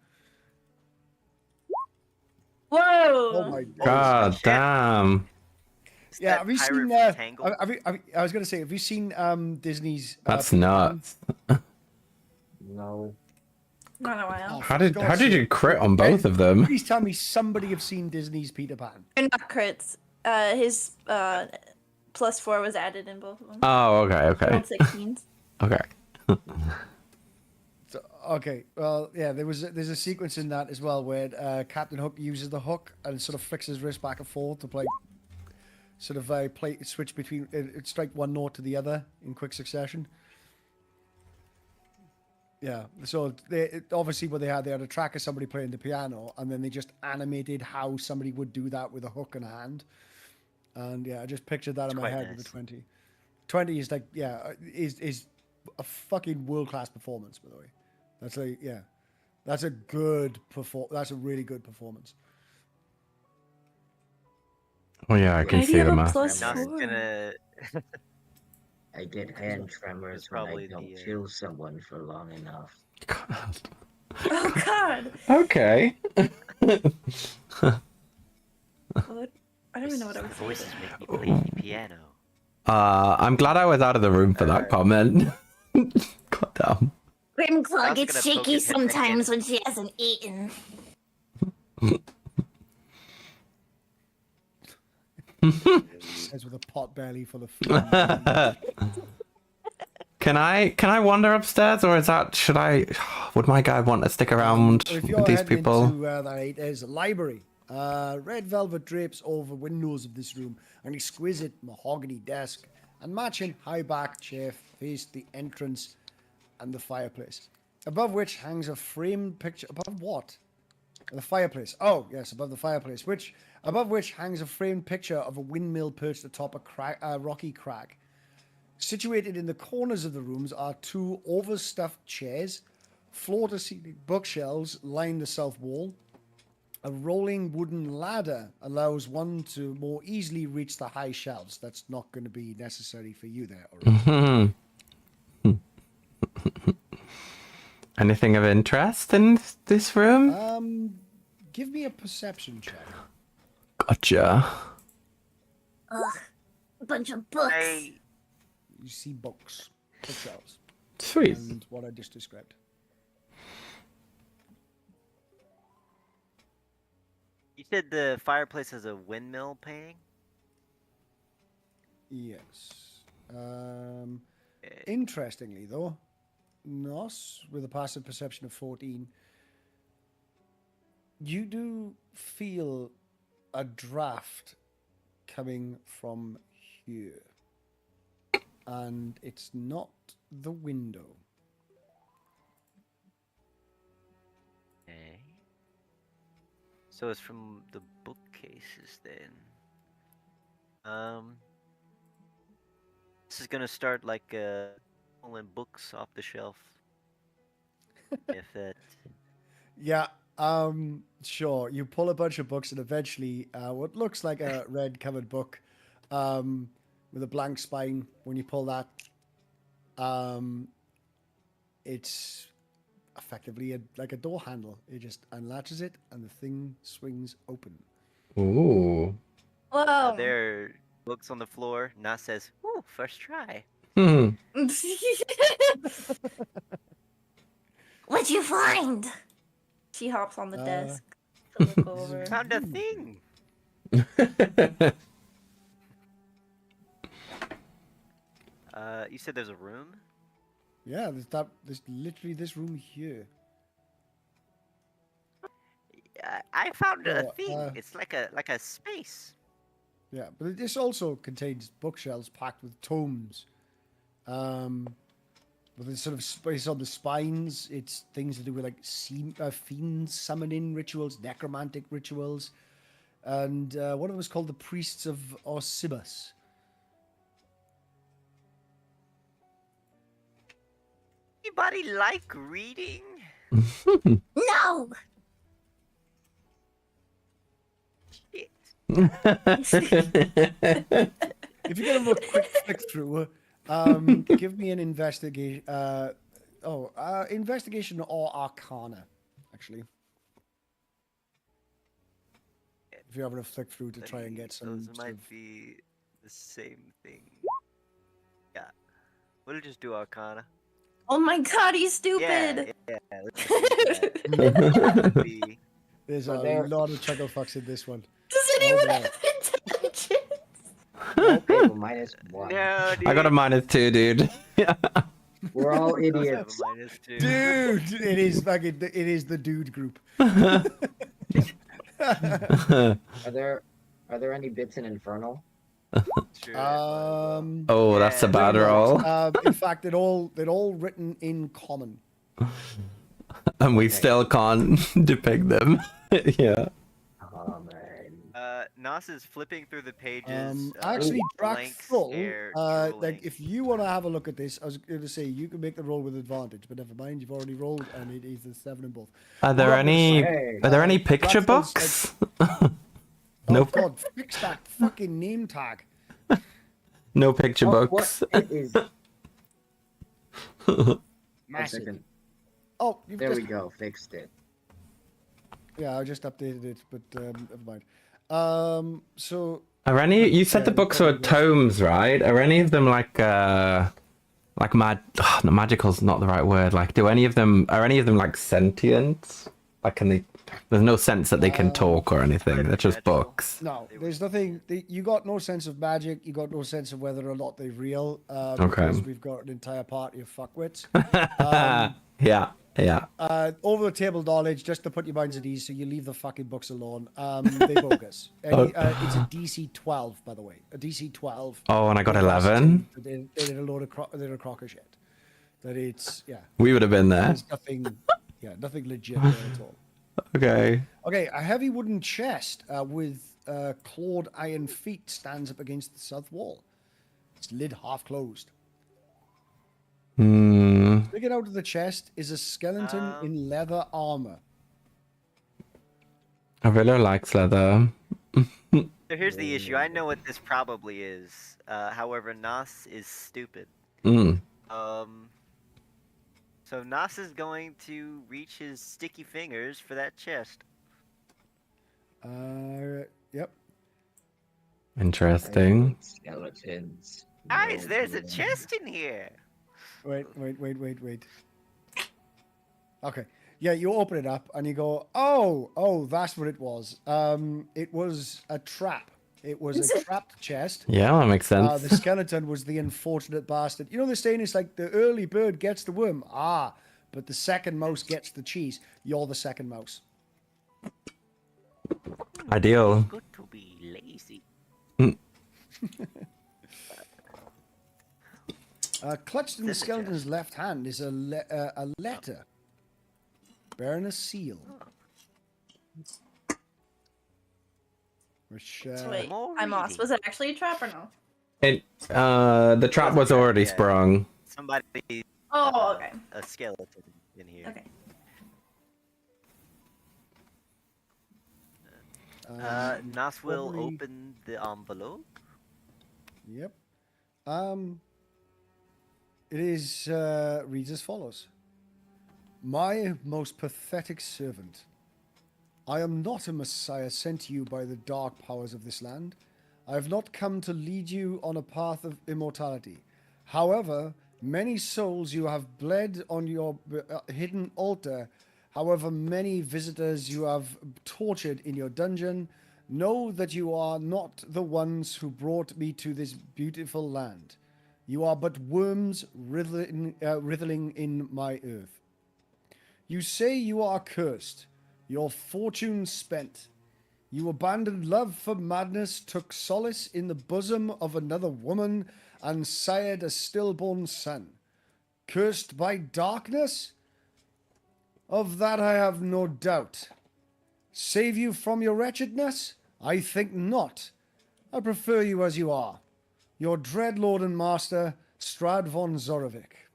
Whoa! Oh my God damn. Yeah, have you seen? I was gonna say, have you seen Disney's? That's nuts. No. Not in a while. How did you crit on both of them? Please tell me somebody have seen Disney's Peter Pan. They're not crits. His +4 was added in both of them. Oh, okay. Rolled 16s. Okay. So, okay, well, yeah, there's a sequence in that as well where Captain Hook uses the hook and sort of flicks his wrist back and forth to play, sort of switch between, strike one note to the other in quick succession. Yeah, so obviously what they had a track of somebody playing the piano, and then they just animated how somebody would do that with a hook in a hand. And yeah, I just pictured that in my head with the 20. 20 is like, yeah, is a fucking world-class performance, by the way. That's a good that's a really good performance. Oh yeah, I can see the map. I'm not gonna. I get hand tremors when I don't kill someone for long enough. God. Oh God. Okay. I don't even know what I was Voices make me play the piano. I'm glad I was out of the room for that comment. God damn. Grimclaw gets shaky sometimes when she hasn't eaten. Says with a pot belly full of food. Can I wander upstairs, or would my guy want to stick around with these people? There's a library. Red velvet drapes over windows of this room. An exquisite mahogany desk and matching high back chair face the entrance and the fireplace, above which hangs a framed picture. Above what? The fireplace. Oh yes, above the fireplace, above which hangs a framed picture of a windmill perched atop a rocky crag. Situated in the corners of the rooms are two overstuffed chairs, floor-to-ceiling bookshelves line the south wall. A rolling wooden ladder allows one to more easily reach the high shelves. That's not going to be necessary for you there. Anything of interest in this room? Give me a perception check. Gotcha. Ugh, a bunch of books. You see bookshelves. Sweet. And what I just described. You said the fireplace has a windmill painting? Yes. Okay. Interestingly, though, Nos, with a passive perception of 14, you do feel a draft coming from here. And it's not the window. Okay. So it's from the bookcases then. This is gonna start like pulling books off the shelf. If that. Yeah, sure. You pull a bunch of books and eventually what looks like a red covered book with a blank spine, when you pull that, it's effectively like a door handle. It just unlatches it and the thing swings open. Ooh. Whoa. There are books on the floor. Na says, "Ooh, first try." Hmm. What'd you find? She hops on the desk to look over. Found a thing. You said there's a room? Yeah, there's literally this room here. I found a Oh, thing. It's like a space. Yeah, but this also contains bookshelves packed with tomes. With this sort of space on the spines, it's things to do with like fiend summoning rituals, necromantic rituals, and one of them is called the Priests of Orsibus. Anybody like reading? No! Shit. If you're gonna have a quick flick through, give me an investigation. Investigation or Arcana, actually. If you're having a flick through to try and get some. Those might be the same thing. Yeah. We'll just do Arcana. Oh my god, he's stupid! Yeah, let's just do that. There's So a there- lot of chuckle fucks in this one. Does anyone boy. have intelligence? Okay, well, -1. No, dude. I got a -2, dude. We're all I also have idiots. a -2. Dude, it is fucking. It is the dude group. Are there any bits in Infernal? Sure, Oh, that's a Yeah, bad They're roll. not. In fact, they're all written in common. And we Okay. still can't depict them. Yeah. Oh man. Nas is flipping through the pages. Actually, track blank full. stare, Like, drooling. if you want to have a look at this, I was going to say you can make the roll with advantage, but never mind. You've already rolled, and it is a 7 in both. Are there Well, any? Hey, Are there any picture Blackfield's books? Oh Nope. God, fix that fucking name tag. No picture oh, books. what? It is. One Massive. second. Oh, you've There just, we go. Fixed it. Yeah, I just updated it, but never mind. So Are any? You said Yeah, the you books were probably will. tomes, right? Are any of them like no, magical's not the right word. Like, do any of them? Are any of them like sentient? Like, can they? There's no sense that they can talk or anything. They're just Magical. books. no, there's nothing. You got no sense of magic. You got no sense of whether or not they're real. Okay. Because we've got an entire party of fuckwits. Yeah, yeah. Over the table knowledge, just to put your minds at ease, so you leave the fucking books alone. They bogus. It's a DC 12, by the way. A DC 12. Oh, and I got They 11. They did a load of they're a crock of shit. That it's We would have been there. There's nothing. Nothing legit there at all. Okay. Okay, a heavy wooden chest with clawed iron feet stands up against the south wall. Its lid half closed. Sticking out of the chest is a skeleton in leather armor. I really like leather. So here's the issue. I know what this probably is. However, Nas is stupid. So Nas is going to reach his sticky fingers for that chest. Yep. Interesting. Skeletons. Guys, No there's a good. chest in here. Wait. Okay. Yeah, you open it up and you go, oh, that's what it was. It was a trap. It was a trapped chest. Yeah, that makes sense. The skeleton was the unfortunate bastard. You know the saying is like the early bird gets the worm. But the second mouse gets the cheese. You're the second mouse. Ideal. Good to be lazy. Clutched in the skeleton's left hand is a letter bearing a seal. Which, So wait, I'm lost. Was it actually a trap or no? The trap was already sprung. Somebody. Oh, okay. A skeleton in here. Okay. Nas will probably- open the envelope. Yep. It is reads as follows. My most pathetic servant. I am not a messiah sent to you by the dark powers of this land. I have not come to lead you on a path of immortality. However, many souls you have bled on your hidden altar, however many visitors you have tortured in your dungeon, know that you are not the ones who brought me to this beautiful land. You are but worms writhing in my earth. You say you are cursed, your fortune spent. You abandoned love for madness, took solace in the bosom of another woman, and sired a stillborn son. Cursed by darkness? Of that I have no doubt. Save you from your wretchedness? I think not. I prefer you as you are. Your dread lord and master, Strad von Zorovic.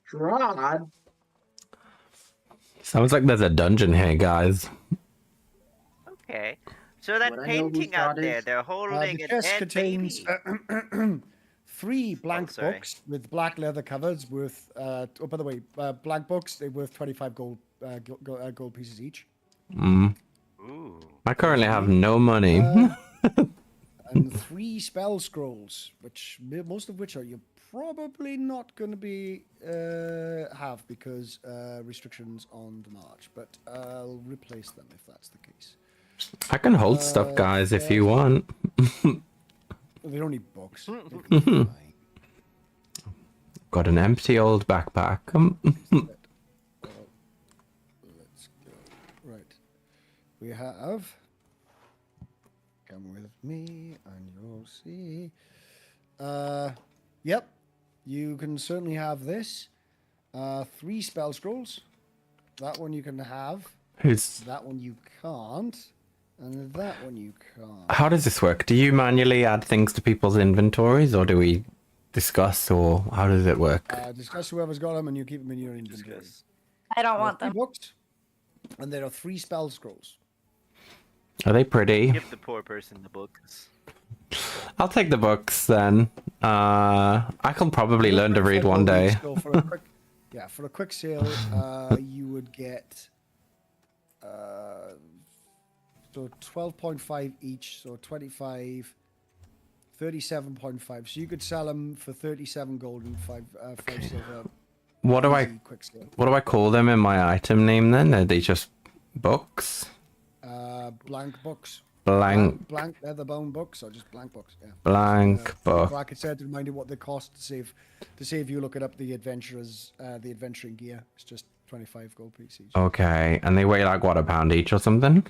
Strad? Sounds like there's a dungeon here, guys. Okay. So that Would I know who painting out Strahd there, is? they're holding The a chest dead contains baby. 3 blank sorry. books with black leather covers worth, by the way, blank books, they're worth 25 gold pieces each. Mm. Ooh. I currently have no money. And 3 spell scrolls, which most of which are you're probably not going to be have because restrictions on the march, but I'll replace them if that's the case. I can hold stuff, guys, if you want. They don't need books. They can be fine. Got an empty old backpack. Let's go. Right. We have. Come with me and you'll see. Yep. You can certainly have this. 3 spell scrolls. That one you can have. Who's? That one you can't. And that one you can't. How does this work? Do you manually add things to people's inventories, or do we discuss, or how does it work? Discuss whoever's got them and you keep them in your inventory. I don't There are want 3 them. books. And there are 3 spell scrolls. Are they pretty? Give the poor person the books. I'll take the books then. I can probably learn to read one day. So for a quick, for a quick sale, you would get so 12.5 each, so 25, 37.5. So you could sell them for 37 gold and 5 silver. What do Easy, quick sale. What do I call them in my item name then? Are they just books? Blank books. Blank. Blank leather-bound books, or just blank books. Yeah. Blank book. Like I said, to remind you what they cost to save you looking up the adventurers, the adventuring gear. It's just 25 gold pieces each. Okay, and they weigh like what, £1 each or something?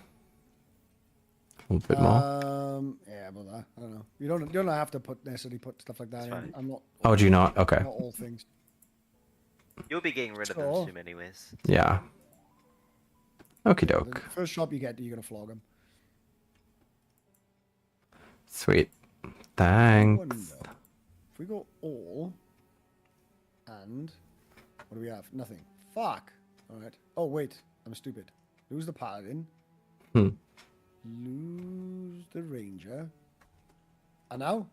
A little bit more. Yeah, but I don't know. You don't have to necessarily put stuff like that in. I'm not. Oh, do you not? Okay. Not all things. You'll be getting rid of them soon anyways. Yeah. Okie The doke. first shop you get, you're gonna flog them. Sweet. Thanks. If we go all, and what do we have? Nothing. Fuck. All right. Oh wait, I'm stupid. Lose the paladin. Lose the ranger. And now?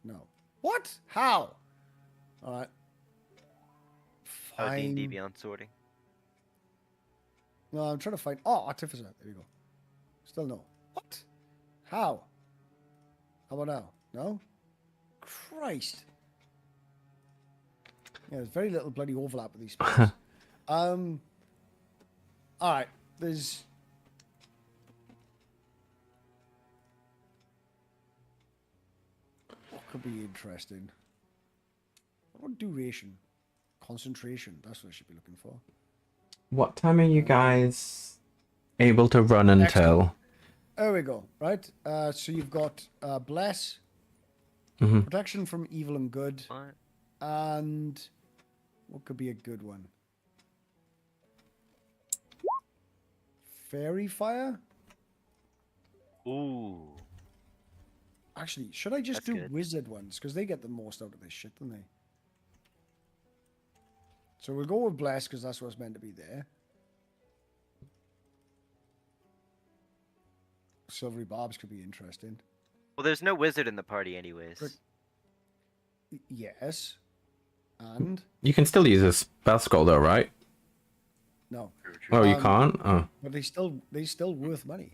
No. What? How? All right. Oh, Fine. D&D Beyond Sorting. No, I'm trying to find. Oh, artificer. There you go. Still no. What? How? How about now? No? Christ. Yeah, there's very little bloody overlap with these spells. All right, there's. What could be interesting? What duration? Concentration. That's what I should be looking for. What time are you guys able to run until? There we go. Right. So you've got bless, Mhm. protection from evil and good, What? and what could be a good one? Fairy fire. Ooh. Actually, should I just That's do good. wizard ones? Because they get the most out of this shit, don't they? So we'll go with bless because that's what's meant to be there. Silvery barbs could be interesting. Well, there's no wizard in the party, anyways. Yes. And You can still use a spell scroll though, right? no. Oh, you can't? Oh. But they still worth money.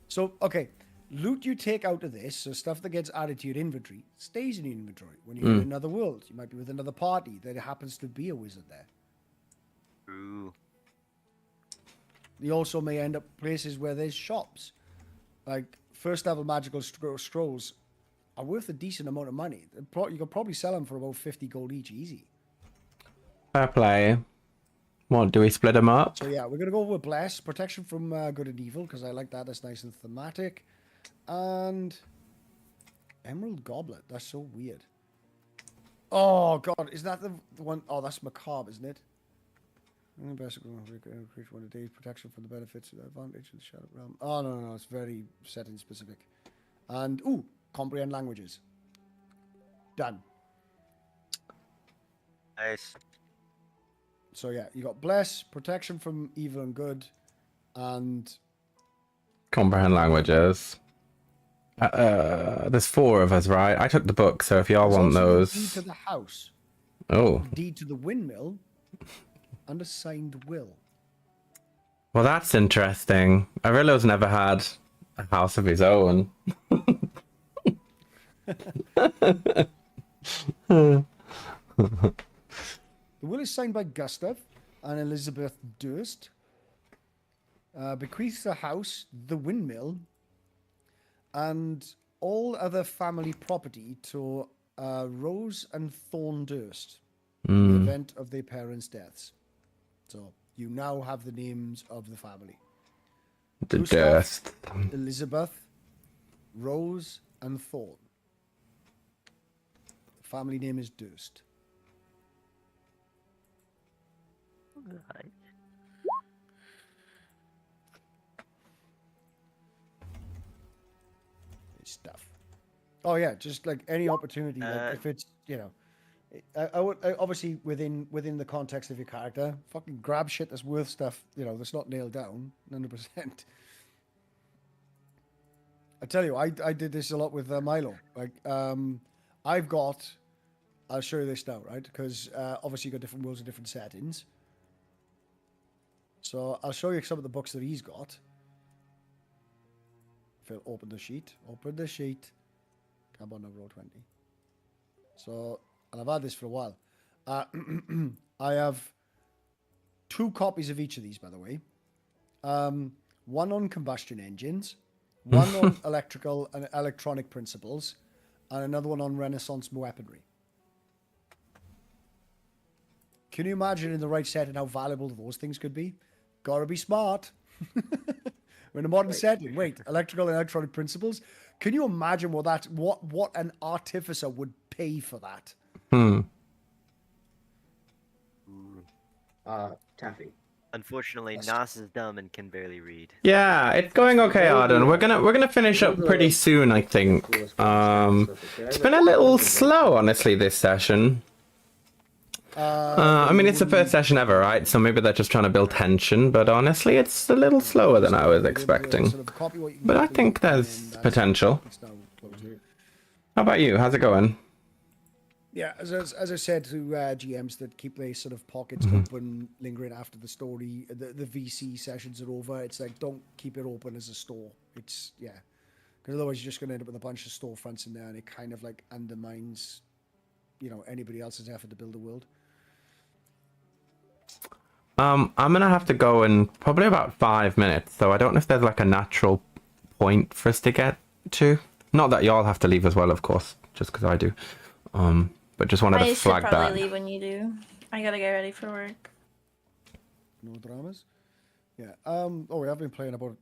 So okay, loot you take out of this, so stuff that gets added to your inventory stays in your inventory. When you're in another world, you might be with another party that happens to be a wizard there. Ooh. You also may end up places where there's shops. Like first level magical scrolls are worth a decent amount of money. You could probably sell them for about 50 gold each, easy. Fair play. What, do we split them up? So yeah, we're gonna go with bless, protection from good and evil, because I like that. That's nice and thematic. And emerald goblet. That's so weird. Oh god, is that the one? Oh, that's macabre, isn't it? Basically, increase one a day protection from the benefits of the advantage of the shadow realm. Oh no, it's very setting specific. And ooh, comprehend languages. Done. Nice. So yeah, you got bless, protection from evil and good, and Comprehend languages. There's 4 of us, right? I took the book, so if y'all want also deed those. to the house, Oh. deed to the windmill, and a signed will. Well, that's interesting. Arillo's never had a house of his own. The will is signed by Gustav and Elizabeth Durst. Bequeaths the house, the windmill, and all other family property to Rose and Thorn Durst in the event of their parents' deaths. So you now have the names of the family. The Gustav, Durst. Elizabeth, Rose, and Thorn. The family name is Durst. Right. Stuff. Oh yeah, just like any opportunity, like if it's I would obviously within the context of your character, fucking grab shit that's worth stuff, that's not nailed down, 100%. I tell you, I did this a lot with Milo. Like I'll show you this now, right? Because obviously you've got different worlds and different settings. So I'll show you some of the books that he's got. Phil, open the sheet. Open the sheet. Come on, roll 20. So, and I've had this for a while. I have 2 copies of each of these, by the way. One on combustion engines, one on electrical and electronic principles, and another one on Renaissance weaponry. Can you imagine in the right setting how valuable those things could be? Gotta be smart. We're in a modern setting. Wait, electrical and electronic principles? Can you imagine what an artificer would pay for that? Taffy. Unfortunately, Nas is dumb and can barely read. Yeah, it's going okay, Arden. We're gonna finish up pretty soon, I think. It's been a little slow, honestly, this session. I mean, it's the first session ever, right? So maybe they're just trying to build tension, but honestly, it's a little slower than I was expecting. But I think there's potential. How about you? How's it going? Yeah, as I said to GMs that keep their sort of pockets open, lingering after the story, the VC sessions are over. It's like, don't keep it open as a store. It's, yeah. Because otherwise you're just going to end up with a bunch of storefronts in there, and it kind of like undermines, anybody else's effort to build a world. I'm gonna have to go in probably about 5 minutes, so I don't know if there's like a natural point for us to get to. Not that y'all have to leave as well, of course, just because I do. But just wanted I to should flag probably that. leave when you do. I gotta get ready for work. No dramas. Yeah. Oh, we have been playing about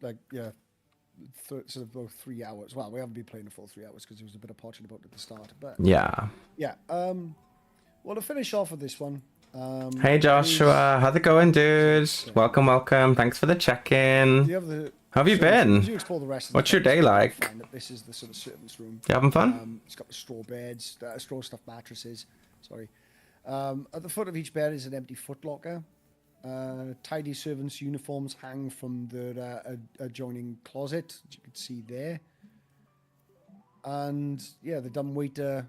sort of about 3 hours. Well, we haven't been playing the full 3 hours because there was a bit of potching about at the start. But Yeah. yeah. Well, to finish off with this one. Hey Joshua, how's it going, dude? Welcome, welcome. Thanks for the check-in. How have you been? As you explore the rest of What's the your day place, like? you'll find that this is the sort of servants' room. You having fun? It's got the straw beds, straw stuffed mattresses. Sorry. At the foot of each bed is an empty footlocker. Tidy servants' uniforms hang from the adjoining closet, as you can see there. And yeah, the dumbwaiter.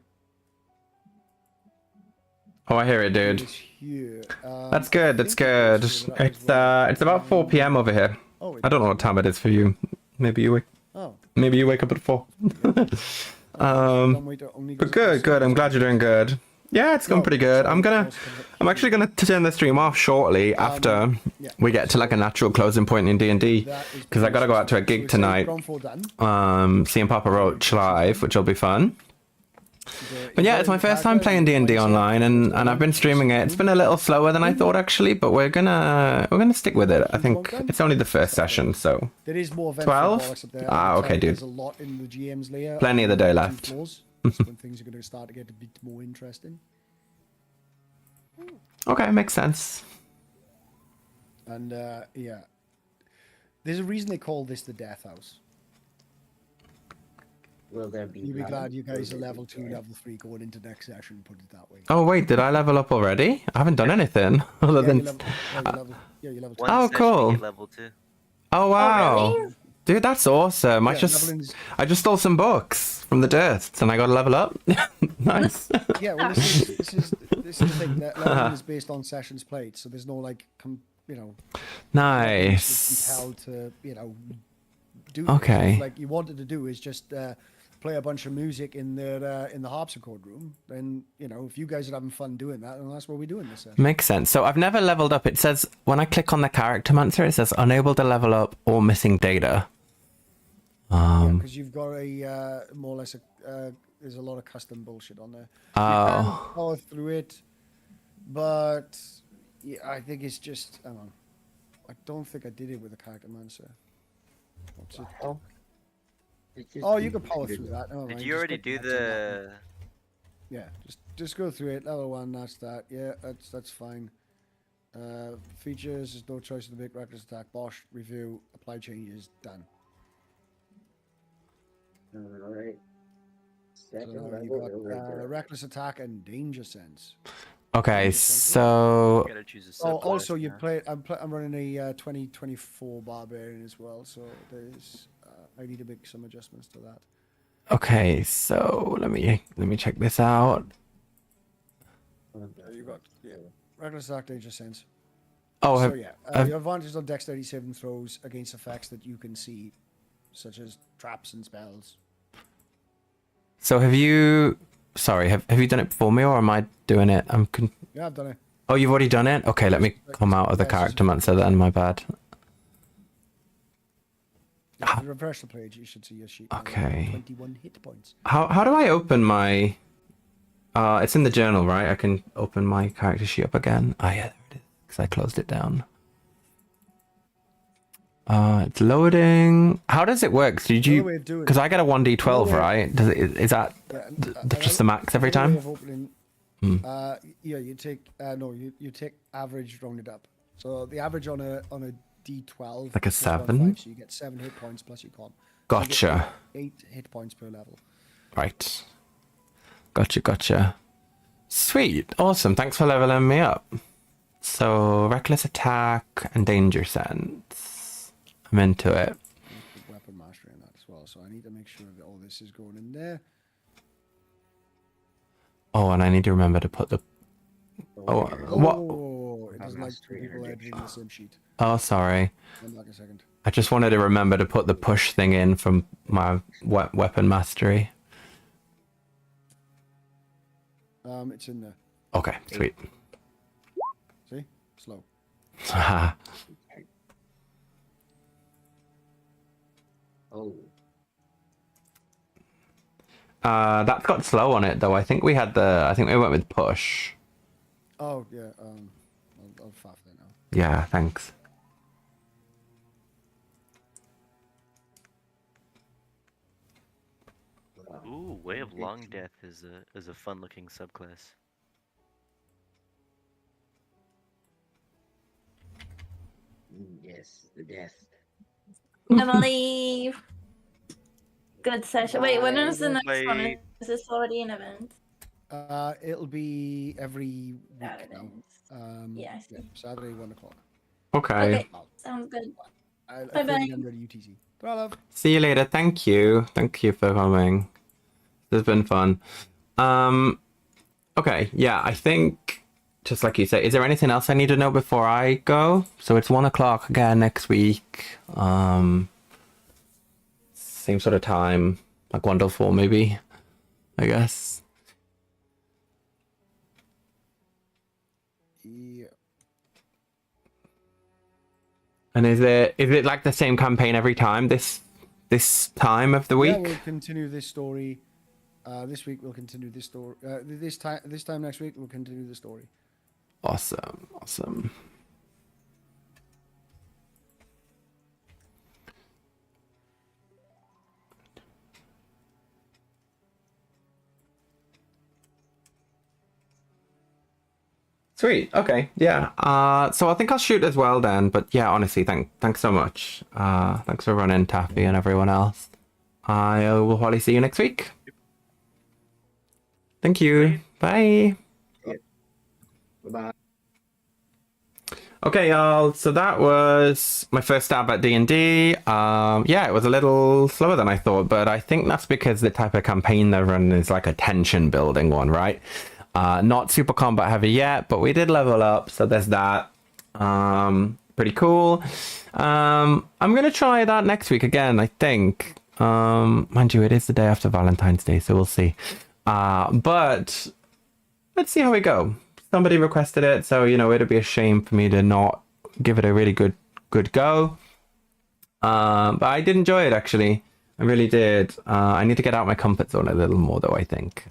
Oh, I hear it, dude. Is here. That's good. That's good. It's about 4 p.m. over here. Oh, I don't know what time it is for you. Maybe you wake up at 4. But good. I'm glad you're doing good. Yeah, it's going pretty good. I'm actually gonna turn the stream off shortly after we get to like a natural closing point in D&D, because I gotta go out to a gig tonight. Seeing Papa Roach live, which will be fun. But yeah, it's my first time playing D&D online, and I've been streaming it. It's been a little slower than I thought actually, but we're gonna stick with it. I think it's only the first session, so there is more 12. Okay, dude. There's a lot in the GM's layer. Plenty of the day left. When things are going to start to get a bit more interesting. Okay, makes sense. And yeah, there's a reason they call this the Death House. Will there be? You'll be glad you guys are level 2, level 3 going into next session. Put it that way. Oh wait, did I level up already? I haven't done anything other than. You're level 2. Oh, cool. Level 2. Oh wow. Oh, really? Dude, that's awesome. I just stole some books from the dirt and I got to level up. Nice. Yeah, well, this is the thing. That leveling is based on sessions played, so there's no like, nice. Compelled to, do. Okay. This. Like you wanted to do is just play a bunch of music in the harpsichord room. Then if you guys are having fun doing that, then that's what we're doing this session. Makes sense. So I've never leveled up. It says when I click on the character monster, it says unable to level up or missing data. Because you've got a more or less there's a lot of custom bullshit on there. You can power through it, but yeah, I think it's just hang on. I don't think I did it with a character monster. What's it? Oh, you can power through that. Oh, Did you already do the? Yeah, just go through it. Level 1, that's that. Yeah, that's fine. Features, there's no choice to make. Reckless attack, Bosch, review, apply changes, done. Alright. So you got reckless attack and danger sense. Okay, so. Also you play. I'm running a 2024 barbarian as well, so there's. I need to make some adjustments to that. Okay, so let me check this out. You got reckless attack, danger sense. Oh, so yeah, your advantage on dexterity saving throws against effects that you can see, such as traps and spells. So have you? Sorry, have you done it before me, or am I doing it? Yeah, I've done it. Oh, you've already done it? Okay, let me come out of the character monster then, my bad. Yeah, if you refresh the page, you should see your sheet. Okay. 21 hit points. How do I open my... it's in the journal, right? I can open my character sheet up again. Oh, yeah, there it is. Because I closed it down. It's loading. How does it work? Did you? Because I get a 1d12, right? Is that just the max every time? Yeah, you take you take average rounded up. So the average on a d12 like a 7. So you get 7 hit points plus your con. Gotcha. So 8 hit points per level. Right. Gotcha. Sweet. Awesome. Thanks for leveling me up. So reckless attack and danger sense. I'm into it. Weapon mastery in that as well, so I need to make sure that all this is going in there. Oh, and I need to remember to put the. Oh, what? Oh, it doesn't like 2 people editing the same sheet. Oh, sorry. Come back a second. I just wanted to remember to put the push thing in from my weapon mastery. It's in there. Okay, sweet. See? Slow. Oh. That got slow on it though. I think we went with push. Oh yeah. I'll faff that now. Yeah, thanks. Ooh, Way of Long Death is a fun looking subclass. Yes, the death. Emily, good session. Wait, when is the next one? Bye. Is this already an event? It'll be every week now. Saturdays. Yeah, I see. Saturday 1 o'clock. Okay. Okay, sounds good. I Bye bye. under the UTC. Bye, love. See you later. Thank you. Thank you for coming. This has been fun. Okay, yeah, I think just like you say, is there anything else I need to know before I go? So it's 1 o'clock again next week. Same sort of time, like 1 till 4 maybe, I guess. Yeah. And is it like the same campaign every time this time of the week? Yeah, we'll continue this story. This week we'll continue this story. This time next week we'll continue the story. Awesome. Sweet. Okay. Yeah. So I think I'll shoot as well then. But yeah, honestly, thanks so much. Thanks for running, Taffy, and everyone else. I will probably see you next week. Thank you. Bye. Bye. Okay, y'all. So that was my first stab at D&D. Yeah, it was a little slower than I thought, but I think that's because the type of campaign they're running is like a tension building one, right? Not super combat heavy yet, but we did level up, so there's that. Pretty cool. I'm gonna try that next week again, I think. Mind you, it is the day after Valentine's Day, so we'll see. But let's see how we go. Somebody requested it, so it'd be a shame for me to not give it a really good go. But I did enjoy it, actually. I really did. I need to get out my comfort zone a little more, though. I think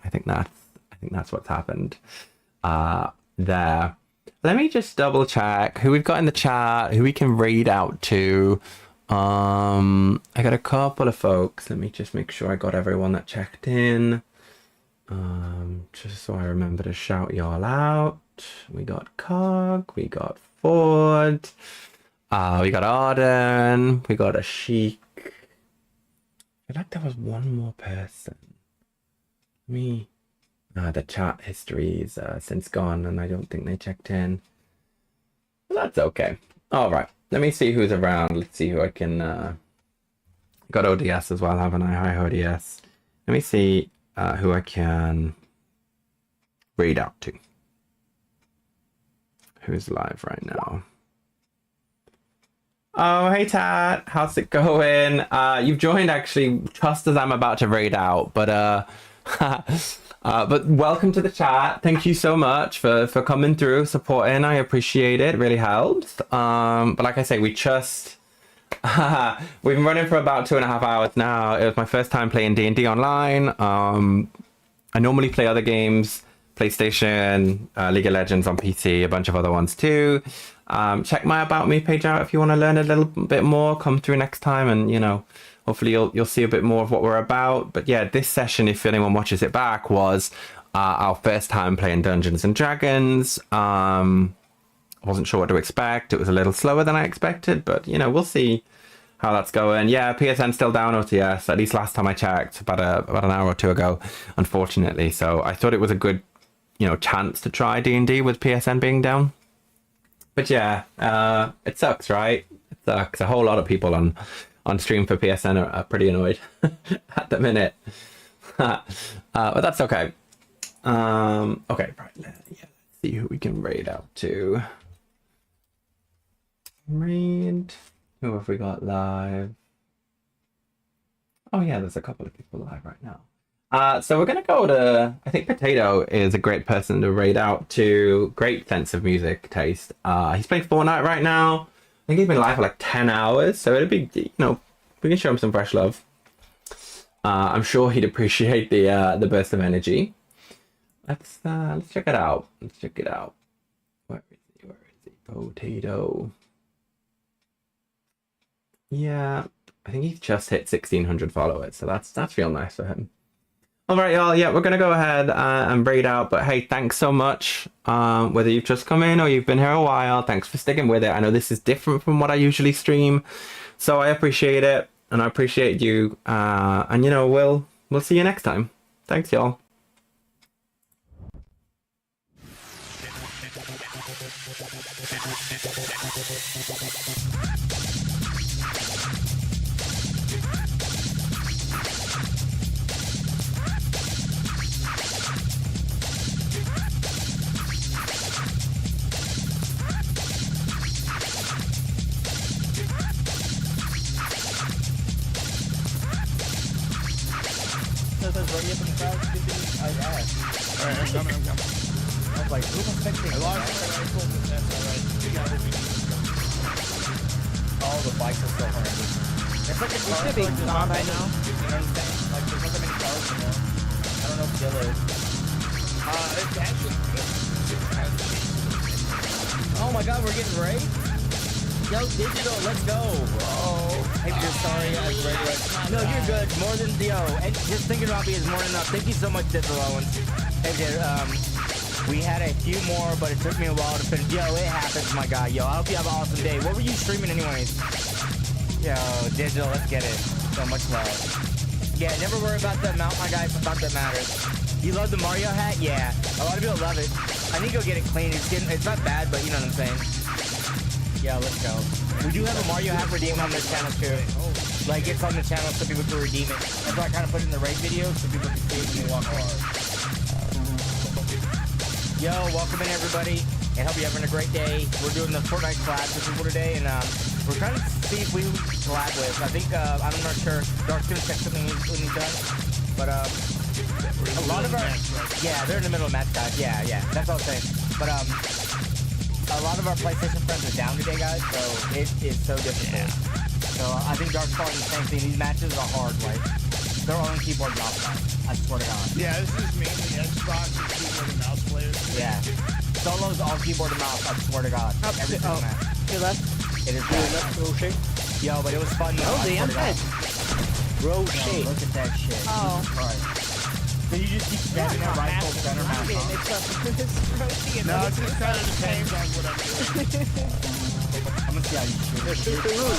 that's what's happened there. Let me just double check who we've got in the chat, who we can read out to. I got a couple of folks. Let me just make sure I got everyone that checked in. Just so I remember to shout y'all out. We got Cog, we got Ford, we got Arden, we got a Sheik. I feel like there was one more person. The chat history is since gone, and I don't think they checked in. Well, that's okay. All right, let me see who's around. Let's see who I can. Got ODS as well, haven't I? Hi, ODS. Let me see who I can read out to. Who's live right now? Oh, hey Tat, how's it going? You've joined actually just as I'm about to raid out, but but welcome to the chat. Thank you so much for coming through, supporting. I appreciate it. It really helps. But like I say, we just we've been running for about 2.5 hours now. It was my first time playing D&D online. I normally play other games, PlayStation, League of Legends on PC, a bunch of other ones too. Check my About Me page out if you want to learn a little bit more. Come through next time, and hopefully you'll see a bit more of what we're about. But yeah, this session, if anyone watches it back, was our first time playing Dungeons and Dragons. I wasn't sure what to expect. It was a little slower than I expected, but we'll see how that's going. Yeah, PSN still down OTS, at least last time I checked, about an hour or two ago, unfortunately. So I thought it was a good chance to try D&D with PSN being down. But yeah, it sucks, right? It sucks. A whole lot of people on stream for PSN are pretty annoyed at the minute. But that's okay. Okay, right. Let's see who we can raid out to. Raid. Who have we got live? Oh yeah, there's a couple of people live right now. So we're gonna go to. I think Potato is a great person to raid out to. Great sense of music taste. He's playing Fortnite right now. I think he's been live for like 10 hours, so it'd be, you know, we can show him some fresh love. I'm sure he'd appreciate the burst of energy. Let's check it out. Let's check it out. Where is he? Where is he? Potato. Yeah, I think he's just hit 1,600 followers, so that's real nice for him. All right, y'all. Yeah, we're gonna go ahead and raid out. But hey, thanks so much. Whether you've just come in or you've been here a while, thanks for sticking with it. I know this is different from what I usually stream, so I appreciate it, and I appreciate you. And you know, we'll see you next time. Thanks, y'all. Alright, I'm coming. I was like, who's expecting? I lost my rifle, but that's alright. We got what we need. Oh, the bikes are so horrendous. It's like a car should be gone by now. You know what I'm saying? Like, there's not that many cars in there. I don't know if Dill is. It's actually good. Oh my god, we're getting raid? Yo, Digital, let's go. Oh, hey, you're sorry. I was ready. No, you're good. More than, and just thinking about me is more than enough. Thank you so much, Digital Owens. Hey, dude, we had a few more, but it took me a while to finish. Yo, it happens, my guy. Yo, I hope you have an awesome day. What were you streaming anyways? Yo, Digital, let's get it. So much love. Yeah, never worry about the amount, my guys. It's not that matters. You love the Mario hat? Yeah. A lot of people love it. I need to go get it clean. It's not bad, but you know what I'm saying. Yeah, let's go. We do have a Mario hat redeem on this channel too. Like, it's on the channel so people can redeem it. That's why I kind of put it in the raid video so people can see it when they walk on. Yo, welcome in everybody, and hope you're having a great day. We're doing the Fortnite collab with people today, and we're trying to see if we collab with. I think, I'm not sure. Dark's gonna check something when he's done. But, a lot of our... Yeah, they're in the middle of match, guys. Yeah, that's all I'm saying. But, a lot of our PlayStation friends are down today, guys, so it is so difficult. So I think Dark's calling the same thing. These matches are hard, like, they're all on keyboard and mouse, guys. I swear to God. Yeah, this is mainly Xbox and keyboard and mouse players. Yeah. Solo's all keyboard and mouse, I swear to God. Every single match. You left? It is bad. Roche? Yo, but it was fun. Oh, I'm dead. Roche. No, look at that shit. Oh. Alright. So you just keep spamming that rifle center mouse, huh? No, it just kind of depends on what I'm doing. I'm gonna see how you shoot. Shoot through who?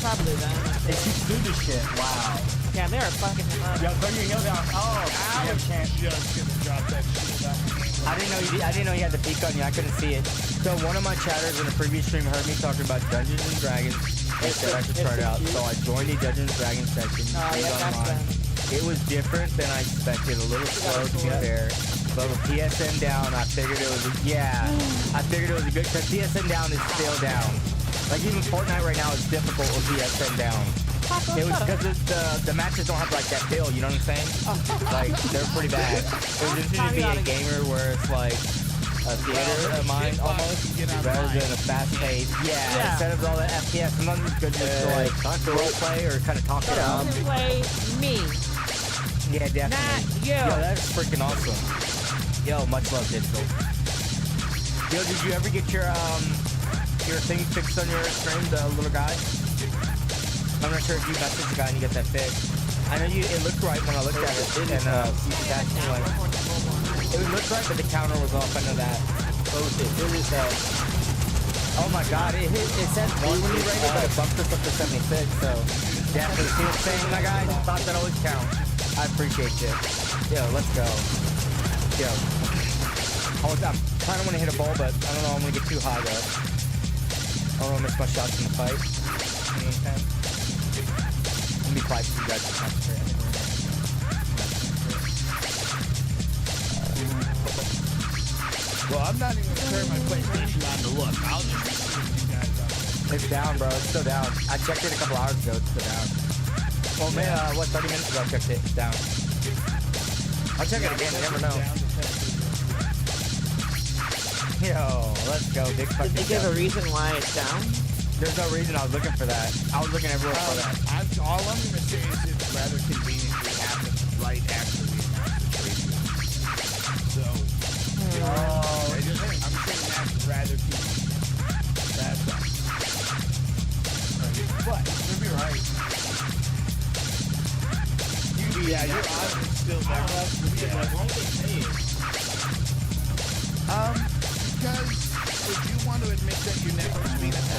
Probably that. They shoot through the shit. Wow. Yeah, they are fucking him up. Yo, throw your heel down. Oh, you have a chance. Just gonna drop that shit down. I didn't know you had the peek on you. I couldn't see it. So one of my chatters in a previous stream heard me talking about Dungeons and Dragons. They said I should try it out. So I joined the Dungeons and Dragons section. Oh, yeah, that's it was different than I expected, a little slow to be fair. But with PSN down, I figured it was a good, because PSN down is still down. Like even Fortnite right now is difficult with PSN down. It was because the matches don't have like that feel, you know what I'm saying? Like, they're pretty bad. It was interesting to be a gamer where it's like a theater of mine almost, rather than a fast pace. Yeah, instead of all that FPS, sometimes it's good just to like role play or kind of talk it out. Play me. Yeah, definitely. Not you. Yo, that's freaking awesome. Yo, much love, Digital. Yo, did you ever get your thing fixed on your stream, the little guy? I'm not sure if you messaged the guy and you get that fixed. I know it looked right when I looked at it, and you was asking like, it looked right, but the counter was off. I know that. Oh my god, it says 1 when you rate it, but it bumped us up to 76, so definitely see what I'm saying, my guys? Thought that always counts. I appreciate you. Yo, let's go. Yo. I kind of want to hit a ball, but I don't know, I'm going to get too high, though. I don't want to miss my shots in the fight. You know what I'm saying? I'm going to be quiet so you guys can concentrate. Well, I'm not even going to turn my PlayStation on to look. I'll just see you guys out. It's down, bro. It's still down. I checked it a couple hours ago. It's still down. Well, man, 30 minutes ago I checked it. It's down. I'll check it again. You never know. Yo, let's go. Big fucking. Did they give a reason why it's down? There's no reason. I was looking for that. I was looking everywhere for that. All I'm gonna say is it's rather conveniently happened right after we announced the trade deal. So, I'm saying that's rather convenient. That's all. But you'll be right. Your odds are still there. Why don't they say it? Because would you want to admit that your network's being attacked?